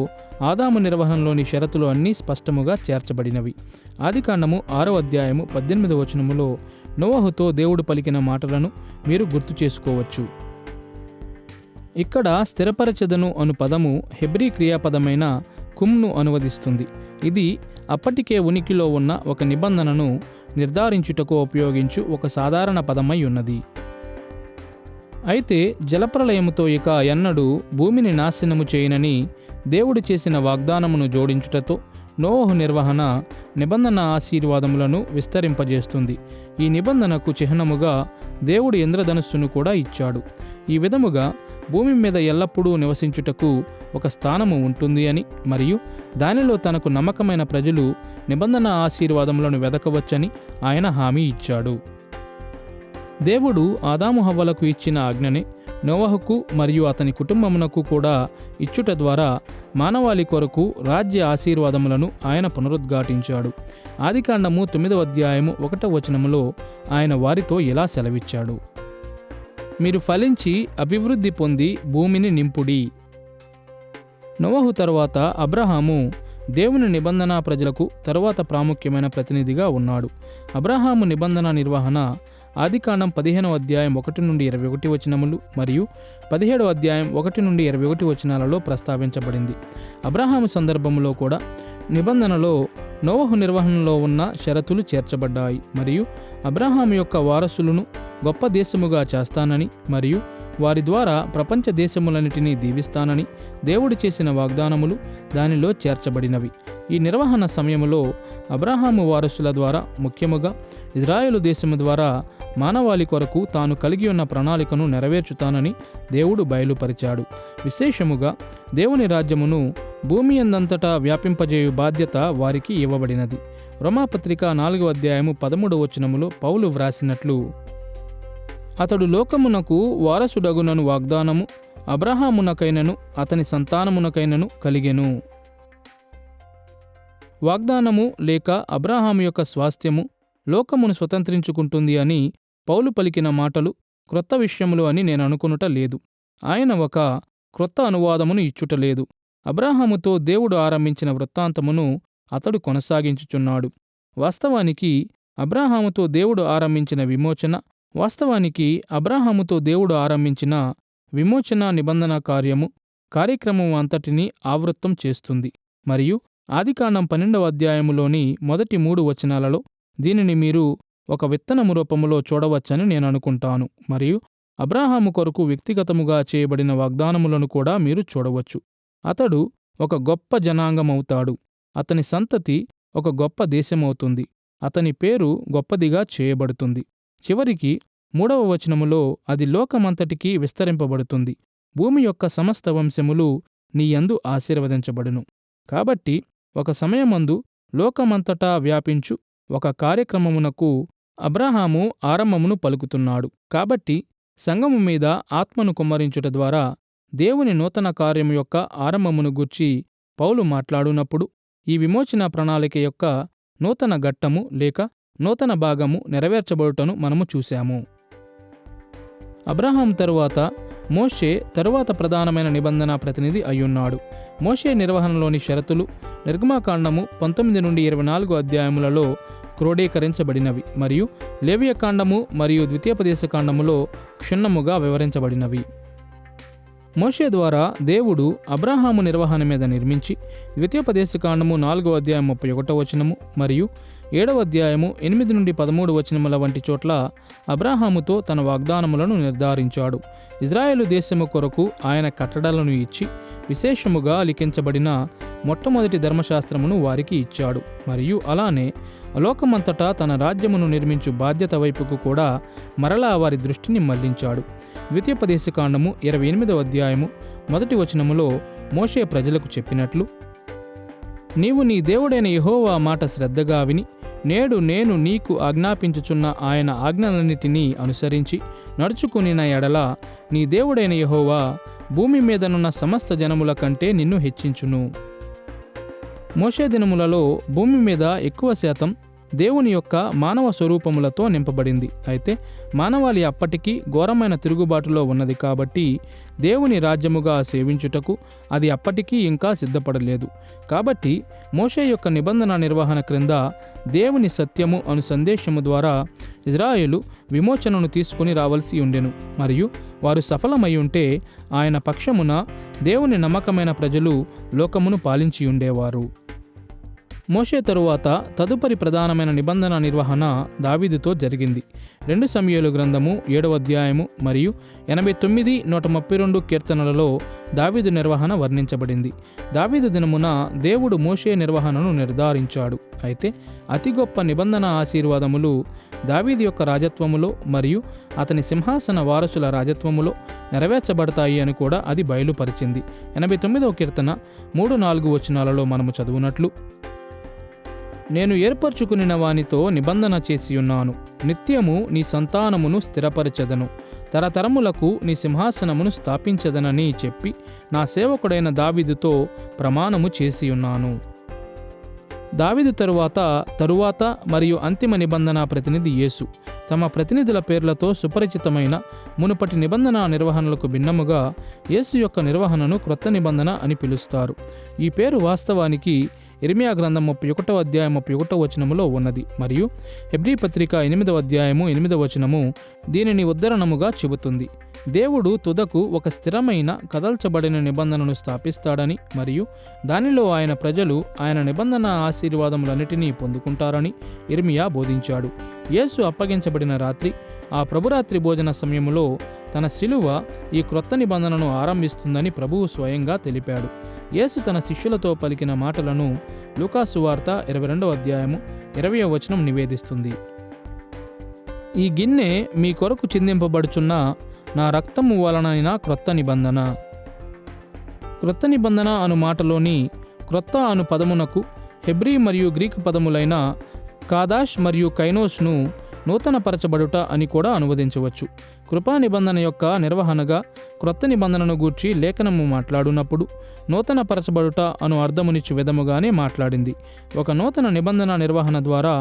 ఆదాము నిర్వహణలోని షరతులు అన్నీ స్పష్టముగా చేర్చబడినవి. ఆదికాండము 6వ అధ్యాయము 18వ వచనములో నోవహుతో దేవుడు పలికిన మాటలను మీరు గుర్తు చేసుకోవచ్చు. ఇక్కడ స్థిరపరచెదను అను పదము హెబ్రీ క్రియాపదమైన కుమ్ను అనువదిస్తుంది. ఇది అప్పటికే ఉనికిలో ఉన్న ఒక నిబంధనను నిర్ధారించుటకు ఉపయోగించు ఒక సాధారణ పదమై ఉన్నది. అయితే జలప్రళయముతో ఇక ఎన్నడూ భూమిని నాశనము చేయనని దేవుడు చేసిన వాగ్దానమును జోడించుటతో నోవహు నిర్వహణ నిబంధన ఆశీర్వాదములను విస్తరింపజేస్తుంది. ఈ నిబంధనకు చిహ్నముగా దేవుడు ఇంద్రధనుస్సును కూడా ఇచ్చాడు. ఈ విధముగా భూమి మీద ఎల్లప్పుడూ నివసించుటకు ఒక స్థానము ఉంటుంది అని మరియు దానిలో తనకు నమ్మకమైన ప్రజలు నిబంధన ఆశీర్వాదములను వెదకవచ్చని ఆయన హామీ ఇచ్చాడు. దేవుడు ఆదాము హవ్వలకు ఇచ్చిన ఆజ్ఞనే నోవహుకు మరియు అతని కుటుంబమునకు కూడా ఇచ్చుట ద్వారా మానవాళి కొరకు రాజ్య ఆశీర్వాదములను ఆయన పునరుద్ఘాటించాడు. ఆదికాండము 9వ అధ్యాయము 1వ వచనములో ఆయన వారితో ఇలా సెలవిచ్చాడు: మీరు ఫలించి అభివృద్ధి పొంది భూమిని నింపుడి. నోవహు తరువాత అబ్రహాము దేవుని నిబంధన ప్రజలకు తరువాత ప్రాముఖ్యమైన ప్రతినిధిగా ఉన్నాడు. అబ్రహాము నిబంధన నిర్వహణ ఆదికాండం 15వ అధ్యాయం 1 నుండి 21 వచనములు మరియు 17వ అధ్యాయం 1 నుండి 21 వచనాలలో ప్రస్తావించబడింది. అబ్రహాము సందర్భంలో కూడా నిబంధనలో నోవహు నిర్వహణలో ఉన్న షరతులు చేర్చబడ్డాయి మరియు అబ్రహాము యొక్క వారసులను గొప్ప దేశముగా చేస్తానని మరియు వారి ద్వారా ప్రపంచ దేశములన్నిటినీ దీవిస్తానని దేవుడు చేసిన వాగ్దానములు దానిలో చేర్చబడినవి. ఈ నిర్వహణ సమయములో అబ్రహాము వారసుల ద్వారా ముఖ్యముగా ఇజ్రాయేలు దేశము ద్వారా మానవాళి కొరకు తాను కలిగి ఉన్న ప్రణాళికను నెరవేర్చుతానని దేవుడు బయలుపరిచాడు. విశేషముగా దేవుని రాజ్యమును భూమి అందంతటా వ్యాపింపజేయు బాధ్యత వారికి ఇవ్వబడినది. రోమాపత్రిక 4వ అధ్యాయము 13వ వచనములో పౌలు వ్రాసినట్లు: అతడు లోకమునకు వారసుడగునను వాగ్దానము అబ్రహామునకైనను అతని సంతానమునకైనను కలిగెను. వాగ్దానము లేక అబ్రహాము యొక్క స్వాస్థ్యము లోకమును స్వతంత్రించుకుంటుంది అని పౌలు పలికిన మాటలు క్రొత్త విషయములు అని నేను అనుకొనుట లేదు. ఆయన ఒక క్రొత్త అనువాదమును ఇచ్చుట లేదు. అబ్రహాముతో దేవుడు ఆరంభించిన వృత్తాంతమును అతడు కొనసాగించుచున్నాడు. వాస్తవానికి అబ్రహాముతో దేవుడు ఆరంభించిన విమోచన నిబంధన కార్యక్రమం అంతటినీ ఆవృత్తం చేస్తుంది మరియు ఆదికాండం 12వ అధ్యాయములోని మొదటి 3 వచనాలలో దీనిని మీరు ఒక విత్తనము రూపములో చూడవచ్చని నేను అనుకుంటాను మరియు అబ్రహాము కొరకు వ్యక్తిగతముగా చేయబడిన వాగ్దానములను కూడా మీరు చూడవచ్చు. అతడు ఒక గొప్ప జనాంగమవుతాడు. అతని సంతతి ఒక గొప్ప దేశమవుతుంది. అతని పేరు గొప్పదిగా చేయబడుతుంది. చివరికి 3వ వచనములో అది లోకమంతటికీ విస్తరింపబడుతుంది. భూమి యొక్క సమస్త వంశములు నీయందు ఆశీర్వదించబడును. కాబట్టి ఒక సమయమందు లోకమంతటా వ్యాపించు ఒక కార్యక్రమమునకు అబ్రహాము ఆరంభమును పలుకుతున్నాడు. కాబట్టి సంఘము మీద ఆత్మను కుమ్మరించుట ద్వారా దేవుని నూతన కార్యము యొక్క ఆరంభమును గూర్చి పౌలు మాట్లాడునప్పుడు ఈ విమోచన ప్రణాళిక యొక్క నూతన ఘట్టము లేక నూతన భాగము నెరవేర్చబడుటను మనము చూశాము. అబ్రహాం తరువాత మోషే తరువాత ప్రధానమైన నిబంధన ప్రతినిధి అయ్యున్నాడు. మోషే నిర్వహణలోని షరతులు నిర్గమాకాండము 19 నుండి 24 అధ్యాయములలో క్రోడీకరించబడినవి మరియు లేవియకాండము మరియు ద్వితీయోపదేశకాండములో క్షుణ్ణముగా వివరించబడినవి. మోషే ద్వారా దేవుడు అబ్రాహాము నిర్వహణ మీద నిర్మించి ద్వితీయోపదేశకాండము 4వ అధ్యాయం 31వ వచనము మరియు 7వ అధ్యాయము 8 నుండి 13 వచనముల వంటి చోట్ల అబ్రాహాముతో తన వాగ్దానములను నిర్ధారించాడు. ఇజ్రాయేలు దేశము కొరకు ఆయన కట్టడలను ఇచ్చి విశేషముగా లిఖించబడిన మొట్టమొదటి ధర్మశాస్త్రమును వారికి ఇచ్చాడు. మరియు అలానే లోకమంతటా తన రాజ్యమును నిర్మించు బాధ్యత వైపుకు కూడా మరలా వారి దృష్టిని మళ్లించాడు. ద్వితీయోపదేశకాండము 28వ అధ్యాయము 1వ వచనములో మోషే ప్రజలకు చెప్పినట్లు, నీవు నీ దేవుడైన యెహోవా మాట శ్రద్ధగా విని నేడు నేను నీకు ఆజ్ఞాపించుచున్న ఆయన ఆజ్ఞలన్నిటినీ అనుసరించి నడుచుకునిన ఎడల నీ దేవుడైన యెహోవా భూమి మీదనున్న సమస్త జనముల కంటే నిన్ను హెచ్చించును. మోషే దినములలో భూమి మీద ఎక్కువ శాతం దేవుని యొక్క మానవ స్వరూపములతో నింపబడింది. అయితే మానవాళి అప్పటికీ ఘోరమైన తిరుగుబాటులో ఉన్నది కాబట్టి దేవుని రాజ్యముగా సేవించుటకు అది అప్పటికీ ఇంకా సిద్ధపడలేదు. కాబట్టి మోషే యొక్క నిబంధన నిర్వహణ క్రింద దేవుని సత్యము అను సందేశము ద్వారా ఇజ్రాయేలు విమోచనను తీసుకుని రావలసి ఉండెను. మరియు వారు సఫలమై ఉంటే ఆయన పక్షమున దేవుని నమ్మకమైన ప్రజలు లోకమును పాలించి ఉండేవారు. మోషే తరువాత తదుపరి ప్రధానమైన నిబంధన నిర్వహణ దావీదుతో జరిగింది. 2 సమూయేలు గ్రంథము 7వ అధ్యాయము మరియు 89, 132 కీర్తనలలో దావీదు నిర్వహణ వర్ణించబడింది. దావీదు దినమున దేవుడు మోషే నిర్వహణను నిర్ధారించాడు. అయితే అతి గొప్ప నిబంధన ఆశీర్వాదములు దావీదు యొక్క రాజత్వములో మరియు అతని సింహాసన వారసుల రాజత్వములో నెరవేర్చబడతాయి అని కూడా అది బయలుపరిచింది. 89వ కీర్తన 3-4 వచనాలలో మనము చదువునట్లు, నేను ఏర్పరచుకునిన వానితో నిబంధన చేసి ఉన్నాను, నిత్యము నీ సంతానమును స్థిరపరచెదను, తరతరములకు నీ సింహాసనమును స్థాపించదనని చెప్పి నా సేవకుడైన దావీదుతో ప్రమాణము చేసి ఉన్నాను. దావీదు తరువాత మరియు అంతిమ నిబంధన ప్రతినిధి యేసు తమ ప్రతినిధుల పేర్లతో సుపరిచితమైన మునుపటి నిబంధన నిర్వహణలకు భిన్నముగా యేసు యొక్క నిర్వహణను క్రొత్త నిబంధన అని పిలుస్తారు. ఈ పేరు వాస్తవానికి ఇర్మియా గ్రంథం 31వ అధ్యాయం 31వ వచనములో ఉన్నది మరియు హెబ్రీ పత్రిక 8వ అధ్యాయము 8వ వచనము దీనిని ఉద్ధరణముగా చెబుతుంది. దేవుడు తుదకు ఒక స్థిరమైన కదల్చబడిన నిబంధనను స్థాపిస్తాడని మరియు దానిలో ఆయన ప్రజలు ఆయన నిబంధన ఆశీర్వాదములన్నిటినీ పొందుకుంటారని ఇర్మియా బోధించాడు. యేసు అప్పగించబడిన రాత్రి ఆ ప్రభురాత్రి భోజన సమయములో తన శిలువ ఈ క్రొత్త నిబంధనను ఆరంభిస్తుందని ప్రభువు స్వయంగా తెలిపాడు. యేసు తన శిష్యులతో పలికిన మాటలను లూకాసు వార్త 22వ అధ్యాయము 20వ వచనం నివేదిస్తుంది. ఈ గిన్నె మీ కొరకు చిందింపబడుచున్న నా రక్తము వలనైన క్రొత్త నిబంధన. క్రొత్త నిబంధన అను మాటలోని క్రొత్త అను పదమునకు హెబ్రీ మరియు గ్రీకు పదములైన కాదాష్ మరియు కైనోస్ను నూతనపరచబడుట అని కూడా అనువదించవచ్చు. కృపా నిబంధన యొక్క నిర్వహణగా క్రొత్త నిబంధనను గూర్చి లేఖనము మాట్లాడునప్పుడు నూతనపరచబడుట అను అర్థమునిచ్చు విధముగానే మాట్లాడింది. ఒక నూతన నిబంధన నిర్వహణ ద్వారా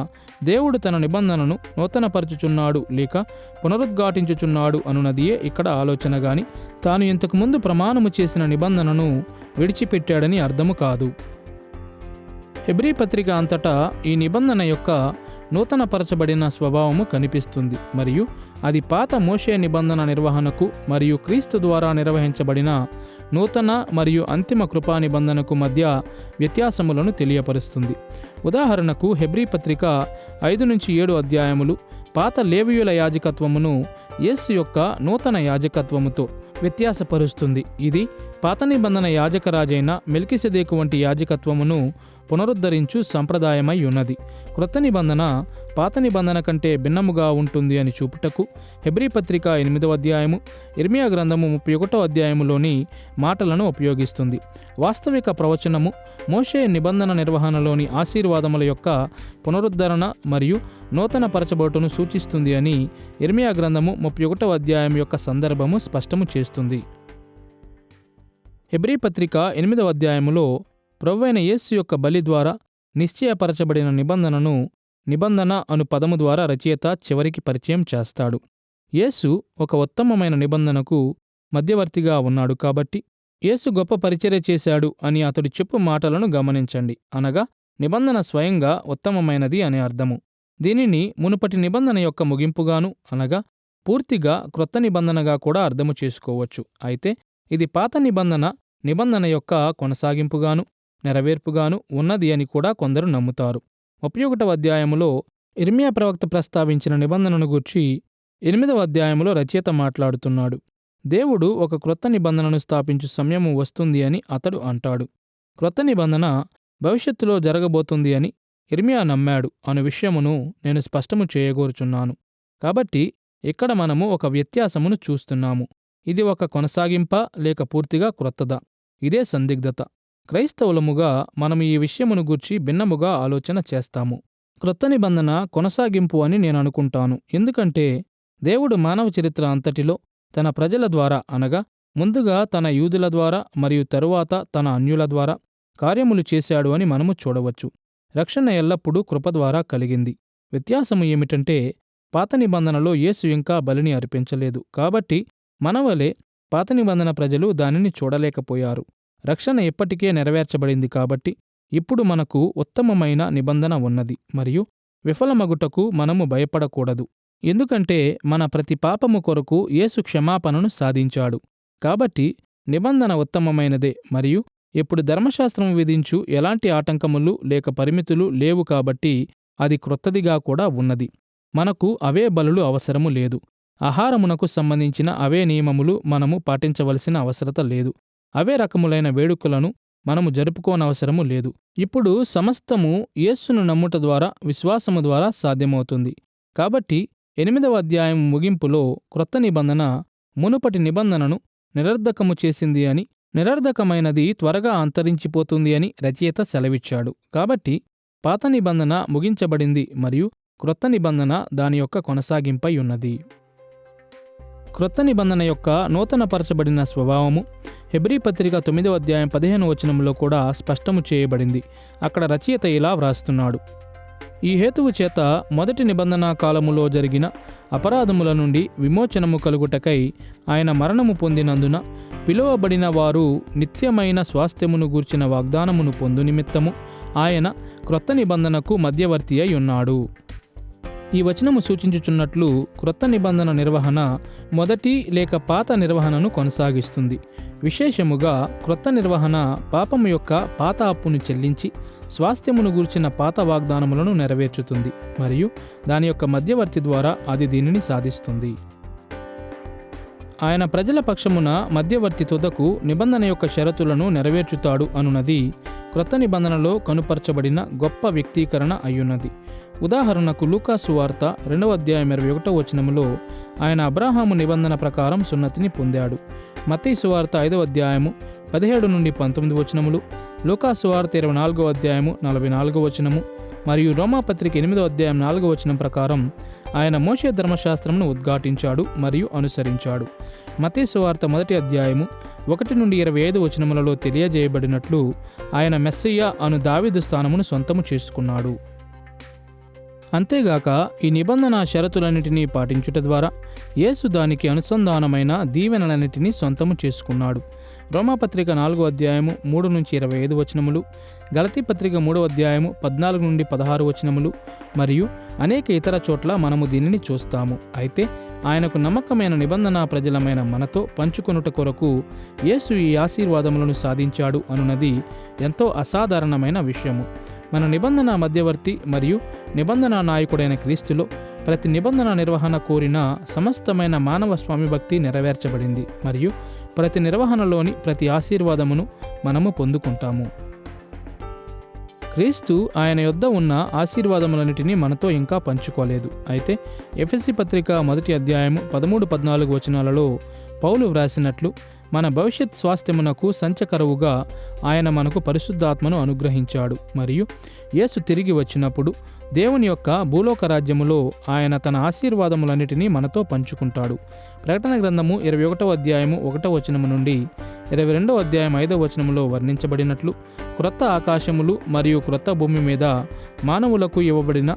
దేవుడు తన నిబంధనను నూతనపరచుచున్నాడు లేక పునరుద్ఘాటించుచున్నాడు అనున్నదియే ఇక్కడ ఆలోచన గాని తాను ఇంతకుముందు ప్రమాణము చేసిన నిబంధనను విడిచిపెట్టాడని అర్థము కాదు. హెబ్రీ పత్రిక అంతటా ఈ నిబంధన యొక్క నూతనపరచబడిన స్వభావము కనిపిస్తుంది మరియు అది పాత మోషే నిబంధన నిర్వహణకు మరియు క్రీస్తు ద్వారా నిర్వహించబడిన నూతన మరియు అంతిమ కృపా నిబంధనకు మధ్య వ్యత్యాసములను తెలియపరుస్తుంది. ఉదాహరణకు హెబ్రీ పత్రిక 5-7 అధ్యాయములు పాత లేవీయుల యాజకత్వమును యేసు యొక్క నూతన యాజకత్వముతో వ్యత్యాసపరుస్తుంది. ఇది పాత నిబంధన యాజకరాజైన మెల్కిసెదెకు వంటి యాజకత్వమును పునరుద్ధరించు సంప్రదాయమై ఉన్నది. క్రొత్త నిబంధన పాత నిబంధన కంటే భిన్నముగా ఉంటుంది అని చూపుటకు హెబ్రీ పత్రిక 8వ అధ్యాయము ఇర్మియా గ్రంథము 31వ అధ్యాయములోని మాటలను ఉపయోగిస్తుంది. వాస్తవిక ప్రవచనము మోషే నిబంధన నిర్వహణలోని ఆశీర్వాదముల యొక్క పునరుద్ధరణ మరియు నూతన పరచబడుటను సూచిస్తుంది అని ఇర్మియా గ్రంథము 31వ అధ్యాయం యొక్క సందర్భము స్పష్టము చేస్తుంది. హెబ్రీ పత్రిక 8వ అధ్యాయములో ప్రభువైన యేసు యొక్క బలి ద్వారా నిశ్చయపరచబడిన నిబంధనను నిబంధన అను పదము ద్వారా రచయిత చివరికి పరిచయం చేస్తాడు. యేసు ఒక ఉత్తమమైన నిబంధనకు మధ్యవర్తిగా ఉన్నాడు కాబట్టి యేసు గొప్ప పరిచర్య చేశాడు అని అతడు చెప్పు మాటలను గమనించండి. అనగా నిబంధన స్వయంగా ఉత్తమమైనది అనే అర్థము. దీనిని మునుపటి నిబంధన యొక్క ముగింపుగాను అనగా పూర్తిగా క్రొత్త నిబంధనగా కూడా అర్థము చేసుకోవచ్చు. అయితే ఇది పాత నిబంధన యొక్క కొనసాగింపుగాను నెరవేర్పుగాను ఉన్నది అని కూడా కొందరు నమ్ముతారు. 31వ అధ్యాయములో ఇర్మియా ప్రవక్త ప్రస్తావించిన నిబంధనను గూర్చి 8వ అధ్యాయములో రచయిత మాట్లాడుతున్నాడు. దేవుడు ఒక క్రొత్త నిబంధనను స్థాపించు సమయము వస్తుంది అని అతడు అంటాడు. క్రొత్త నిబంధన భవిష్యత్తులో జరగబోతుంది అని ఇర్మియా నమ్మాడు అను విషయమును నేను స్పష్టము చేయగోరుచున్నాను. కాబట్టి ఇక్కడ మనము ఒక వ్యత్యాసమును చూస్తున్నాము. ఇది ఒక కొనసాగింపా లేక పూర్తిగా క్రొత్తదా? ఇదే సందిగ్ధత. క్రైస్తవులముగా మనము ఈ విషయమును గూర్చి భిన్నముగా ఆలోచన చేస్తాము. క్రొత్త నిబంధన కొనసాగింపు అని నేను అనుకుంటాను. ఎందుకంటే దేవుడు మానవ చరిత్ర అంతటిలో తన ప్రజల ద్వారా అనగా ముందుగా తన యూదుల ద్వారా మరియు తరువాత తన అన్యుల ద్వారా కార్యములు చేశాడు అని మనము చూడవచ్చు. రక్షణ ఎల్లప్పుడూ కృప ద్వారా కలిగింది. వ్యత్యాసము ఏమిటంటే పాత నిబంధనలో యేసు ఇంకా బలిని అర్పించలేదు. కాబట్టి మనవలే పాత నిబంధన ప్రజలు దానిని చూడలేకపోయారు. రక్షణ ఎప్పటికే నెరవేర్చబడింది కాబట్టి ఇప్పుడు మనకు ఉత్తమమైన నిబంధన ఉన్నది మరియు విఫలమగుటకు మనము భయపడకూడదు. ఎందుకంటే మన ప్రతి పాపము కొరకు యేసు క్షమాపణను సాధించాడు. కాబట్టి నిబంధన ఉత్తమమైనదే మరియు ఇప్పుడు ధర్మశాస్త్రము విధించు ఎలాంటి ఆటంకములు లేక పరిమితులు లేవు కాబట్టి అది క్రొత్తదిగా కూడా ఉన్నది. మనకు అవే బలులు అవసరము లేదు. ఆహారమునకు సంబంధించిన అవే నియమములు మనము పాటించవలసిన అవసరత లేదు. అవే రకములైన వేడుకలను మనము జరుపుకోనవసరము లేదు. ఇప్పుడు సమస్తము యేసును నమ్ముట ద్వారా విశ్వాసము ద్వారా సాధ్యమవుతుంది. కాబట్టి 8వ అధ్యాయం ముగింపులో క్రొత్త నిబంధన మునుపటి నిబంధనను నిరర్ధకము చేసింది అని, నిరర్ధకమైనది త్వరగా అంతరించిపోతుంది అని రచయిత సెలవిచ్చాడు. కాబట్టి పాత నిబంధన ముగించబడింది మరియు క్రొత్త నిబంధన దాని యొక్క కొనసాగింపై ఉన్నది. క్రొత్త నిబంధన యొక్క నూతనపరచబడిన స్వభావము హెబ్రీ పత్రిక 9వ అధ్యాయం 15వ వచనంలో కూడా స్పష్టము చేయబడింది. అక్కడ రచయిత ఇలా వ్రాస్తున్నాడు: ఈ హేతువు చేత మొదటి నిబంధన కాలములో జరిగిన అపరాధముల నుండి విమోచనము కలుగుటకై ఆయన మరణము పొందినందున పిలువబడిన వారు నిత్యమైన స్వాస్థ్యమును గూర్చిన వాగ్దానమును పొందు నిమిత్తము ఆయన క్రొత్త నిబంధనకు మధ్యవర్తి అయి ఉన్నాడు. ఈ వచనము సూచించుచున్నట్లు క్రొత్త నిబంధన నిర్వహణ మొదటి లేక పాత నిర్వహణను కొనసాగిస్తుంది. విశేషముగా క్రొత్త నిర్వహణ పాపము యొక్క పాత అప్పును చెల్లించి స్వాస్థ్యమును గూర్చిన పాత వాగ్దానములను నెరవేర్చుతుంది మరియు దాని యొక్క మధ్యవర్తి ద్వారా అది దీనిని సాధిస్తుంది. ఆయన ప్రజల పక్షమున మధ్యవర్తి తుదకు నిబంధన యొక్క షరతులను నెరవేర్చుతాడు అనున్నది క్రొత్త నిబంధనలో కనుపరచబడిన గొప్ప వ్యక్తీకరణ అయ్యున్నది. ఉదాహరణకు లూకా సువార్త 2వ అధ్యాయం 21వ వచనములో ఆయన అబ్రాహాము నిబంధన ప్రకారం సున్నతిని పొందాడు. మత్తయి సువార్త 5వ అధ్యాయము 17 నుండి 19 వచనములు, లూకా సువార్త 24వ అధ్యాయము 44వ వచనము మరియు రోమాపత్రిక 8వ అధ్యాయం 4వ వచనం ప్రకారం ఆయన మోషే ధర్మశాస్త్రమును ఉద్ఘాటించాడు మరియు అనుసరించాడు. మత్తయి సువార్త 1వ అధ్యాయము 1 నుండి 25 వచనములలో తెలియజేయబడినట్లు ఆయన మెస్సయ్య అను దావీదు స్థానమును సొంతము చేసుకున్నాడు. అంతేగాక ఈ నిబంధన షరతులన్నిటినీ పాటించుట ద్వారా యేసు దానికి అనుసంధానమైన దీవెనలన్నిటినీ సొంతము చేసుకున్నాడు. రోమాపత్రిక 4వ అధ్యాయము 3 నుంచి 25 వచనములు, గలతీ పత్రిక 3వ అధ్యాయము 14 నుండి 16 వచనములు మరియు అనేక ఇతర చోట్ల మనము దీనిని చూస్తాము. అయితే ఆయనకు నమ్మకమైన నిబంధన ప్రజలమైన మనతో పంచుకొనుట కొరకు యేసు ఈ ఆశీర్వాదములను సాధించాడు అనున్నది ఎంతో అసాధారణమైన విషయము. మన నిబంధన మధ్యవర్తి మరియు నిబంధన నాయకుడైన క్రీస్తులో ప్రతి నిబంధన నిర్వహణ కోరిన సమస్తమైన మానవ స్వామిభక్తి నెరవేర్చబడింది మరియు ప్రతి నిర్వహణలోని ప్రతి ఆశీర్వాదమును మనము పొందుకుంటాము. క్రీస్తు ఆయన యొద్ద ఉన్న ఆశీర్వాదములన్నిటినీ మనతో ఇంకా పంచుకోలేదు. అయితే ఎఫెసీ పత్రిక 1వ అధ్యాయము 13-14 వచనాలలో పౌలు వ్రాసినట్లు మన భవిష్యత్ స్వాస్థ్యమునకు సంచకరువుగా ఆయన మనకు పరిశుద్ధాత్మను అనుగ్రహించాడు మరియు యేసు తిరిగి వచ్చినప్పుడు దేవుని యొక్క భూలోక రాజ్యములో ఆయన తన ఆశీర్వాదములన్నిటినీ మనతో పంచుకుంటాడు. ప్రకటన గ్రంథము 21వ అధ్యాయము 1వ వచనము నుండి 22వ అధ్యాయం 5వ వచనములో వర్ణించబడినట్లు క్రొత్త ఆకాశములు మరియు క్రొత్త భూమి మీద మానవులకు ఇవ్వబడిన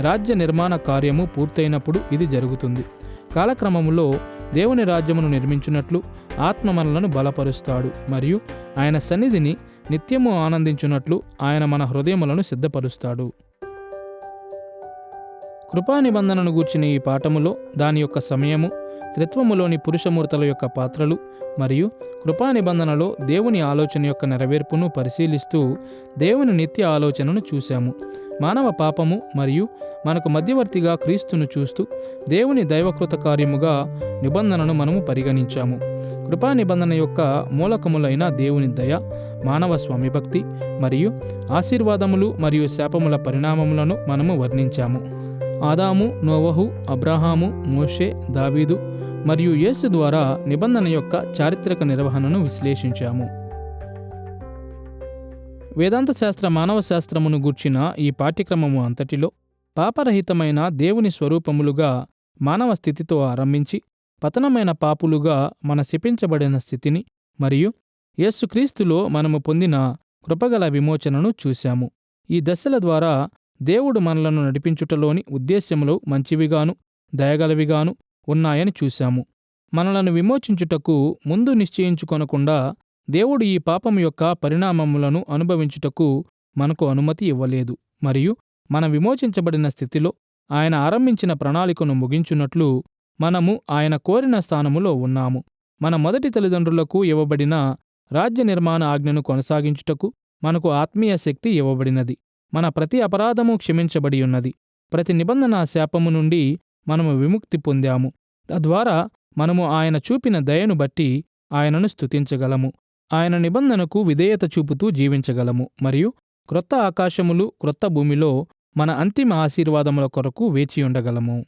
రాజ్య నిర్మాణ కార్యము పూర్తయినప్పుడు ఇది జరుగుతుంది. కాలక్రమములో దేవుని రాజ్యమును నిర్మించున్నట్లు ఆత్మ మనలను బలపరుస్తాడు మరియు ఆయన సన్నిధిని నిత్యము ఆనందించున్నట్లు ఆయన మన హృదయములను సిద్ధపరుస్తాడు. కృపా నిబంధనను గూర్చిన ఈ పాఠములో దాని యొక్క సమయము, త్రిత్వములోని పురుషమూర్తుల యొక్క పాత్రలు మరియు కృపా నిబంధనలో దేవుని ఆలోచన యొక్క నెరవేర్పును పరిశీలిస్తూ దేవుని నిత్య ఆలోచనను చూశాము. మానవ పాపము మరియు మనకు మధ్యవర్తిగా క్రీస్తును చూస్తూ దేవుని దైవకృత కార్యముగా నిబంధనను మనము పరిగణించాము. కృపా నిబంధన యొక్క మూలకములైన దేవుని దయ, మానవ స్వామిభక్తి మరియు ఆశీర్వాదములు మరియు శాపముల పరిణామములను మనము వర్ణించాము. ఆదాము, నోవహు, అబ్రహాము, మోషే, దావీదు మరియు యేసు ద్వారా నిబంధన యొక్క చారిత్రక నిర్వహణను విశ్లేషించాము. వేదాంత శాస్త్ర మానవ శాస్త్రమును గూర్చిన ఈ పాఠ్యక్రమము అంతటిలో పాపరహితమైన దేవుని స్వరూపములుగా మానవ స్థితితో ఆరంభించి పతనమైన పాపులుగా మన శపించబడిన స్థితిని మరియు యేసుక్రీస్తులో మనము పొందిన కృపగల విమోచనను చూశాము. ఈ దశల ద్వారా దేవుడు మనలను నడిపించుటలోని ఉద్దేశ్యములు మంచివిగాను దయగలవిగాను ఉన్నాయని చూశాము. మనలను విమోచించుటకు ముందు నిశ్చయించుకొనకుండా దేవుడు ఈ పాపం యొక్క పరిణామములను అనుభవించుటకు మనకు అనుమతి ఇవ్వలేదు మరియు మన విమోచించబడిన స్థితిలో ఆయన ఆరంభించిన ప్రణాళికను ముగించున్నట్లు మనము ఆయన కోరిన స్థానములో ఉన్నాము. మన మొదటి తల్లిదండ్రులకు ఇవ్వబడిన రాజ్య నిర్మాణ ఆజ్ఞను కొనసాగించుటకు మనకు ఆత్మీయ శక్తి ఇవ్వబడినది. మన ప్రతి అపరాధము క్షమించబడి ఉన్నది. ప్రతి నిబంధన శాపము నుండి మనము విముక్తి పొందాము. తద్వారా మనము ఆయన చూపిన దయను బట్టి ఆయనను స్తుతించగలము. ఆయన నిబంధనకు విధేయత చూపుతూ జీవించగలము మరియు క్రొత్త ఆకాశములు క్రొత్త భూమిలో మన అంతిమ ఆశీర్వాదముల కొరకు వేచి ఉండగలము.